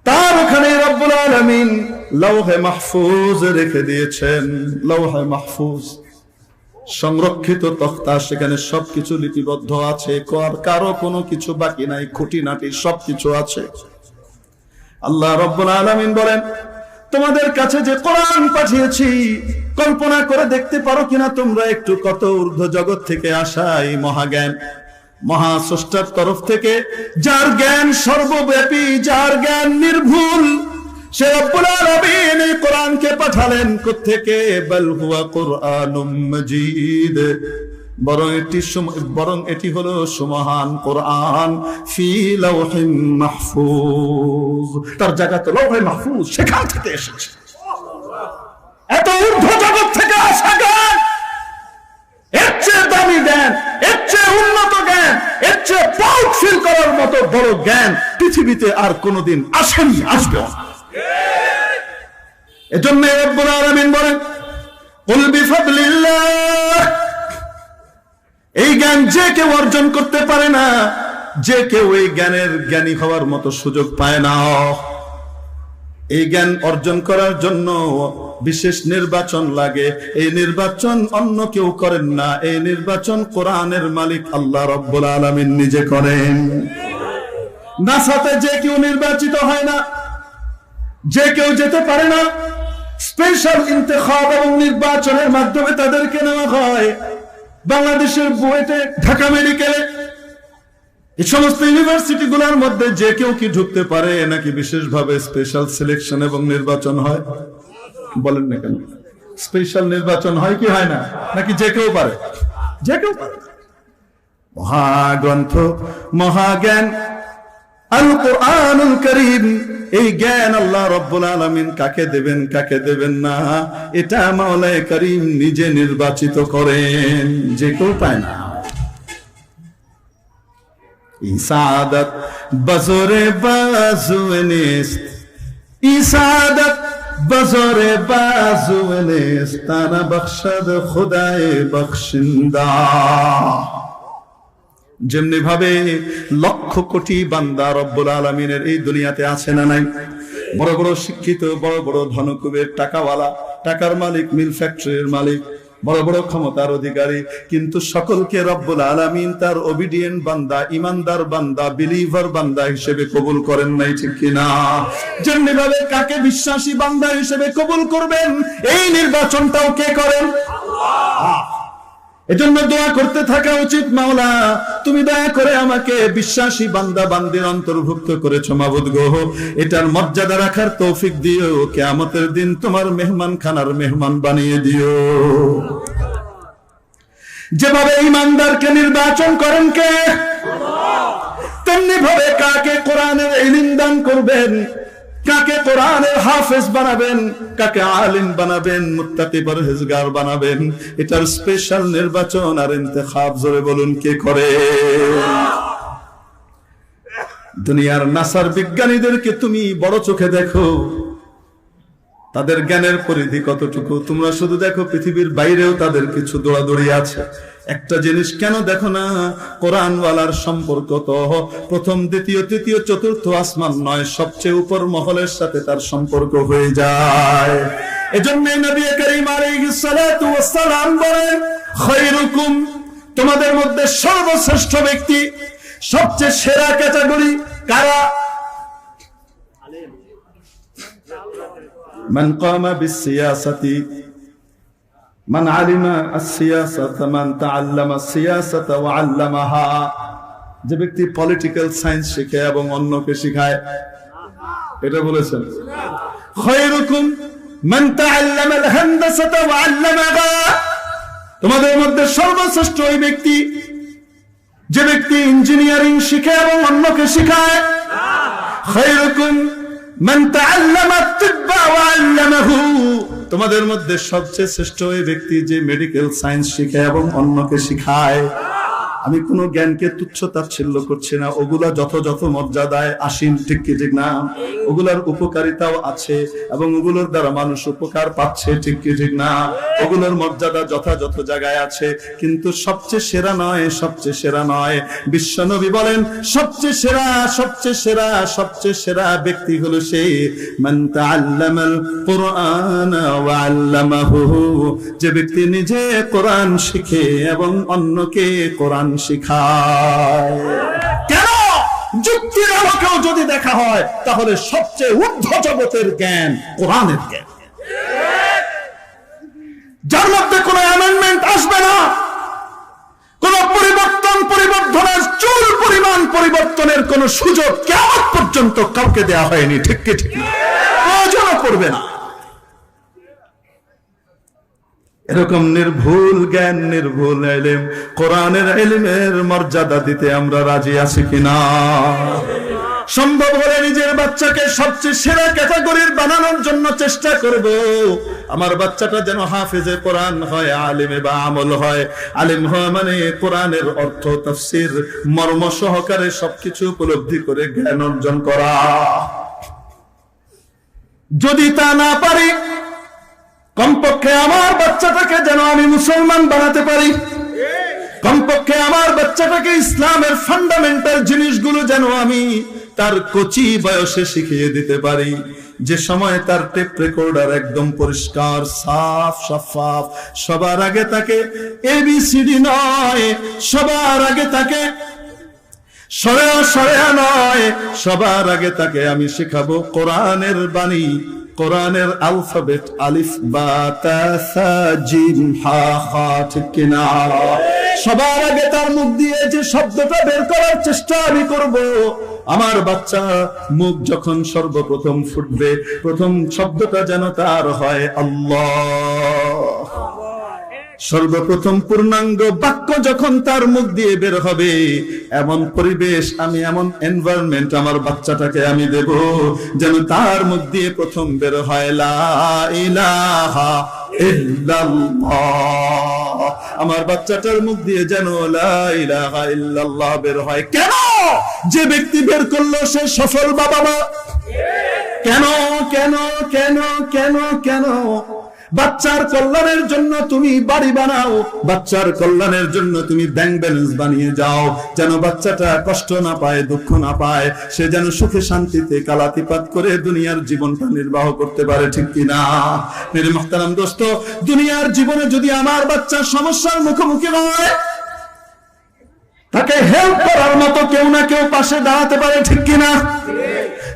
তার ওখানে রব্বুল আলামিন লৌহে মাহফুজ রেখে দিয়েছেন। লৌহে মাহফুজ সংরক্ষিত তক্তা, সেখানে সবকিছু লিপিবদ্ধ আছে, কারো কোনো কিছু বাকি নাই, খুঁটিনাটি সবকিছু আছে। আল্লাহ রব্বুল আলামিন বলেন, তোমাদের কাছে যে কোরআন পাঠিয়েছি, কল্পনা করে দেখতে পারো কিনা তোমরা একটু কত ঊর্ধ্ব জগৎ থেকে আসা এই মহাজ্ঞান, মহাস্রষ্টার তরফ থেকে, যার জ্ঞান সর্বব্যাপী, যার জ্ঞান নির্ভুল, সে রব্বুল আলামিন এই কোরআনকে পাঠালেন কোত্থেকে? বাল হুয়া কুরআনুম মাজিদ, বরং এটি হলো সুমহান কোরআন, ফি লাওহিম মাহফুজ, তার জায়গা তো লৌহে মাহফুজ, সেখান থেকে এসেছে। এত ঊর্ধ্ব জগৎ থেকে আসা জ্ঞান, এর চেয়ে দামি জ্ঞান, এর চেয়ে উন্নত জ্ঞান, এর চেয়ে প্রাউড ফিল করার মতো বড় জ্ঞান পৃথিবীতে আর কোনোদিন আসেনি, আসবে না। এজন্য রব্বুল আলামিন বলেন, কুল বিফাদলিল্লাহ, এই জ্ঞান যে কেউ অর্জন করতে পারে না, যে কেউ এই জ্ঞানের জ্ঞানী হওয়ার মতো সুযোগ পায় না। এই জ্ঞান অর্জন করার জন্য বিশেষ নির্বাচন লাগে। এই নির্বাচন অন্য কেউ করেন না, এই নির্বাচন কোরআনের মালিক আল্লাহ রাব্বুল আলামিন নিজে করেন। নাসাতে যে কেউ নির্বাচিত হয় না, যে কেউ যেতে পারে না, স্পেশাল ইন্তেখাব এবং নির্বাচনের মাধ্যমে তাদেরকে নেওয়া হয়। বাংলাদেশের বুয়েটে, ঢাকা মেডিকেলে, এই সমস্ত ইউনিভার্সিটি গুলোর মধ্যে যে কেউ কি ঢুকতে পারে, নাকি বিশেষভাবে স্পেশাল সিলেকশন এবং নির্বাচন হয়? বলেন না কেন? স্পেশাল নির্বাচন হয় কি হয় না? নাকি যে কেউ পারে? যে কেউ পারে। মহাগ্রন্থ, মহাজ্ঞান আল কোরআনুল কারীম, এই জ্ঞান আল্লাহ রাব্বুল আলামিন কাকে দেবেন কাকে দেবেন না, এটা মাওলায়ে কারীম নিজে নির্বাচিত করেন, যে কেউ পায় না। ইসাদত বজরে বাজুয়ে নিস্ত, ইসাদত বজরে বাজুয়ে নিস্ত, তানা বখশদ খুদায়ে বখশিন্দা। যেমনি ভাবে লক্ষ কোটি বান্দা রব্বুল আলামিনের এই দুনিয়াতে আছে না নাই? বড় বড় শিক্ষিত, বড় বড় ধনকুবের, টাকাওয়ালা, টাকার মালিক, মিল ফ্যাক্টরির মালিক, বড় বড় ক্ষমতার অধিকারী, কিন্তু সকলকে রব্বুল আলামিন তার ওবিডিয়েন্ট বান্দা, ইমানদার বান্দা, বিলিভার বান্দা হিসেবে কবুল করেন নাই, ঠিক কিনা? যেমনি ভাবে কাকে বিশ্বাসী বান্দা হিসেবে কবুল করবেন, এই নির্বাচনটাও কে করেন? আল্লাহ। এজন্য দোয়া করতে থাকা উচিত, মাওলা তুমি দয়া করে আমাকে বিশ্বাসী বান্দা বান্দির অন্তর্ভুক্ত করেছো মাবুদ গো, এটার মর্যাদা রাখার তৌফিক দিও, কিয়ামতের দিন তোমার মেহমান খানার মেহমান বানিয়ে দিও। যেভাবে ইমানদারকে নির্বাচন করেন কে? তেমনি ভাবে কাকে কোরআনের ইলম দান করবেন, কাকে কোরআনের হাফেজ বানাবেন, কাকে আলিম বানাবেন, মুত্তাকি পরহেজগার বানাবেন, এটার স্পেশাল নির্বাচন আর ইন্তেখাব জোরে বলুন কে করে? দুনিয়ার নাসার বিজ্ঞানীদেরকে তুমি বড় চোখে দেখো, তাদের জ্ঞানের পরিধি কতটুকু, তোমরা শুধু দেখো পৃথিবীর বাইরেও তাদের কিছু দৌড়াদৌড়ি আছে। একটা জিনিস কেন দেখো না, কোরআনওয়ালার সম্পর্ক তো প্রথম দ্বিতীয় তৃতীয় চতুর্থ আসমান নয়, সবচেয়ে উপর মহলের সাথে তার সম্পর্ক হয়ে যায়। এজন্য নবী করিম আলাইহিস সালাতু ওয়াস সালাম বলেন, খায়রুকুম, তোমাদের মধ্যে সর্বশ্রেষ্ঠ ব্যক্তি, সবচেয়ে সেরা ক্যাটাগরি কারা? মান কামা বিস-সিয়াসাতি মান আলিমা আস-সিয়াসাতা মান তাআল্লামা আস-সিয়াসাতা ওয়া আল্লামাহা। যে ব্যক্তি পলিটিক্যাল সায়েন্স শিখে এবং অন্যকে শেখায়, এটা বলেছেন। খায়রুকুম মান তাআল্লামা আল-হান্দাসাতা ওয়া আল্লামাহা, তোমাদের মধ্যে সর্বশ্রেষ্ঠ ওই ব্যক্তি যে ব্যক্তি ইঞ্জিনিয়ারিং শিখে এবং অন্যকে শেখায়। খায়রুকুম মান তাআল্লামা আত-তিব্বা ওয়া আল্লামাহু, তোমাদের মধ্যে সবচেয়ে শ্রেষ্ঠ ওই ব্যক্তি যে মেডিকেল সায়েন্স শিখে এবং অন্যকে শেখায়। আমি কোনো জ্ঞানকে তুচ্ছ তাচ্ছিল্য করছি না, ওগুলা যথাযথ মর্যাদায় আসীন, ঠিক কি ঠিক না? ওগুলার উপকারিতাও আছে এবং ওগুলোর দ্বারা মানুষ উপকার পাচ্ছে, ঠিক কি ঠিক না? ওগুলোর মর্যাদা যথাযথ জায়গায় আছে, কিন্তু সবচেয়ে সেরা নয়, সবচেয়ে সেরা নয়। বিশ্বনবী বলেন সবচেয়ে সেরা, সবচেয়ে সেরা, সবচেয়ে সেরা ব্যক্তি হলো সে মান তাআল্লামাল কুরআন ওয়া আল্লামাহু, যে ব্যক্তি নিজে কোরআন শিখে এবং অন্যকে কোরআন শিখায়। কেন? যুক্তির আলোকেও যদি দেখা হয় তাহলে সবচেয়ে ঊর্ধ্ব জগতের জ্ঞান কোরআনের জ্ঞান, যার মধ্যে কোনো অ্যামেন্ডমেন্ট আসবে না, কোন পরিবর্তনের চুল পরিমাণ পরিবর্তনের কোন সুযোগ কিয়ামত পর্যন্ত কাউকে দেয়া হয়নি, ঠিক কি ঠিক না? প্রয়োজনও পড়বে না। এরকম নির্ভুল জ্ঞান, নির্ভুল ইলম, কোরআনের ইলমের মর্যাদা দিতে আমরা রাজি আছি কিনা? সম্ভব হলে নিজের বাচ্চাকে সবচেয়ে সেরা ক্যাটাগরির বানানোর জন্য চেষ্টা করব। আমার বাচ্চাটা যেন হাফেজে কোরআন হয়, আলিমে বা আমল হয়। আলিম হওয়া মানে কোরআনের অর্থ, তাফসীর, মর্ম সহকারে সবকিছু উপলব্ধি করে জ্ঞান অর্জন করা। যদি তা না পারি, কমপক্ষে আমার বাচ্চাটাকে যেন আমি মুসলমান বানাতে পারি, কমপক্ষে আমার বাচ্চাটাকে ইসলামের ফান্ডামেন্টাল জিনিসগুলো যেন আমি তার কচি বয়সে শিখিয়ে দিতে পারি। যে সময় তার টেপ রেকর্ডার একদম পরিষ্কার, সাফ সাফাফ, সবার আগে তাকে এবিসিডি নয়, সবার আগে তাকে সরেয়া নয়, সবার আগে তাকে আমি শেখাবো কোরআনের বাণী, কোরআনের আলফাবেট, আলিফ বা তা সা জিম হা খা, ঠিক কিনা? সবার আগে তার মুখ দিয়ে যে শব্দটা বের করার চেষ্টা আমি করব। আমার বাচ্চা মুখ যখন সর্বপ্রথম ফুটবে, প্রথম শব্দটা যেন তার হয় আল্লাহ। সর্বপ্রথম পূর্ণাঙ্গ বাক্য যখন তার মুখ দিয়ে বের হবে, এমন পরিবেশ, আমি এমন এনভায়রনমেন্ট আমার বাচ্চাটাকে আমি দেব যেন তার মুখ দিয়ে প্রথম বের হয় লা ইলাহা ইল্লাল্লাহ। আমার বাচ্চাটার মুখ দিয়ে যেন লা ইলাহা ইল্লাল্লাহ বের হয়। কেন? যে ব্যক্তি বের করলো সে সফল বাবা মা। কেন কেন কেন কেন কেন? বাচ্চার কল্যাণের জন্য তুমি বাড়ি বানাও, বাচ্চার কল্যাণের জন্য তুমি ব্যাংক ব্যালেন্স বানিয়ে যাও, যেন বাচ্চাটা কষ্ট না পায়, দুঃখ না পায়, সে যেন সুখে শান্তিতে কালাতিপাত করে দুনিয়ার জীবনটা নির্বাহ করতে পারে, ঠিক কিনা? মেরে মুহতারাম দোস্ত, দুনিয়ার জীবনে যদি আমার বাচ্চা সমস্যার মুখোমুখি হয়, তাকে হেল্প করার মতো কেউ না কেউ পাশে দাঁড়াতে পারে, ঠিক কিনা?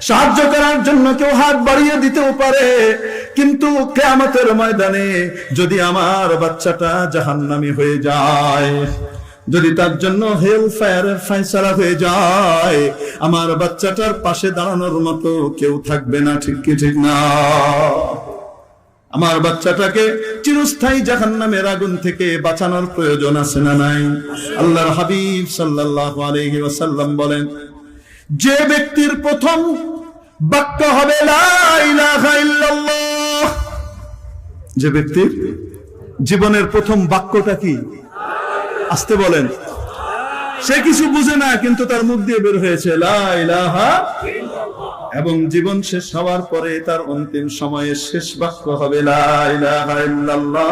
সাহায্য করার জন্য কেউ হাত বাড়িয়ে দিতেও পারে। কিন্তু কিয়ামতের ময়দানে যদি আমার বাচ্চাটা জাহান্নামী হয়ে যায়, যদি তার জন্য হেল ফায়ারের ফয়সালা হয়ে যায়, আমার বাচ্চাটার পাশে দাঁড়ানোর মতো কেউ থাকবে না, ঠিক কি ঠিক না? আমার বাচ্চাটাকে চিরস্থায়ী জাহান্নামের আগুন থেকে বাঁচানোর প্রয়োজন আছে না নাই? আল্লাহর হাবিব সাল্লাল্লাহু আলাইহি ওয়াসাল্লাম বলেন, যে ব্যক্তির প্রথম বাক্য হবে লা ইলাহা ইল্লাল্লাহ, যে ব্যক্তির জীবনের প্রথম বাক্যটা কি? আসতে বলেন। সে কিছু বুঝে না, কিন্তু তার মুখ দিয়ে বের হয়েছে লা ইলাহা ইল্লাল্লাহ। এবং জীবন শেষ হওয়ার পরে তার অন্তিম সময়ে শেষ বাক্য হবে লা ইলাহা ইল্লাল্লাহ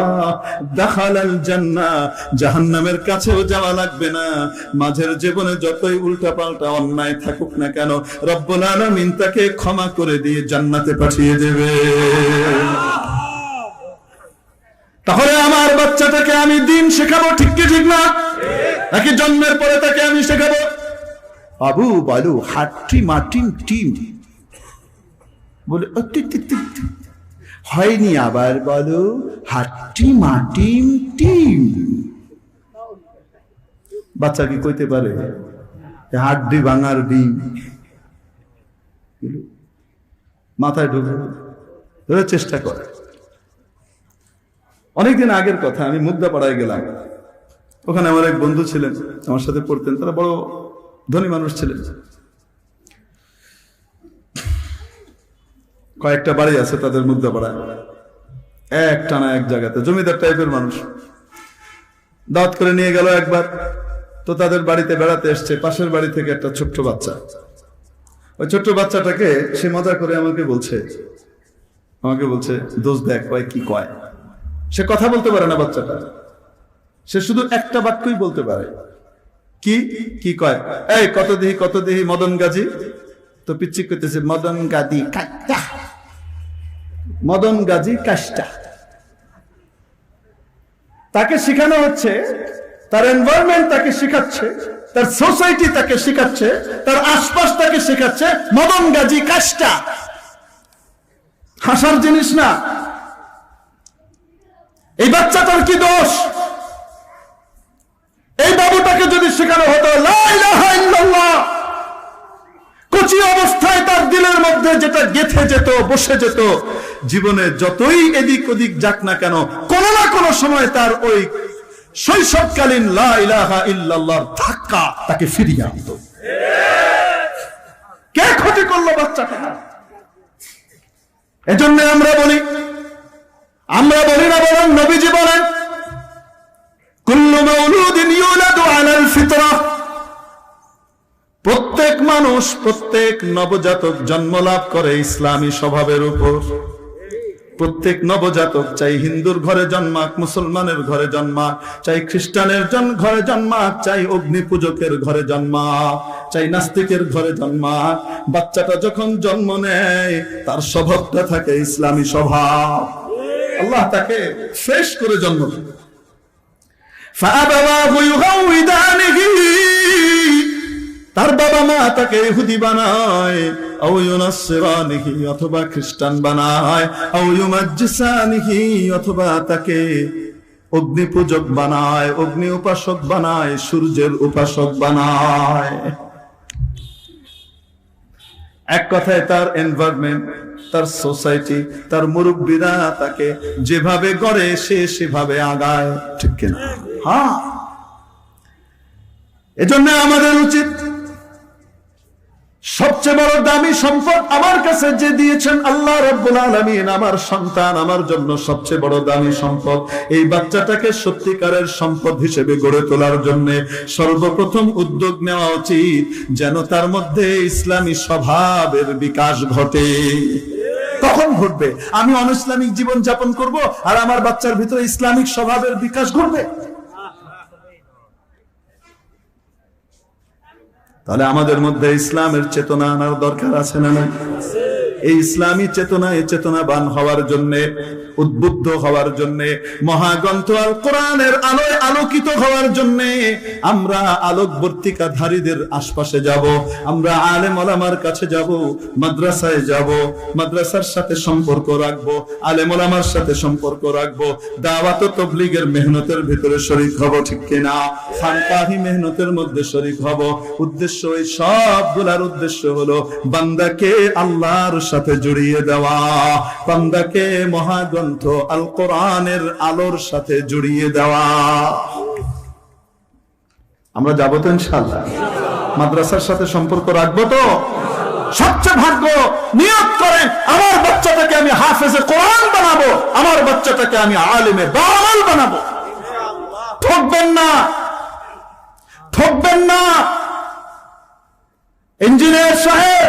দাখালাল জান্নাহ। জাহান্নামের কাছেও যাওয়া লাগবে না। মাঝের জীবনে যতই উল্টাপাল্টা অন্যায় থাকুক না কেন, রব্বুল আলামিন তাকে ক্ষমা করে দিয়ে জান্নাতে পাঠিয়ে দেবে। তাহলে আমার বাচ্চাটাকে আমি দিন শেখাবো, ঠিক কি ঠিক না? নাকি জন্মের পরে তাকে আমি শেখাবো বাবু বালু হাট্টি মাটিন টিম বলে হয়নি, আবার বলো হাট্টি মাটিন টিম। বাচ্চা কি কইতে পারে হাড্ডি ভাঙার ডিম? মাথায় ঢুকে চেষ্টা করে। অনেকদিন আগের কথা, আমি মুগদাপাড়ায় গেলাম। ওখানে আমার এক বন্ধু ছিলেন, আমার সাথে পড়তেন, তারা বড় ধনী মানুষ ছিলেন। কয়েকটা বাড়ি আছে তাদের মুগদাপাড়ায়, এক টানা এক জায়গাতে, জমিদার টাইপের মানুষ। দাওয়াত করে নিয়ে গেল একবার, তো তাদের বাড়িতে বেড়াতে এসছে। পাশের বাড়ি থেকে একটা ছোট্ট বাচ্চা, ওই ছোট্ট বাচ্চাটাকে সে মজা করে আমাকে বলছে দোষ দেখ কয় কি কয়। সে কথা বলতে পারে না বাচ্চাটা, সে শুধু একটা বাক্যই বলতে পারে, কি কি কয়, এই কত দেহি মদন গাজী। তো পিচ্ছি করতেছে মদন গাজী কাষ্টা, মদন গাজী কাষ্টা। তাকে শেখানো হচ্ছে, তার এনভায়রনমেন্ট তাকে শেখাচ্ছে, তার সোসাইটি তাকে শেখাচ্ছে, তার আশপাশ তাকে শেখাচ্ছে মদন গাজী কাষ্টা। হাসার জিনিস না। এই বাচ্চাটার কি দোষ? এই বাবুটাকে যদি শেখানো হতো লা ইলাহা ইল্লাল্লাহ, কচি অবস্থায় তার দিলের মধ্যে যেটা গেঁথে যেত, বসে যেত, জীবনে যতই এদিক ওদিক যাক না কেন, কোন না কোন সময় তার ওই শৈশবকালীন লা ইলাহা ইল্লাল্লাহর ধাক্কা তাকে ফিরিয়ে আনত। কে ক্ষতি করলো বাচ্চাটা? এজন্য আমরা বলি না, বরং নবীজি বলেন কুল্লু মাউলুদিন ইউলাদু আলাল ফিতরাহ। প্রত্যেক মানুষ, প্রত্যেক নবজাতক জন্ম লাভ করে ইসলামী স্বভাবের উপর। প্রত্যেক নবজাতক, চাই হিন্দুর ঘরে জন্মাক, মুসলমানের ঘরে জন্মাক, চাই খ্রিস্টানের ঘরে জন্মাক, চাই অগ্নি পূজকের ঘরে জন্মাক, চাই নাস্তিকের ঘরে জন্মাক, বাচ্চাটা যখন জন্ম নেয় তার স্বভাবটা থাকে ইসলামী স্বভাব। আল্লাহ তাকে ফ্রেশ করে জন্ম দেয়। ফাআবাওয়াহু ইউগাউইদানিহি, তার বাবা মা তাকে ইহুদি বানায়, আও ইউনাসসিরানিহি, অথবা খ্রিস্টান বানায়, আও ইউমাজ্জিসানিহি, অথবা তাকে অগ্নি পূজক বানায়, অগ্নি উপাসক বানায়, সূর্যের উপাসক বানায়। এক কথায় তার এনভায়রনমেন্ট, তার সোসাইটি, তার মুরব্বীরা তাকে যেভাবে গড়ে সে সেভাবে আগায়, ঠিক কিনা? হ্যাঁ, এজন্য আমাদের উচিত সবচেয়ে বড় দামি সম্পদ আমার কাছে যে দিয়েছেন আল্লাহ রাব্বুল আলামিন, আমার সন্তান আমার জন্য সবচেয়ে বড় দামি সম্পদ। এই বাচ্চাটাকে সত্যিকারের সম্পদ হিসেবে গড়ে তোলার জন্য সর্বপ্রথম উদ্যোগ নেওয়া উচিত, যেন তার মধ্যে ইসলামী স্বভাবের বিকাশ ঘটে। কখন ঘটবে? আমি অনইসলামিক জীবন যাপন করব আর আমার বাচ্চার ভিতরে ইসলামিক স্বভাবের বিকাশ ঘটবে। তাহলে আমাদের মধ্যে ইসলামের চেতনা আনার দরকার আছে না নাই? এই ইসলামী চেতনা, এই চেতনাবান হওয়ার জন্য, উদ্বুদ্ধ হওয়ার জন্য, মহাগ্রন্থ আল কোরআনের আলোয় আলোকিত হওয়ার জন্য আমরা আলোকবর্তিকাধারীদের আশপাশে যাব, আমরা আলেম ওলামার কাছে যাব, মাদ্রাসায় যাব, মাদ্রাসার সাথে সম্পর্ক রাখবো, আলেম ওলামার সাথে সম্পর্ক রাখবো, দাওয়াত ও তাবলীগের মেহনতের ভিতরে শরীক হব, ঠিক কিনা? খানকাহি মেহনতের মধ্যে শরীক হব। উদ্দেশ্য, এই সবগুলার উদ্দেশ্য হলো বান্দাকে আল্লাহর সাথে জড়িয়ে দেওয়া, বান্দাকে মহাগ্রন্থ আল কোরআনের আলোর সাথে জড়িয়ে দেওয়া। আমরা যাবো তো ইনশাআল্লাহ? মাদ্রাসার সাথে সম্পর্ক রাখবো তো? সবচেয়ে ভাগ্য, নিয়ত করেন আমার বাচ্চাটাকে আমি হাফেজে কোরআন বানাবো, আমার বাচ্চাটাকে আমি আলেমে বাআমাল বানাবো। ঠকবেন না, ঠকবেন না। ইঞ্জিনিয়ার সাহেব,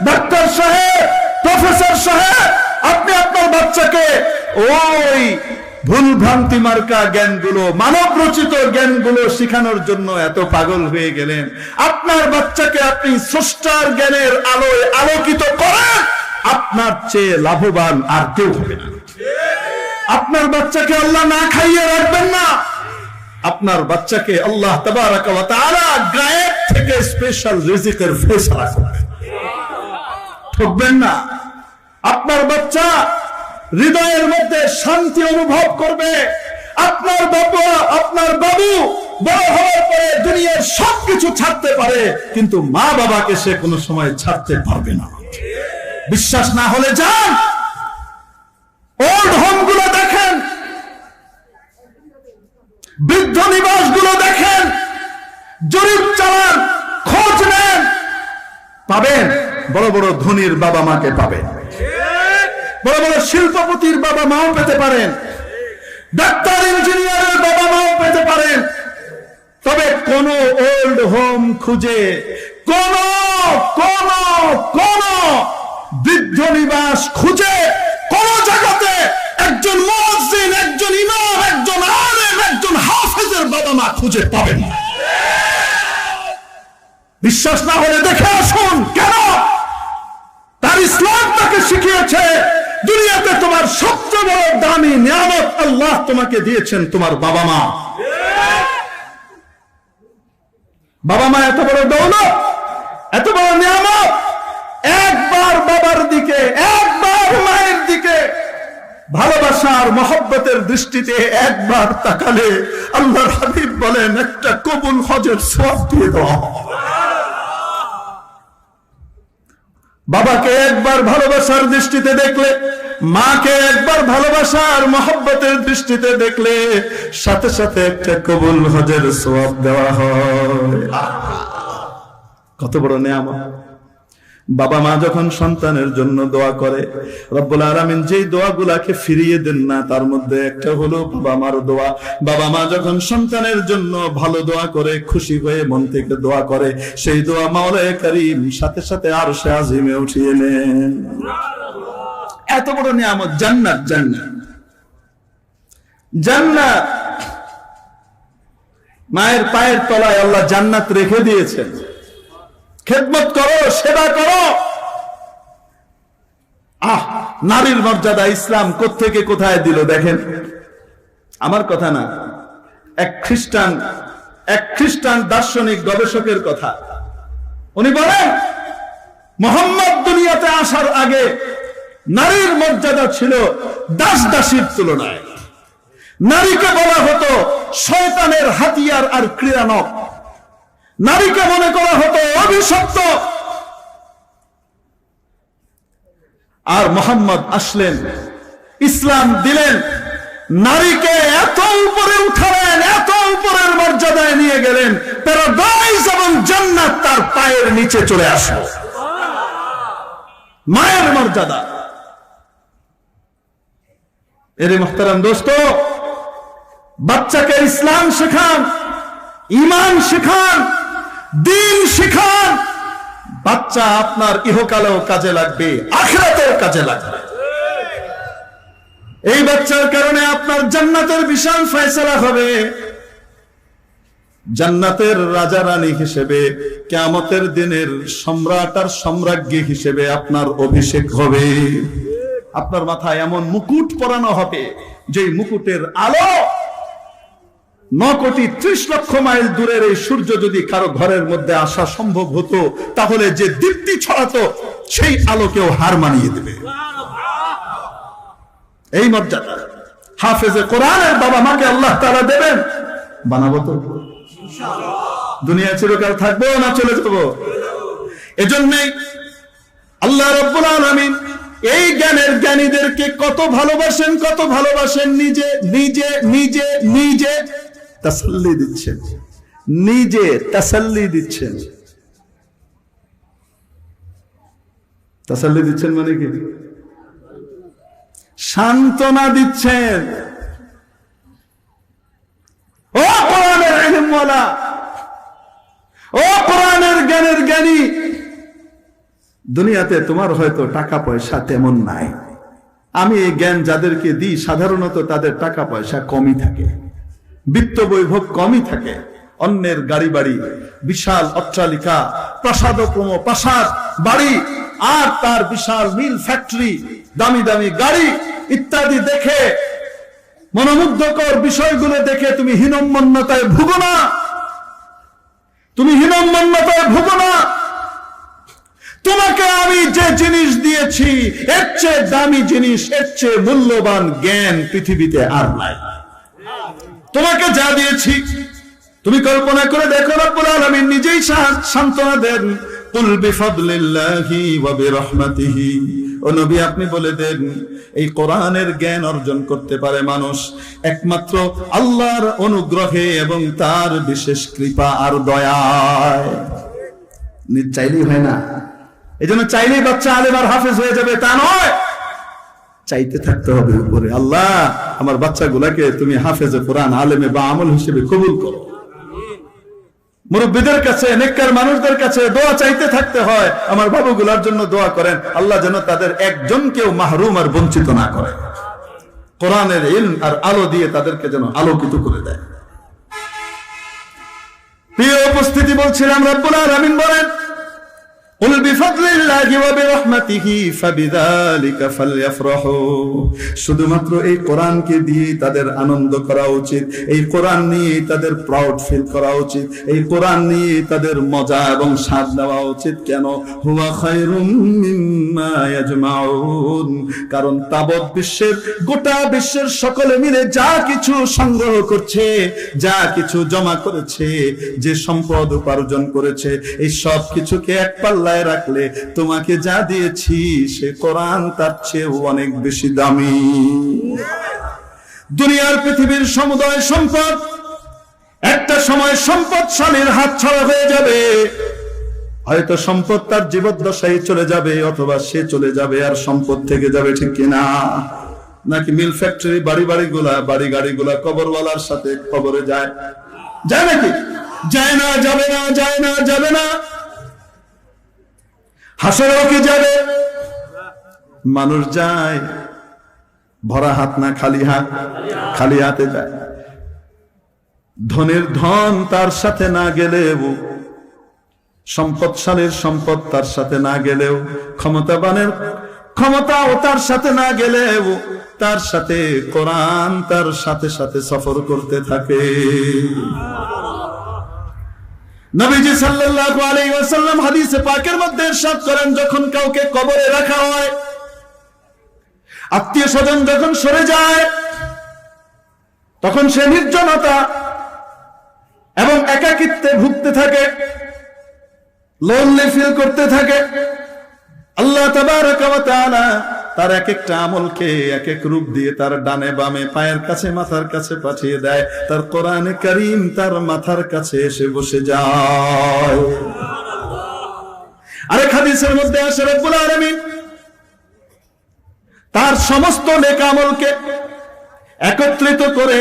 ডাক্তার সাহেব, প্রফেসর সাহেব, আপনি আপনার বাচ্চাকে ওই ভুল ভ্রান্তি মার্কা জ্ঞানগুলো, মানব রচিত জ্ঞানগুলো শেখানোর জন্য এত পাগল হয়ে গেলেন। আপনার বাচ্চাকে আপনি স্রষ্টার জ্ঞানের আলোয় আলোকিত করেন, আপনার চেয়ে লাভবান আর কেউ হবে না। আপনার বাচ্চাকে আল্লাহ না খাইয়ে রাখবেন না, আপনার বাচ্চাকে আল্লাহ তাবারাকা ওয়া তাআলা গায়েব থেকে স্পেশাল রিজিকের ফয়সালা করবেন, ঠকবেন না। আপনার বাচ্চা হৃদয়ের মধ্যে শান্তি অনুভব করবে। আপনার বাবু বড় হওয়ার পরে দুনিয়ার সবকিছু ছাড়তে পারে, কিন্তু মা বাবাকে সে কোনো সময় ছাড়তে পারবে না। বিশ্বাস না হলে যান, ওল্ড হোম গুলো দেখেন, বৃদ্ধ নিবাস গুলো দেখেন, জরিপ চালান, খোঁজ নেন, পাবেন বড় বড় ধনীর বাবা মাকে পাবেন, বড় বড় শিল্পপতির বাবা মাও পেতে পারেন, ডাক্তার ইঞ্জিনিয়ারের বাবা মাও পেতে পারেন। তবে কোন ওল্ড হোম খুঁজে, কোন বৃদ্ধ নিবাস খুঁজে কোন জায়গাতে একজন মুয়াজ্জিন, একজন ইমাম, একজন আলেম, একজন হাফেজের বাবা মা খুঁজে পাবেন না। বিশ্বাস না হলে দেখে আসুন। কেন? তার ইসলাম তাকে শিখিয়েছে দুনিয়াতে তোমার সবচেয়ে বড় দামি নিয়ামত আল্লাহ তোমাকে দিয়েছেন তোমার বাবা মা। বাবা মা এত বড় দৌলত, এত বড় নিয়ামত। একবার বাবার দিকে, একবার মায়ের দিকে ভালোবাসার মহব্বতের দৃষ্টিতে একবার তাকালে আল্লাহর হাবিব বলেন একটা কবুল হজের সওয়াব দিয়ে দাও। বাবাকে একবার ভালোবাসার দৃষ্টিতে দেখলে, মাকে একবার ভালোবাসার মহব্বতের দৃষ্টিতে দেখলে সাথে সাথে একটা কবুল হজের সওয়াব দেওয়া হয়। কত বড় নিয়ামত। বাবা মা যখন সন্তানের জন্য দোয়া করে, রব্বুল আলামিন যেই দোয়াগুলাকে ফিরিয়ে দেন না তার মধ্যে একটা হলো বাবা মার দোয়া। বাবা মা যখন সন্তানের জন্য ভালো দোয়া করে, খুশি হয়ে মন থেকে দোয়া করে, সেই দোয়া মাওলায়ে কারীম সাথে সাথে আরশে আজিমে উঠিয়ে নেন। এত বড় নিয়ামত জান্নাত। জান্নাত মায়ের পায়ের তলায় আল্লাহ জান্নাত রেখে দিয়েছেন। খেদমত করো, সেবা করো। নারীর মর্যাদা ইসলাম কোত্থেকে কোথায় দিল দেখেন। আমার কথা না, এক খ্রিস্টান দার্শনিক গবেষকের কথা। উনি বলেন মুহাম্মদ দুনিয়াতে আসার আগে নারীর মর্যাদা ছিল দাস-দাসীর তুলনায়। নারীকে বলা হতো শয়তানের হাতিয়ার আর ক্রীড়ানক। নারীকে মনে করা হতো অভিশপ্ত। আর মুহাম্মদ আসলেন, ইসলাম দিলেন, নারীকে এত উপরে উঠালেন, এত উপরের মর্যাদায় নিয়ে গেলেন, প্যারাডাইস এবং জান্নাত তার পায়ের নিচে চলে আসলো। মায়ের মর্যাদা। এরে মুহতারাম দোস্ত, বাচ্চাকে ইসলাম শেখান, ঈমান শেখান, দ্বীন শেখান। বাচ্চা আপনার ইহকালেও কাজে লাগবে, আখিরাতেও কাজে লাগবে। এই বাচ্চার কারণে আপনার জান্নাতের বিশাল ফয়সালা হবে। জান্নাতের রাজা রানী হিসেবে, কিয়ামতের দিনের সম্রাট আর সম্রাজ্ঞী হিসেবে আপনার অভিষেক হবে। আপনার মাথায় এমন মুকুট পরানো হবে, যে মুকুটের আলো 9,30,00,000 মাইল দূরের এই সূর্য যদি কারো ঘরের মধ্যে আসা সম্ভব হতো, তাহলে যে দীপ্তি ছড়াতো সেই আলোকেও হার মানিয়ে দেবে। এই মর্যাদা হাফেজে কোরআনের বাবা মাকে আল্লাহ তাআলা দেবেন। বানাবো তো দুনিয়া চিরকাল থাকবো না চলে যাবো? এজন্যই আল্লাহ রাব্বুল আলামিন এই জ্ঞানের জ্ঞানীদেরকে কত ভালোবাসেন, কত ভালোবাসেন। নিজে নিজে নিজে নিজে তাসাল্লি দিচ্ছেন, নিজে তাসাল্লি দিচ্ছেন। তাসাল্লি দিচ্ছেন মানে কি? সান্ত্বনা দিচ্ছেন। ও কোরআনের ইলমওয়ালা, ও কোরআনের জ্ঞানের জ্ঞানী, দুনিয়াতে তোমার হয়তো টাকা পয়সা তেমন নাই, আমি এই জ্ঞান যাদেরকে দিই সাধারণত তাদের টাকা পয়সা কমই থাকে, বিত্ত বৈভব কমই থাকে। অন্যের গাড়ি বাড়ি, বিশাল অট্টালিকা, প্রাসাদোপম প্রাসাদ বাড়ি, আর তার বিশাল মিল ফ্যাক্টরি, দামি দামি গাড়ি ইত্যাদি দেখে, মনোমুগ্ধকর বিষয়গুলো দেখে তুমি হীনম্মন্যতায় ভুগো না, তুমি হীনম্মন্যতায় ভুগো না। তোমাকে আমি যে জিনিস দিয়েছি এর চেয়ে দামি জিনিস, এর চেয়ে মূল্যবান জ্ঞান পৃথিবীতে আর নাই। তোমাকে যা দিয়েছি তুমি কল্পনা করে দেখো, রব্বুল আলামিন নিজেই সান্ত্বনা দেন, কুল বিফাদলিল্লাহি ওয়া বিরহমাতিহি, ও নবী আপনি বলে দেন এই কোরআনের জ্ঞান অর্জন করতে পারে মানুষ একমাত্র আল্লাহর অনুগ্রহে এবং তার বিশেষ কৃপা আর দয়ায়। চাইলেই হয় না, এজন্য চাইলেই বাচ্চা আলেম আর হাফেজ হয়ে যাবে তা নয়, চাইতে থাকতে হবে উপরে, আল্লাহ আমার বাচ্চাগুলাকে তুমি হাফেজে কোরআন, আলেমে বা আমল হিসেবে কবুল করো। মুরব্বীদের কাছে, নেককার মানুষদের কাছে দোয়া চাইতে থাকতে হয়, আমার বাবুগুলার জন্য দোয়া করেন আল্লাহ যেন তাদের একজনকেও মাহরুম আর বঞ্চিত না করে, কোরআনের ইলম আর আলো দিয়ে তাদেরকে যেন আলোকিত করে দেয়। প্রিয় উপস্থিতি, বলছিলাম রব্বুল আলামিন বলেন, কুল বিফাদলিল্লাহি ওয়া বিরহমাতিহি ফাবিযালিকা ফালইফরাহু, শুধুমাত্র এই কোরআনকে দিয়ে তাদের আনন্দ করা উচিত, এই কোরআন নিয়ে তাদের প্রাউড ফিল করা উচিত, এই কোরআন নিয়ে তাদের মজা এবং স্বাদ নেওয়া উচিত। কেন? হুয়া খায়রুম মিম্মা ইয়াজমাউন, কারণ তাবৎ বিশ্বের, গোটা বিশ্বের সকলে মিলে যা কিছু সংগ্রহ করছে, যা কিছু জমা করেছে, যে সম্পদ উপার্জন করেছে, এই সব কিছুকে এক পাল্লা রাখলে তোমাকে যা দিয়েছি সে কোরআন তার চেয়ে অনেক বেশি দামি। দুনিয়ার পৃথিবীর সমুদয় সম্পদ একটা সময় সম্পদশালীর হাত ছাড়া হয়ে যাবে, হয়তো সম্পদ তার জীবদ্দশায় চলে যাবে, অথবা সে চলে যাবে আর সম্পদ থেকে যাবে, ঠিক কিনা? নাকি মিল ফ্যাক্টরি, বাড়ি গাড়িগুলা কবরওয়ালার সাথে কবরে যায়, যায় নাকি? যায় না, যাবে না, যায় না, যাবে না। হাসরেও কি যাবে? মানুষ যায় ভরা হাত না, খালি হাত, খালি হাতে যায়। ধনের ধন তার সাথে না গেলেও, সম্পদশালীর সম্পদ তার সাথে না গেলেও, ক্ষমতাবানের ক্ষমতাও তার সাথে না গেলেও, তার সাথে কোরআন তার সাথে সাথে সফর করতে থাকে। নবীজি সাল্লাল্লাহু আলাইহি ওয়াসাল্লাম হাদিসে পাকের মধ্যে ইরশাদ করেন, যখন কাউকে কবরে রাখা হয়, আত্মীয় স্বজন যখন সরে যায়, তখন সে নির্জনতা এবং একাকিত্বে ভুগতে থাকে, লোনলি ফিল করতে থাকে। আল্লাহ তাবারক ওয়া তাআলা তার এক একটা আমলকে এক এক রূপ দিয়ে তার ডানে বামে, পায়ের কাছে, মাথার কাছে পাঠিয়ে দেয়। তার কোরআনে কারীম তার মাথার কাছে এসে বসে যায়। আরেক হাদিসের মধ্যে আসে রব্বুল আলামিন তার সমস্ত নেক আমলকে একত্রিত করে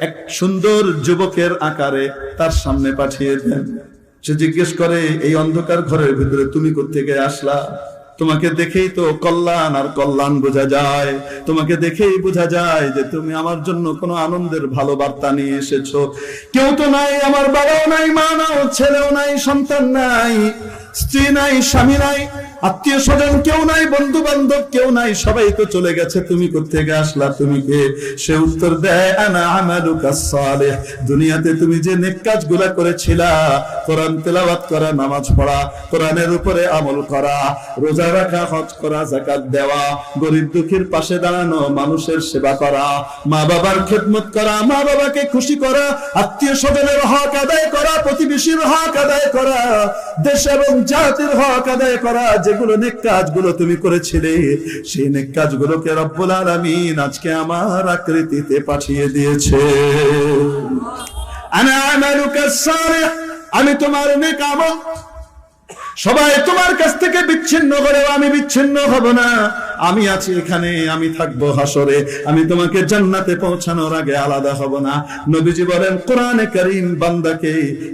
এক সুন্দর যুবকের আকারে তার সামনে পাঠিয়ে দেন। সে জিজ্ঞেস করে, এই অন্ধকার ঘরের ভিতরে তুমি কোথা থেকে আসলা? তোমাকে দেখেই তো কল্যাণ আর কল্যাণ বোঝা যায়, তোমাকে দেখেই বোঝা যায় যে তুমি আমার জন্য কোনো আনন্দের ভালো বার্তা নিয়ে এসেছো। কেউ তো নাই, আমার বাবাও নাই, মা নাই, ছেলেও নাই, সন্তান নাই, স্ত্রী নাই, স্বামী নাই, আত্মীয় স্বজন কেউ নাই, বন্ধু বান্ধব কেউ নাই, সবাই তো চলে গেছে, তুমি কোত্থেকে আসলা, তুমি কে? সে উত্তর দেয়, আনা আমালুকা সালিহ, দুনিয়াতে তুমি যে নেক কাজগুলা করেছিলা, কোরআন তেলাওয়াত করা, নামাজ পড়া, কোরআনের উপরে আমল করা, রোজা রাখা, হজ করা, যাকাত দেওয়া, গরিব দুঃখীর পাশে দাঁড়ানো, মানুষের সেবা করা, মা বাবার খেদমত করা, মা বাবাকে খুশি করা, আত্মীয় স্বজনের হক আদায় করা, প্রতিবেশীর হক আদায় করা, দেশ এবং জাতির হক আদায় করা, যেগুলো নেক কাজগুলো তুমি করেছিলে, সেই নেক কাজগুলোকে রব্বুল আলামিন আজকে আমার আকৃতিতে পাঠিয়ে দিয়েছে। আনা আমালুকা সালিহ, আমি তোমার নেক আমল সবাই তোমার কাছ থেকে বিচ্ছিন্ন করেও আমি বিচ্ছিন্ন হব না। আমি আছি এখানে, আমি থাকবো হাসরে, আমি তোমাকে জান্নাতে পৌঁছানোর আগে আলাদা হব না। নবীজি বলেন কোরআনে কারীম বান্দাকে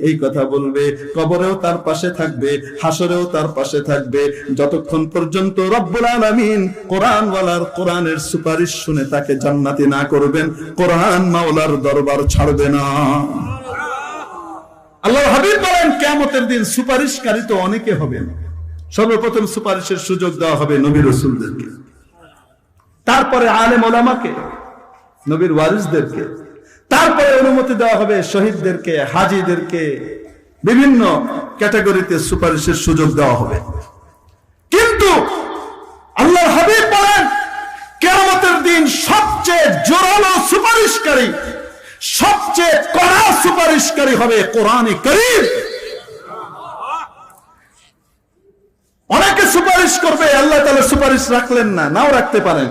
এই কথা বলবে, কবরেও তার পাশে থাকবে, হাসরেও তার পাশে থাকবে, যতক্ষণ পর্যন্ত রব্বুল আলামিন কোরআনওয়ালার কোরআনের সুপারিশ শুনে তাকে জান্নাতি না করবেন, কোরআন মাওলার দরবার ছাড়বে না। আল্লাহর হাবিব বলেন কিয়ামতের দিন সুপারিশকারী তো অনেকে হবেন। সর্বপ্রথম সুপারিশের সুযোগ দেওয়া হবে নবী রাসূলদেরকে, তারপরে আলেম ওলামাকে, নবীর ওয়ারিসদেরকে, তারপরে অনুমতি দেওয়া হবে শহীদদেরকে, হাজীদেরকে, বিভিন্ন ক্যাটাগরিতে সুপারিশের সুযোগ দেওয়া হবে। কিন্তু আল্লাহর হাবিব বলেন কিয়ামতের দিন সবচেয়ে জোরালো সুপারিশকারী, সবচেয়ে কড়া সুপারিশকারী হবে কোরআনে কারীম। অনেকে সুপারিশ করবে, আল্লাহ তাআলা সুপারিশ রাখলেন না, নাও রাখতে পারেন,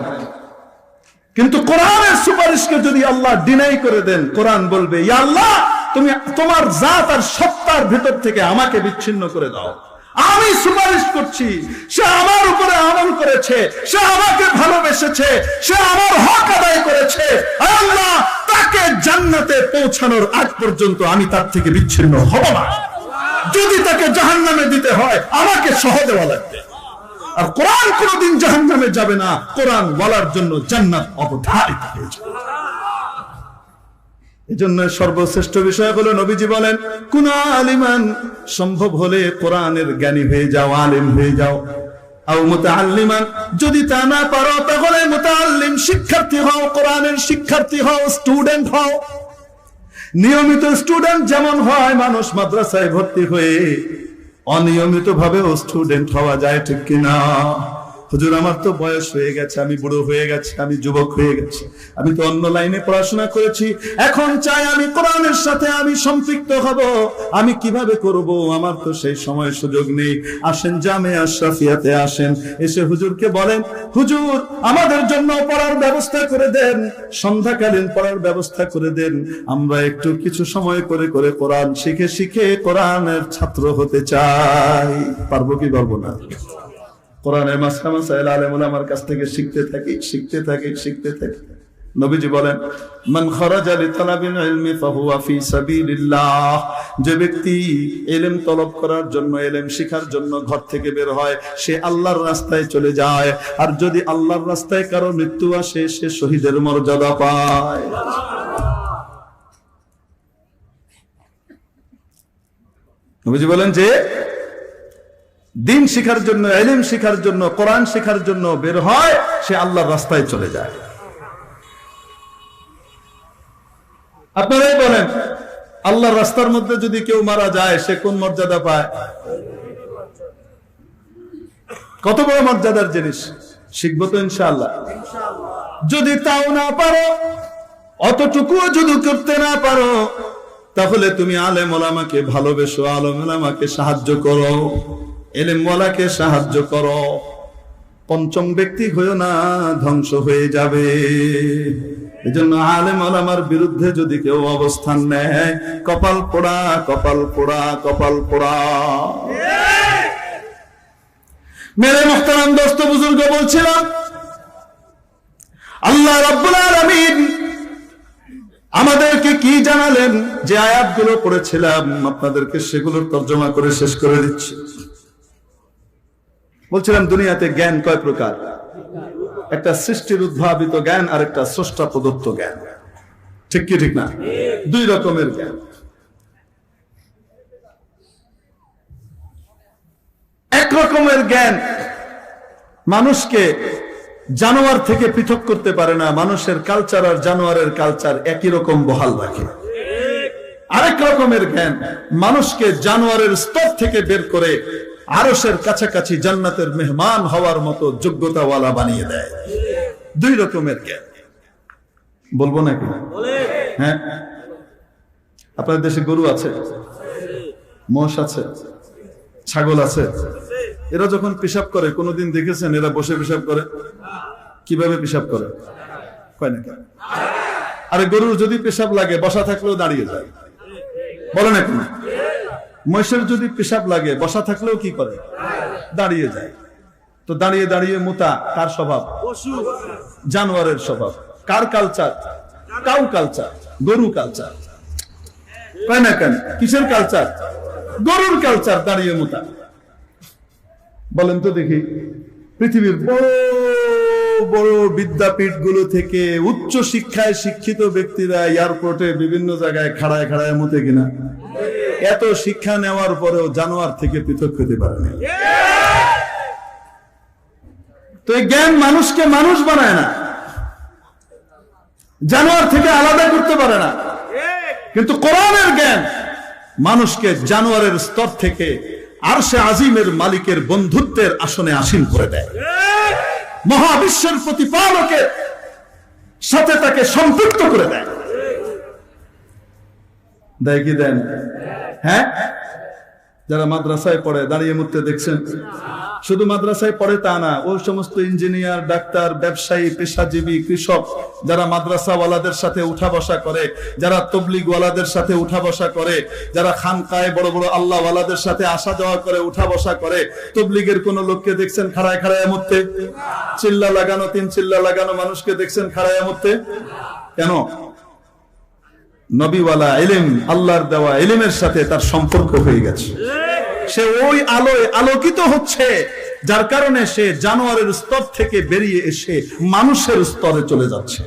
কিন্তু কোরআনের সুপারিশকে যদি আল্লাহ ডিনাই করে দেন, কোরআন বলবে ইয়া আল্লাহ তুমি তোমার জাত আর সত্তার ভিতর থেকে আমাকে বিচ্ছিন্ন করে দাও, আমি সুপারিশ করছি, সে আমার উপরে আমল করেছে, সে আমাকে ভালোবেসেছে, সে আমার হক আদায় করেছে, আল্লাহ তাকে জান্নাতে পৌঁছানোর আগ পর্যন্ত আমি তার থেকে বিচ্ছিন্ন হব না। যদি তাকে জাহান্নামে দিতে হয় আমাকে সহ দেওয়া লাগবে। আর কোরআন কোনদিন জাহান্নামে যাবে না, কোরআন ওয়ালার জন্য জান্নাত অবধারিত হয়ে যাবে। এজন্য সর্বশ্রেষ্ঠ বিষয় হলো নবীজি বলেন কোন আলিমান, সম্ভব হলে কোরআনের জ্ঞানী হয়ে যাও, আলিম হয়ে যাও, আও মুতাআল্লিমান, যদি তা না পারো তাহলে মুতাআল্লিম, শিক্ষার্থী হও, কোরআনের শিক্ষার্থী হও, স্টুডেন্ট হও। নিয়মিত স্টুডেন্ট যেমন হয় মানুষ মাদ্রাসায় ভর্তি হয়ে, অনিয়মিত ভাবেও স্টুডেন্ট হওয়া যায়, ঠিক কিনা? হুজুর আমার তো বয়স হয়ে গেছে, আমি বুড়ো হয়ে গেছি, আমি যুবক হয়ে গেছি, আমি তো অন্য লাইনে পড়াশোনা করেছি, এখন চাই আমি কোরআনের সাথে আমি সম্পৃক্ত হব, আমি কিভাবে করব? আমার তো সেই সময় সুযোগ নেই। আসেন জামিয়া আশরাফিয়াতে আসেন, এসে হুজুরকে বলেন হুজুর আমাদের জন্য পড়ার ব্যবস্থা করে দেন, সন্ধ্যাকালীন পড়ার ব্যবস্থা করে দেন, আমরা একটু কিছু সময় করে করে কোরআন শিখে শিখে কোরআনের ছাত্র হতে চাই। পারবো কি পারবো না? কোরআনের মাসলা মাসাইল আলেম ওলামার কাছ থেকে শিখতে থাকি, শিখতে থাকি, শিখতে থাকি। নবীজি বলেন মান খারাজা লিতালাবিল ইলমি ফাহুয়া ফি সাবিলিল্লাহ, যে ব্যক্তি ইলম তলব করার জন্য, ইলম শিখার জন্য ঘর থেকে বের হয়, সে আল্লাহর রাস্তায় চলে যায়। আর যদি আল্লাহর রাস্তায় কারো মৃত্যু আসে, সে শহীদের মর্যাদা পায়। নবীজি বলেন যে দিন শিখার জন্য, ইলম শিখার জন্য, কোরআন শিখার জন্য বের হয়, সে আল্লাহর রাস্তায় চলে যায়। আপনারাই বলেন আল্লাহর রাস্তার মধ্যে যদি কেউ মারা যায়, সে কোন মর্যাদা পায়? কত বড় মর্যাদার জিনিস! শিখবো তো ইনশাআল্লাহ। যদি তাও না পারো, অতটুকুও যদি করতে না পারো, তাহলে তুমি আলেম ওলামাকে ভালোবেসো, আলেম ওলামাকে সাহায্য করো, ইলমওয়ালাকে সাহায্য করো। পঞ্চম ব্যক্তি হইও না, ধ্বংস হয়ে যাবে। এজন্য আলেম ওলামার বিরুদ্ধে যদি কেউ অবস্থান নেয়, কপাল পোড়া, কপাল পোড়া, কপাল পোড়া। মেরে মুহতারাম দোস্ত বুজুর্গ, বলছিলাম আল্লাহ রাব্বুল আলামিন আমাদেরকে কি জানালেন? যে আয়াতগুলো পড়েছিলাম আপনাদেরকে সেগুলোর তর্জমা করে শেষ করে দিচ্ছি। বলছিলাম দুনিয়াতে জ্ঞান কয় প্রকার? একটা সৃষ্টির উদ্ভাবিত জ্ঞান আর একটা স্রষ্টা প্রদত্ত জ্ঞান, ঠিক কি ঠিক না? দুই রকমের জ্ঞান। এক রকমের জ্ঞান মানুষকে জানোয়ার থেকে পৃথক করতে পারে না, মানুষের কালচার আর জানোয়ারের কালচার একই রকম বহাল রাখে। আরেক রকমের জ্ঞান মানুষকে জানোয়ারের স্তর থেকে বের করে আরশের কাছাকাছি জান্নাতের মেহমান হওয়ার মতো যোগ্যতাওয়ালা বানিয়ে দেয়। দুই রকমের জ্ঞান। বলবো নাকি? হ্যাঁ। আপনার দেশে গরু আছে, মোষ আছে, ছাগল আছে। এরা যখন পেশাব করে, কোনোদিন দেখেছেন এরা বসে পেশাব করে? কিভাবে পেশাব করে? কয় নাকি? আরে গরুর যদি পেশাব লাগে, বসা থাকলেও দাঁড়িয়ে যায়, বলে নাকি? মহিষের যদি পেশাব লাগে বসা থাকলেও কি করে? দাঁড়িয়ে যায়। তো দাঁড়িয়ে দাঁড়িয়ে মুতা কার স্বভাব? জানোয়ারের স্বভাব। কার কালচার? কাউ কালচার, গরু কালচার। তাই না? কেন? কিসের কালচার? গরুর কালচার, দাঁড়িয়ে মুতা। বলেন তো দেখি, পৃথিবীর বড় বড় বিদ্যাপীঠ গুলো থেকে উচ্চ শিক্ষায় শিক্ষিত ব্যক্তিরা এয়ারপোর্টে বিভিন্ন জায়গায় খাড়ায় খাড়ায় মুতে কিনা? এত শিক্ষা নেওয়ার পরেও জানোয়ার থেকে পৃথক হতে পারে না। তো এই জ্ঞান মানুষকে মানুষ বানায় না, জানোয়ার থেকে আলাদা করতে পারে না। কিন্তু কোরআনের জ্ঞান মানুষকে জানোয়ারের স্তর থেকে আরশে আজিমের মালিকের বন্ধুত্বের আসনে আসীন করে দেয়। মহাবিশ্বের প্রতিপালকের সাথে তাকে সম্পৃক্ত করে দেয়। দেয় কি দেন? হ্যাঁ, যারা মাদ্রাসায় পড়ে দাঁড়িয়ে মুততে দেখছেন, শুধু মাদ্রাসায় পড়ে তা না, ওই সমস্ত ইঞ্জিনিয়ার, ডাক্তার, ব্যবসায়ী, পেশাজীবী, কৃষক যারা মাদ্রাসাওয়ালাদের সাথে উঠা বসা করে, যারা তবলিগওয়ালাদের সাথে উঠা বসা করে, যারা খানকায় বড় বড় আল্লাহওয়ালাদের সাথে আসা যাওয়া করে, উঠা বসা করে, তবলিগের কোন লোককে দেখছেন খাড়ায় খাড়ায় মুততে? চিল্লা লাগানো, 3 চিল্লা লাগানো মানুষকে দেখছেন খাড়ায় মুততে? কেন? নবীওয়ালা ইলম, আল্লাহর দেওয়া ইলমের সাথে তার সম্পর্ক হয়ে গেছে। সে ওই আলোয় আলোকিত হচ্ছে, যার কারণে সে জানোয়ারের স্তর থেকে বেরিয়ে এসে মানুষের স্তরে চলে যাচ্ছে।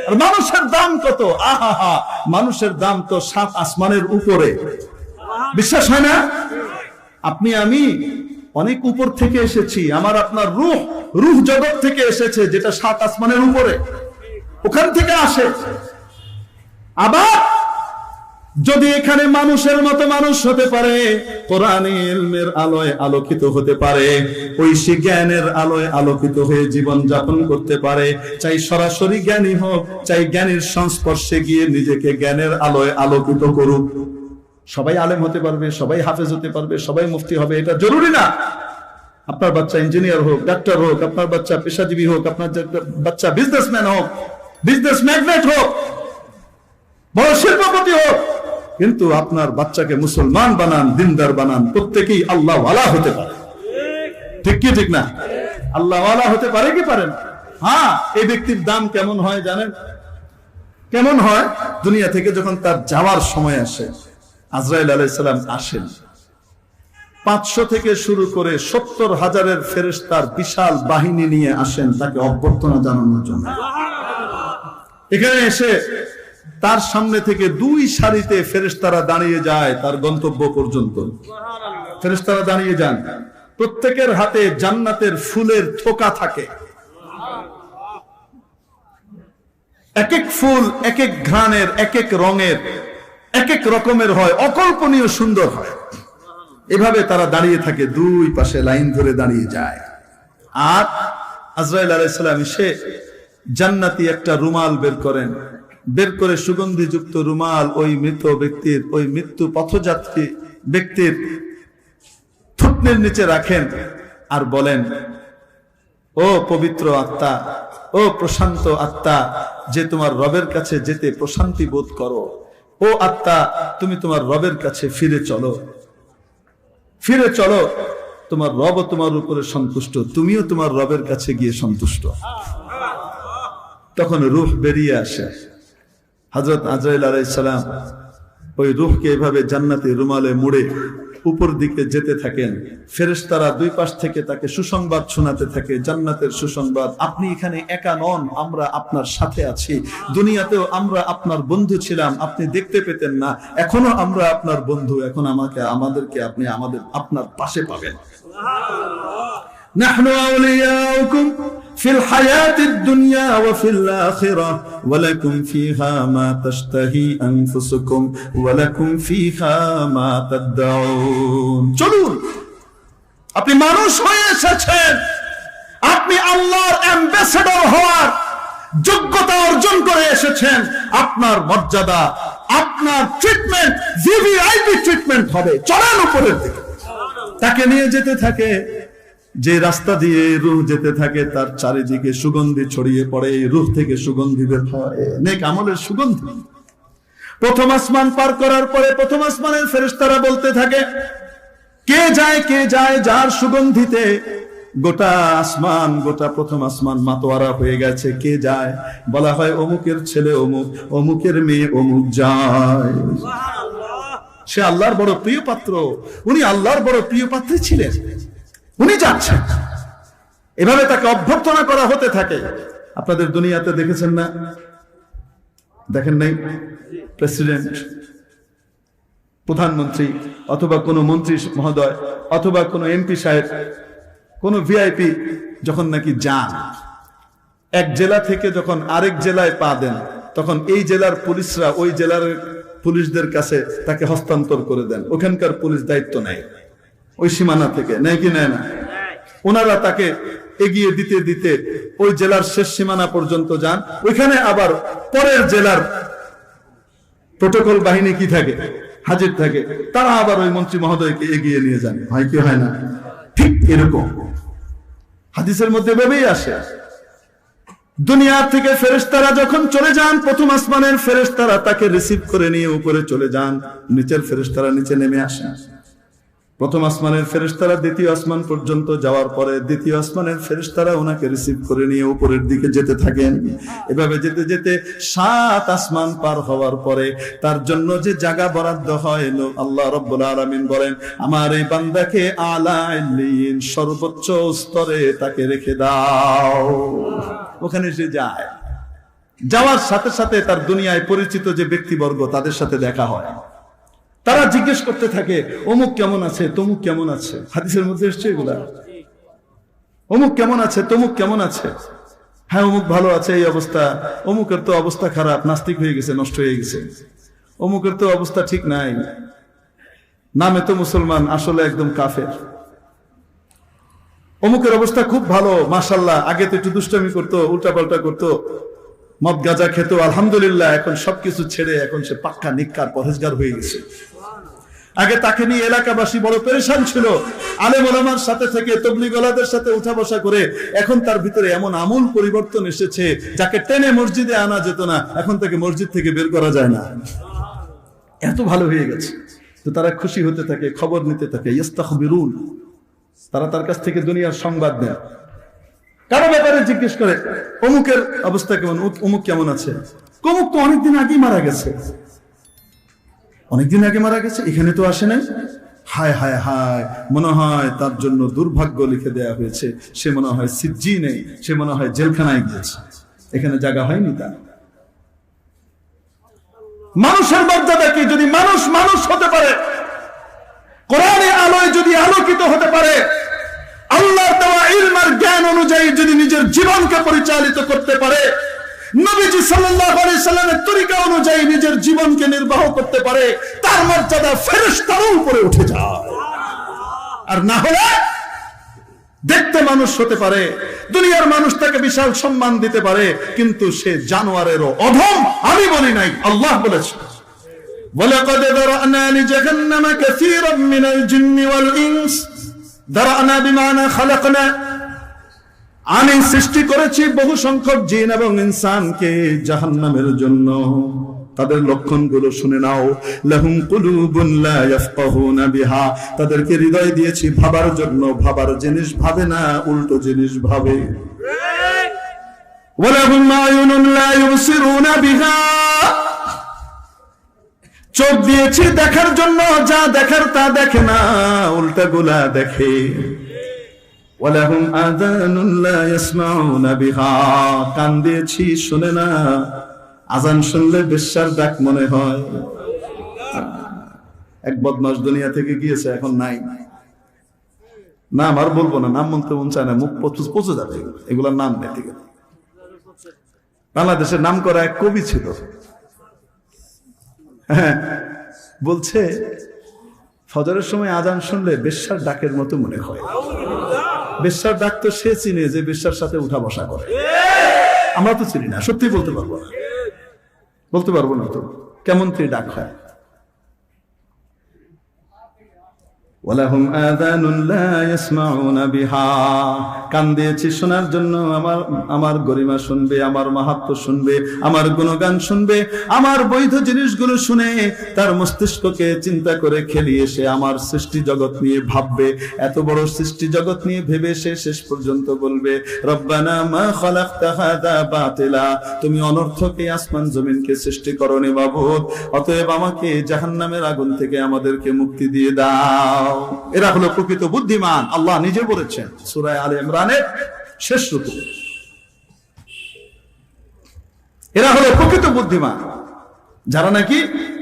আর মানুষের দাম কত? আহা, মানুষের দাম তো 7 আসমানের উপরে। বিশ্বাস হয় না? আপনি আমি অনেক উপর থেকে এসেছি। আমার আপনার রূহ জগৎ থেকে এসেছে, যেটা 7 আসমানের উপরে, ওখান থেকে আসে। আবার যদি এখানে মানুষের মতো মানুষ হতে পারে, কোরআনের ইলমের আলোয় আলোকিত হতে পারে, ঐশী জ্ঞানের আলোয় আলোকিত হয়ে জীবন যাপন করতে পারে, চাই সরাসরি জ্ঞানী হোক, চাই জ্ঞানীর সংস্পর্শে গিয়ে নিজেকে জ্ঞানের আলোয় আলোকিত করুক, সবাই আলেম হতে পারবে, সবাই হাফেজ হতে পারবে, সবাই মুফতি হবে, এটা জরুরি না। আপনার বাচ্চা ইঞ্জিনিয়ার হোক, ডাক্তার হোক, আপনার বাচ্চা পেশাজীবী হোক, আপনার বাচ্চা বিজনেসম্যান হোক, বিজনেস ম্যাগনেট হোক, বড় শিল্পপতি হোক, কিন্তু আপনার বাচ্চাকে মুসলমান বানান, দিনদার বানান, প্রত্যেকেই আল্লাহ ওয়ালা হতে পারে। ঠিক কি ঠিক না? আল্লাহ ওয়ালা হতে পারে কি পারেন? হ্যাঁ। এই ব্যক্তির দাম কেমন হয় জানেন? কেমন হয়? দুনিয়া থেকে যখন তার যাওয়ার সময় আসে, আজরাইল আলাইহিস সালাম আসেন, 500 থেকে শুরু করে 70,000 ফেরেশতার বিশাল বাহিনী নিয়ে আসেন তাকে অভ্যর্থনা জানানোর জন্য। এখানে এসে তার সামনে থেকে 2 সারিতে ফেরেশতারা দাঁড়িয়ে যায় তার গন্তব্য পর্যন্ত। ফেরেশতারা দাঁড়িয়ে যান, প্রত্যেকের হাতে জান্নাতের ফুলের থোকা থাকে। এক এক ফুল এক এক ঘ্রাণের, এক এক রঙের, এক এক রকমের হয়, অকল্পনীয় সুন্দর হয়। এভাবে তারা দাঁড়িয়ে থাকে, 2 পাশে লাইন ধরে দাঁড়িয়ে যায়। আর আজরাইল আলাইহিস সালাম এসে জান্নাতি একটা রুমাল বের করেন, বের করে সুগন্ধিযুক্ত রুমাল ওই মৃত ব্যক্তির, ওই মৃত্যু পথযাত্রী ব্যক্তির থুতনির নিচে রাখেন আর বলেন, ও পবিত্র আত্মা, ও প্রশান্ত আত্মা, যে তোমার রবের কাছে যেতে প্রশান্তি বোধ করো, ও আত্মা তুমি তোমার রবের কাছে ফিরে চলো, ফিরে চলো, তোমার রব তোমার উপরে সন্তুষ্ট, তুমিও তোমার রবের কাছে গিয়ে সন্তুষ্ট। তখন রূহ বেরিয়ে আসে। হযরত আজরাইল আলাইহিস সালাম ওই রূহকে এভাবে জান্নাতি রুমালে মুড়ে উপর দিকে যেতে থাকেন। ফেরেশতারা 2 পাশ থেকে তাকে সুসংবাদ শোনাতে থাকে, জান্নাতের সুসংবাদ। আপনি এখানে একা নন, আমরা আপনার সাথে আছি। দুনিয়াতেও আমরা আপনার বন্ধু ছিলাম, আপনি দেখতে পেতেন না, এখনো আমরা আপনার বন্ধু, এখন আমাদেরকে আপনি আপনার পাশে পাবেন। নাহনু আউলিয়াউকুম ফিল হায়াতিদ দুনিয়া ওয়া ফিল আখিরা ওয়া লাকুম ফিহা মা তাশতাহি আনফুসুকুম ওয়া লাকুম ফিহা মা তাদউন। চলুন, আপনি মানুষ হয়ে এসেছেন, আপনি আল্লাহর অ্যাম্বাসেডর হওয়ার যোগ্যতা অর্জন করে এসেছেন। আপনার মর্যাদা, আপনার ট্রিটমেন্ট ভিভিআইপি ট্রিটমেন্ট হবে। চলেন উপরের দিকে। তাকে নিয়ে যেতে থাকে, যে রাস্তা দিয়ে রূহ যেতে থাকে তার চারিদিকে সুগন্ধি ছড়িয়ে পড়ে, রূহ থেকে সুগন্ধি বের হয়, নেক আমলের সুগন্ধি। প্রথম আসমান পার করার পরে প্রথম আসমানের ফেরেশতারা বলতে থাকে, কে যায় যার সুগন্ধিতে গোটা আসমান, গোটা প্রথম আসমান মাতোয়ারা হয়ে গেছে, কে যায়? বলা হয় অমুকের ছেলে অমুক, অমুকের মেয়ে অমুক যায়। সে আল্লাহর বড় প্রিয় পাত্র, উনি আল্লাহর বড় প্রিয় পাত্রী ছিলেন, উনি যাচ্ছেন। এভাবে তাকে অভ্যর্থনা করা হতে থাকে। আপনাদের দুনিয়াতে দেখেছেন না? দেখেন নাই? প্রেসিডেন্ট, প্রধানমন্ত্রী অথবা কোনো মন্ত্রী মহোদয় অথবা কোনো এমপি সাহেব, কোনো ভিআইপি যখন নাকি যান, এক জেলা থেকে যখন আরেক জেলায় পা দেন, তখন এই জেলার পুলিশরা ওই জেলার পুলিশদের কাছে তাকে হস্তান্তর করে দেন। ওখানকার পুলিশ দায়িত্ব নেয় ওই সীমানা থেকে, নেয় কি নেয় না? ওনারা তাকে এগিয়ে দিতে দিতে ওই জেলার শেষ সীমানা পর্যন্ত যান। ওইখানে আবার পরের জেলার প্রোটোকল বাহিনী কি থাকে? হাজির থাকে। তারা আবার ওই মন্ত্রী মহোদয়কে এগিয়ে নিয়ে যান। হয় কি হয় না? ঠিক এরকম হাদিসের মধ্যে ভেবেই আসে। দুনিয়া থেকে ফেরেশতারা যখন চলে যান, প্রথম আসমানের ফেরেশতারা তাকে রিসিভ করে নিয়ে উপরে চলে যান, নিচের ফেরেশতারা নিচে নেমে আসেন। প্রথম আসমানের ফেরেশতারা দ্বিতীয় আসমান পর্যন্ত যাওয়ার পরে দ্বিতীয় আসমানের ফেরেশতারা ওনাকে রিসিভ করে নিয়ে উপরের দিকে যেতে থাকেন। এভাবে যেতে যেতে 7 আসমান পার হওয়ার পরে তার জন্য যে জায়গা বরাদ্দ হয়, আল্লাহ রাব্বুল আলামিন বলেন, আমার এই বান্দাকে আলা ইল্লিয়িন, সর্বোচ্চ স্তরে তাকে রেখে দাও। ওখানে সে যায়, যাওয়ার সাথে সাথে তার দুনিয়ায় পরিচিত যে ব্যক্তিবর্গ তাদের সাথে দেখা হয়। তারা জিজ্ঞেস করতে থাকে, অমুক কেমন আছে, তমুক কেমন আছে। হাদিসের মধ্যে এসছে এগুলা, অমুক কেমন আছে, তমুক কেমন আছে। হ্যাঁ, অমুক ভালো আছে, এই অবস্থা। অমুকের তো অবস্থা খারাপ, নাস্তিক হয়ে গেছে, নষ্ট হয়ে গেছে। অমুকের তো অবস্থা ঠিক নাই, নামে তো মুসলমান, আসলে একদম কাফের। অমুকের অবস্থা খুব ভালো, মাশাআল্লাহ, আগে তো একটু দুষ্টামি করতো, উল্টাপাল্টা করতো, মদ গাঁজা খেত, আলহামদুলিল্লাহ এখন সবকিছু ছেড়ে এখন সে পাক্কা নিক্কার পরহেজগার হয়ে গেছে। আগে তাকে নিয়ে এলাকাবাসী বড় পেরেশান ছিল, আলেম ওলামার সাথে থেকে তবলিগ ওয়ালাদের সাথে উঠা বসা করে এখন তার ভিতরে এমন আমূল পরিবর্তন এসেছে, যাকে টেনে মসজিদে আনা যেত না, এখন তাকে মসজিদ থেকে বের করা যায় না, এত ভালো হয়ে গেছে। তো তারা খুশি হতে থাকে, খবর নিতে থাকে, ইস্তাখবিরুন, তারা তার কাছ থেকে দুনিয়ার সংবাদ নেয়। কারো ব্যাপারে জিজ্ঞেস করে, অমুকের অবস্থা কেমন, অমুক কেমন আছে। অমুক তো অনেকদিন আগেই মারা গেছে, অনেকদিন আগে মারা গেছে, এখানে তো আসে নাই। হায় হায় হায়, মনে হয় তার জন্য দুর্ভাগ্য লিখে দেয়া হয়েছে, সে মনে হয় সিজ্জি নেই, সে মনে হয় জেলখানায় গিয়েছে, এখানে জায়গা হয়নি তার। মানুষের মর্যাদা কি? যদি মানুষ মানুষ হতে পারে, কোরআনের আলোয় যদি আলোকিত হতে পারে, আল্লাহর দেওয়া ইলম আর জ্ঞান অনুযায়ী যদি নিজের জীবনকে পরিচালিত করতে পারে, নবীজি সাল্লাল্লাহু আলাইহি সাল্লামের তরিকা অনুযায়ী নিজের জীবনকে নির্বাহ করতে পারে, তার মর্যাদা ফেরেশতারও উপরে উঠে যায়। আর না হলে দেখতে মানুষ হতে পারে, দুনিয়ার মানুষ তাকে বিশাল সম্মান দিতে পারে, কিন্তু সে জানোয়ারেরও অধম। আমি বলি নাই, আল্লাহ বলেছেন, ওয়ালাকাদ যারানা লিজাহান্নামা কাসীরাম মিনাল জিন্নি ওয়াল ইনস। দারানা বিমানা খালাকনা, আমি সৃষ্টি করেছি বহু সংখ্যক জিন এবং ইনসানকে জাহান্নামের জন্য। তাদের লক্ষণগুলো শুনে নাও। লাহুম কুলুবুন লা ইয়াফকাহুনা বিহা, তাদেরকে হৃদয় দিয়েছি ভাবার জন্য, ভাবার জিনিস ভাবে না, উল্টো জিনিস ভাবে। ওয়ালাহুম আয়ুনুন লা ইউবসিরুনা বিহা, চোখ দিয়েছি দেখার জন্য, যা দেখার তা দেখে না, উল্টাগুলা দেখে। ওয়ালাহুম আযানুন লা ইয়াসমাউনা বিহা, কান দিয়েছি শুনে না, আজান শুনলে বেশ্যার ডাক মনে হয়। এক বদমাশ দুনিয়া থেকে গিয়েছে, এখন নাই, নাম আর বলবো না, নাম বলতে মন চায় না, মুখ পচে যাবে, এগুলোর নাম নেই। ঠিক আছে, বাংলাদেশের নাম করা এক কবি ছিল, হ্যাঁ, বলছে ফজরের সময় আজান শুনলে বেশ্যার ডাকের মতো মনে হয়। বেশ্যার ডাক তো সে চিনে যে বেশ্যার সাথে উঠা বসা করে, আমরা তো চিনি না, সত্যি বলতে পারবো না, বলতে পারবো না তো কেমন কি ডাক হয়। ওয়ালাহুম আযানুন লা ইয়াসমাউনা বিহা, কান দিয়েছি শোনার জন্য, আমার গরিমা শুনবে, আমার মাহাত্ম্য শুনবে, আমার গুণগান শুনবে, আমার বৈধ জিনিসগুলো শুনে তার মস্তিষ্ককে চিন্তা করে খেলিয়ে সে আমার সৃষ্টি জগৎ নিয়ে ভাববে। এত বড় সৃষ্টি জগৎ নিয়ে ভেবে সে শেষ পর্যন্ত বলবে, রব্বানা মা খালাকতা হাযা বাতিলা, তুমি অনর্থকে আসমান জমিনকে সৃষ্টি করনি মাবুদ, অতএব আমাকে জাহান্নামের আগুন থেকে আমাদেরকে মুক্তি দিয়ে দাও। এরা হলো প্রকৃত বুদ্ধিমান, আল্লাহ নিজে বলেছেন সূরা আলে ইমরানের শেষ রুকু। এরা হলো প্রকৃত বুদ্ধিমান, যারা নাকি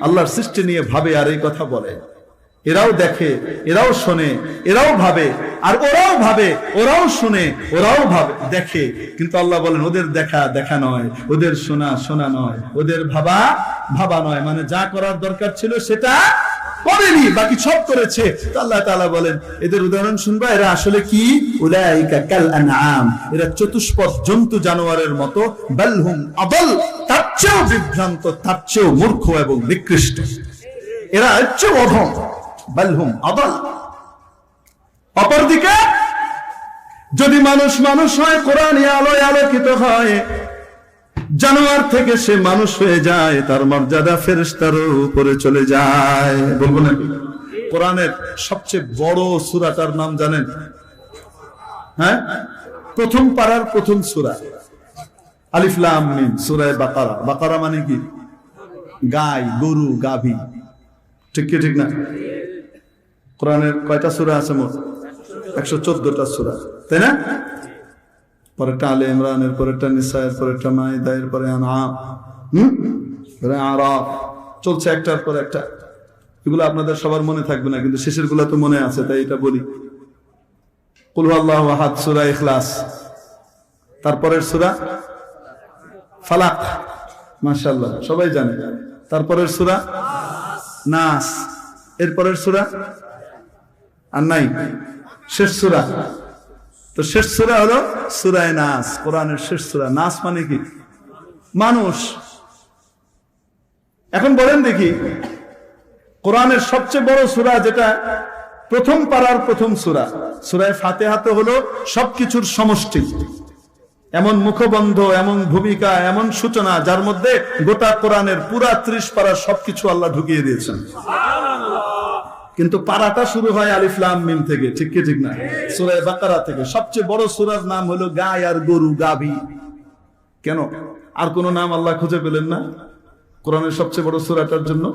আল্লাহর সৃষ্টি নিয়ে ভাবে আর এই কথা বলে। এরাও দেখে, এরাও শোনে, এরাও ভাবে, আর ওরাও ভাবে, ওরাও শুনে, ওরাও ভাবে, দেখে। কিন্তু আল্লাহ বলেন ওদের দেখা দেখা নয়, ওদের শোনা শোনা নয়, ওদের ভাবা ভাবা নয়। মানে যা করার দরকার ছিল সেটা করেনি, বাকি সব করেছে। আল্লাহ তাআলা বলেন এদের উদাহরণ শুনবা, এরা আসলে কি? উলাইকা কাল আনআম, এরা চতুষ্পদ জন্তু জানোয়ারের মতো। বালহুম আদাল, তার চেয়েও বিভ্রান্ত, তার চেয়েও মূর্খ এবং নিকৃষ্ট। এরা হচ্ছে অধম, বালহুম আদাল। অপরদিকে যদি মানুষ মানুষ হয়, কোরআনে আলোয় আলোকিত হয়, জানোয়ার থেকে সে মানুষ হয়ে যায়, তার মর্যাদা ফেরেশতারও উপরে চলে যায়। বলবো নাকি? কোরআনের সবচেয়ে বড় সূরাটার নাম জানেন? হ্যাঁ, প্রথম পারার প্রথম সূরা আলিফ লাম মিম, সূরা বাকারা। বাকারা মানে কি? গাই, গরু, গাভী। ঠিক কি ঠিক না? কোরআনের কয়টা সূরা আছে মোট? 114টা সূরা, তাই না? পরেরটা আলে ইমরান, এর পরেরটা নিসা, এর পরেরটা মাইদা, এর পরে আনআম, আরাফ, চলছে একটার পর একটা। এগুলো আপনাদের সবার মনে থাকবে না, কিন্তু শেষের গুলো তো মনে আছে, তাই এটা বলি। কুল হুয়াল্লাহু আহাদ, সূরা ইখলাস, তারপরের সূরা ফালাক, মাশাআল্লাহ সবাই জানে। তারপরের সূরা নাস, এরপরের সূরা আর নাই, শেষ সূরা। তো শেষ সূরা হলো সূরা নাস, কোরআনের শেষ সূরা। নাস মানে কি? মানুষ। এখন বলেন দেখি, কোরআনের সবচেয়ে বড় সূরা যেটা প্রথম পারার প্রথম সূরা, সূরা ফাতিহা তো হলো সবকিছুর সমষ্টি। এমন মুখবন্ধ, এমন ভূমিকা, এমন সূচনা, যার মধ্যে গোটা কোরআনের পুরা 30 পারা সবকিছু আল্লাহ ঢুকিয়ে দিয়েছেন। কিন্তু পারাটা শুরু হয় আলিফ লাম মিম থেকে, ঠিক কি ঠিক না? সূরা বাকারা থেকে। সবচেয়ে বড় সূরার নাম হলো গায় আর গরু, গাভী। কেন? আর কোন নাম আল্লাহ খুঁজে পেলেন না কোরআনের সবচেয়ে বড় সূরাটার জন্য?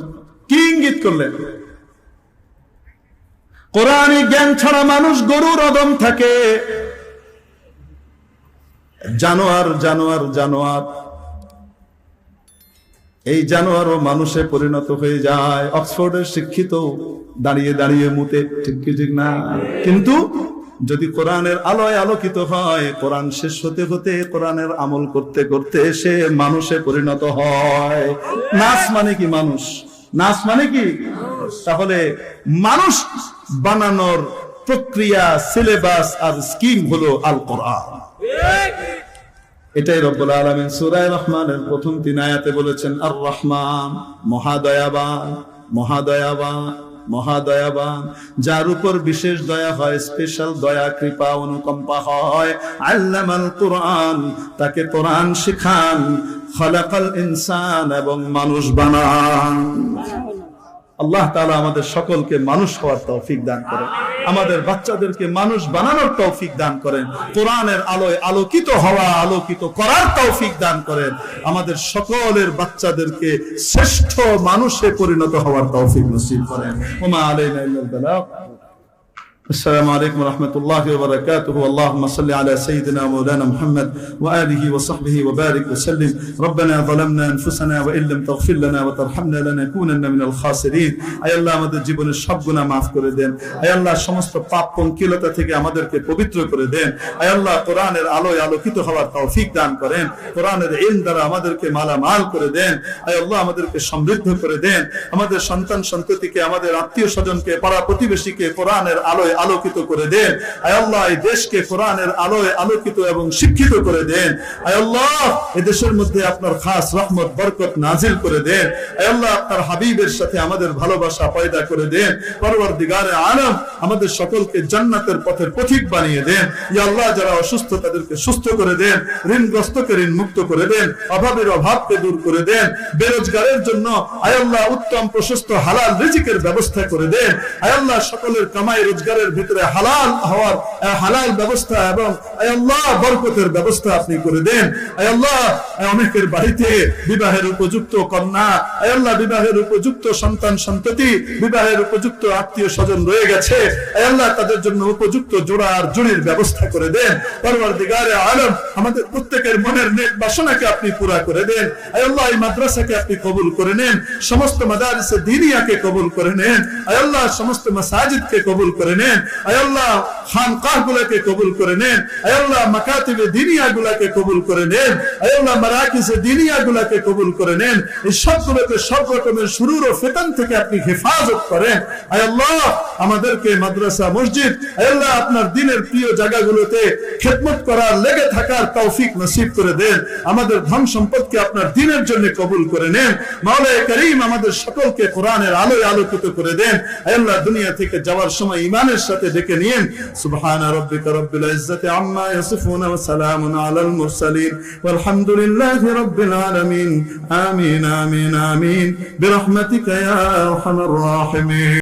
কি ইঙ্গিত করলেন? কোরআনী জ্ঞান ছাড়া মানুষ গরুর অদম থাকে। জানোয়ার জানোয়ার জানোয়ার, এই জানোয়ারও মানুষে পরিণত হয়ে যায়। অক্সফোর্ডের শিক্ষিত দাঁড়িয়ে দাঁড়িয়ে মুতে, ঠিক কি ঠিক না? কিন্তু যদি কোরআনের আলোয় আলোকিত হয়, কোরআন শেষ হতে হতে, কোরআনের আমল করতে করতে সে মানুষে পরিণত হয়। নাস মানে কি? মানুষ। নাস মানে কি? তাহলে মানুষ বানানোর প্রক্রিয়া, সিলেবাস আর স্কিম হলো আল কোরআন। এটাই রব্বুল আলামিন সূরা রহমানের প্রথম 3 আয়াতে বলেছেন, আর রহমান, মহাদয়াবান, মহাদয়াবান, মহাদয়াবান, যার উপর বিশেষ দয়া হয়, স্পেশাল দয়া, কৃপা, অনুকম্পা হয়। আল্লামাল কোরআন, তাকে কোরআন শিখান। খালাকাল ইনসান, এবং মানুষ বানান। আল্লাহ তাআলা আমাদের সকলকে মানুষ হওয়ার তৌফিক দান করেন, আমাদের বাচ্চাদেরকে মানুষ বানানোর তৌফিক দান করেন, কোরআনের আলোয় আলোকিত হওয়া, আলোকিত করার তৌফিক দান করেন, আমাদের সকলের বাচ্চাদেরকে শ্রেষ্ঠ মানুষে পরিণত হওয়ার তৌফিক নসিব করেন। ওমা আলাইনা ইল্লাল বালাগ। السلام عليكم ورحمة الله وبركاته. اللهم صل على سيدنا مولانا محمد وآله وصحبه وبارك وسلم. ربنا ظلمنا أنفسنا وإن لم تغفر لنا وترحمنا لنكونن من الخاسرين. أي الله আমাদের জীবনের সব গুনাহ maaf করে দেন। আয় আল্লাহ সমস্ত পাপ পঙ্কিলতা থেকে আমাদেরকে পবিত্র করে দেন। আয় আল্লাহ কোরআনের আলোয় আলোকিত হওয়ার তৌফিক দান করেন। কোরআনের ইলম দ্বারা আমাদেরকে মালামাল করে দেন। আয় আল্লাহ আমাদেরকে সমৃদ্ধ করে দেন। আমাদের সন্তান সন্ততিকে, আমাদের আত্মীয় স্বজনকে, পাড়া প্রতিবেশীকে কোরআনের আলোয় আলোকিত করে দেন। আয় আল্লাহ এই দেশকে কোরআনের আলোয় আলোকিত এবং শিক্ষিত করে দেন। আয় আল্লাহ এই দেশের মধ্যে আপনার খাস রহমত বরকত নাজিল করে দেন। আয় আল্লাহ আপনার হাবিবের সাথে আমাদের ভালোবাসা পয়দা করে দেন। পরওয়ারদিগারে আলম আমাদের সকলকে জান্নাতের পথের পথিক বানিয়ে দেন। ইয়া আল্লাহ যারা অসুস্থ তাদেরকে সুস্থ করে দেন, ঋণগ্রস্তকে ঋণ মুক্ত করে দেন, অভাবের অভাবকে দূর করে দেন, বেরোজগারের জন্য আয় আল্লাহ উত্তম প্রশস্ত হালাল রিজিকের ব্যবস্থা করে দেন। আয় আল্লাহ সকলের কামাই রোজগারের ভিতরে হালাল হওয়ার হালাল ব্যবস্থা এবং আয় আল্লাহ বরকতের ব্যবস্থা আপনি করে দেন। আয় আল্লাহ অনেকের বাড়িতে বিবাহের উপযুক্ত কন্যা, আয় আল্লাহ বিবাহের উপযুক্ত সন্তান সন্ততি, বিবাহের উপযুক্ত আত্মীয় স্বজন রয়ে গেছে। আয় আল্লাহ তাদের জন্য উপযুক্ত জোড়া আর জুড়ির ব্যবস্থা করে দেন। পরওয়ারদিগারে আলম আমাদের প্রত্যেকের মনের নেক বাসনাকে আপনি পুরা করে দেন। আয় আল্লাহ এই মাদ্রাসাকে আপনি কবুল করে নেন, সমস্ত মাদারিসে দ্বীনিয়াকে কবুল করে নেন। আয় আল্লাহ সমস্ত মাসাজিদকে কবুল করে নেন। আয় আল্লাহ খানকাহগুলোকে কবুল করে নেন। আয় আল্লাহ মাকাতিবে দ্বীনিয়াগুলোকে কবুল করে নেন। আয় আল্লাহ মারাকিসে দ্বীনিয়াগুলোকে কবুল করে নেন। এই সবগুলোকে সব রকমের শুরুর ও ফিতন থেকে আপনি হেফাজত করেন। আয় আল্লাহ আমাদেরকে মাদ্রাসা মসজিদ আয় আল্লাহ আপনার দ্বীনের প্রিয় জায়গাগুলোতে খেদমত করার লেগে থাকার তৌফিক নসিব করে দেন। আমাদের ধন সম্পদকে আপনার দ্বীনের জন্য কবুল করে নেন। মাওলায়ে কারীম আমাদের সকলকে কোরআনের আলোয় আলোকিত করে দেন। আয় আল্লাহ দুনিয়া থেকে যাওয়ার সময় ঈমানের সাথে ডেকে নিন। সুবহানা রাব্বিকা রাব্বিল ইজ্জাতি আম্মা ইয়াসিফুন ওয়া সালামুন আলাল মুরসালিন ওয়ালহামদুলিল্লাহি রাব্বিল আলামিন। আমিন আমিন আমিন বিরহমাতিকা ইয়া আরহামার রাহিমিন।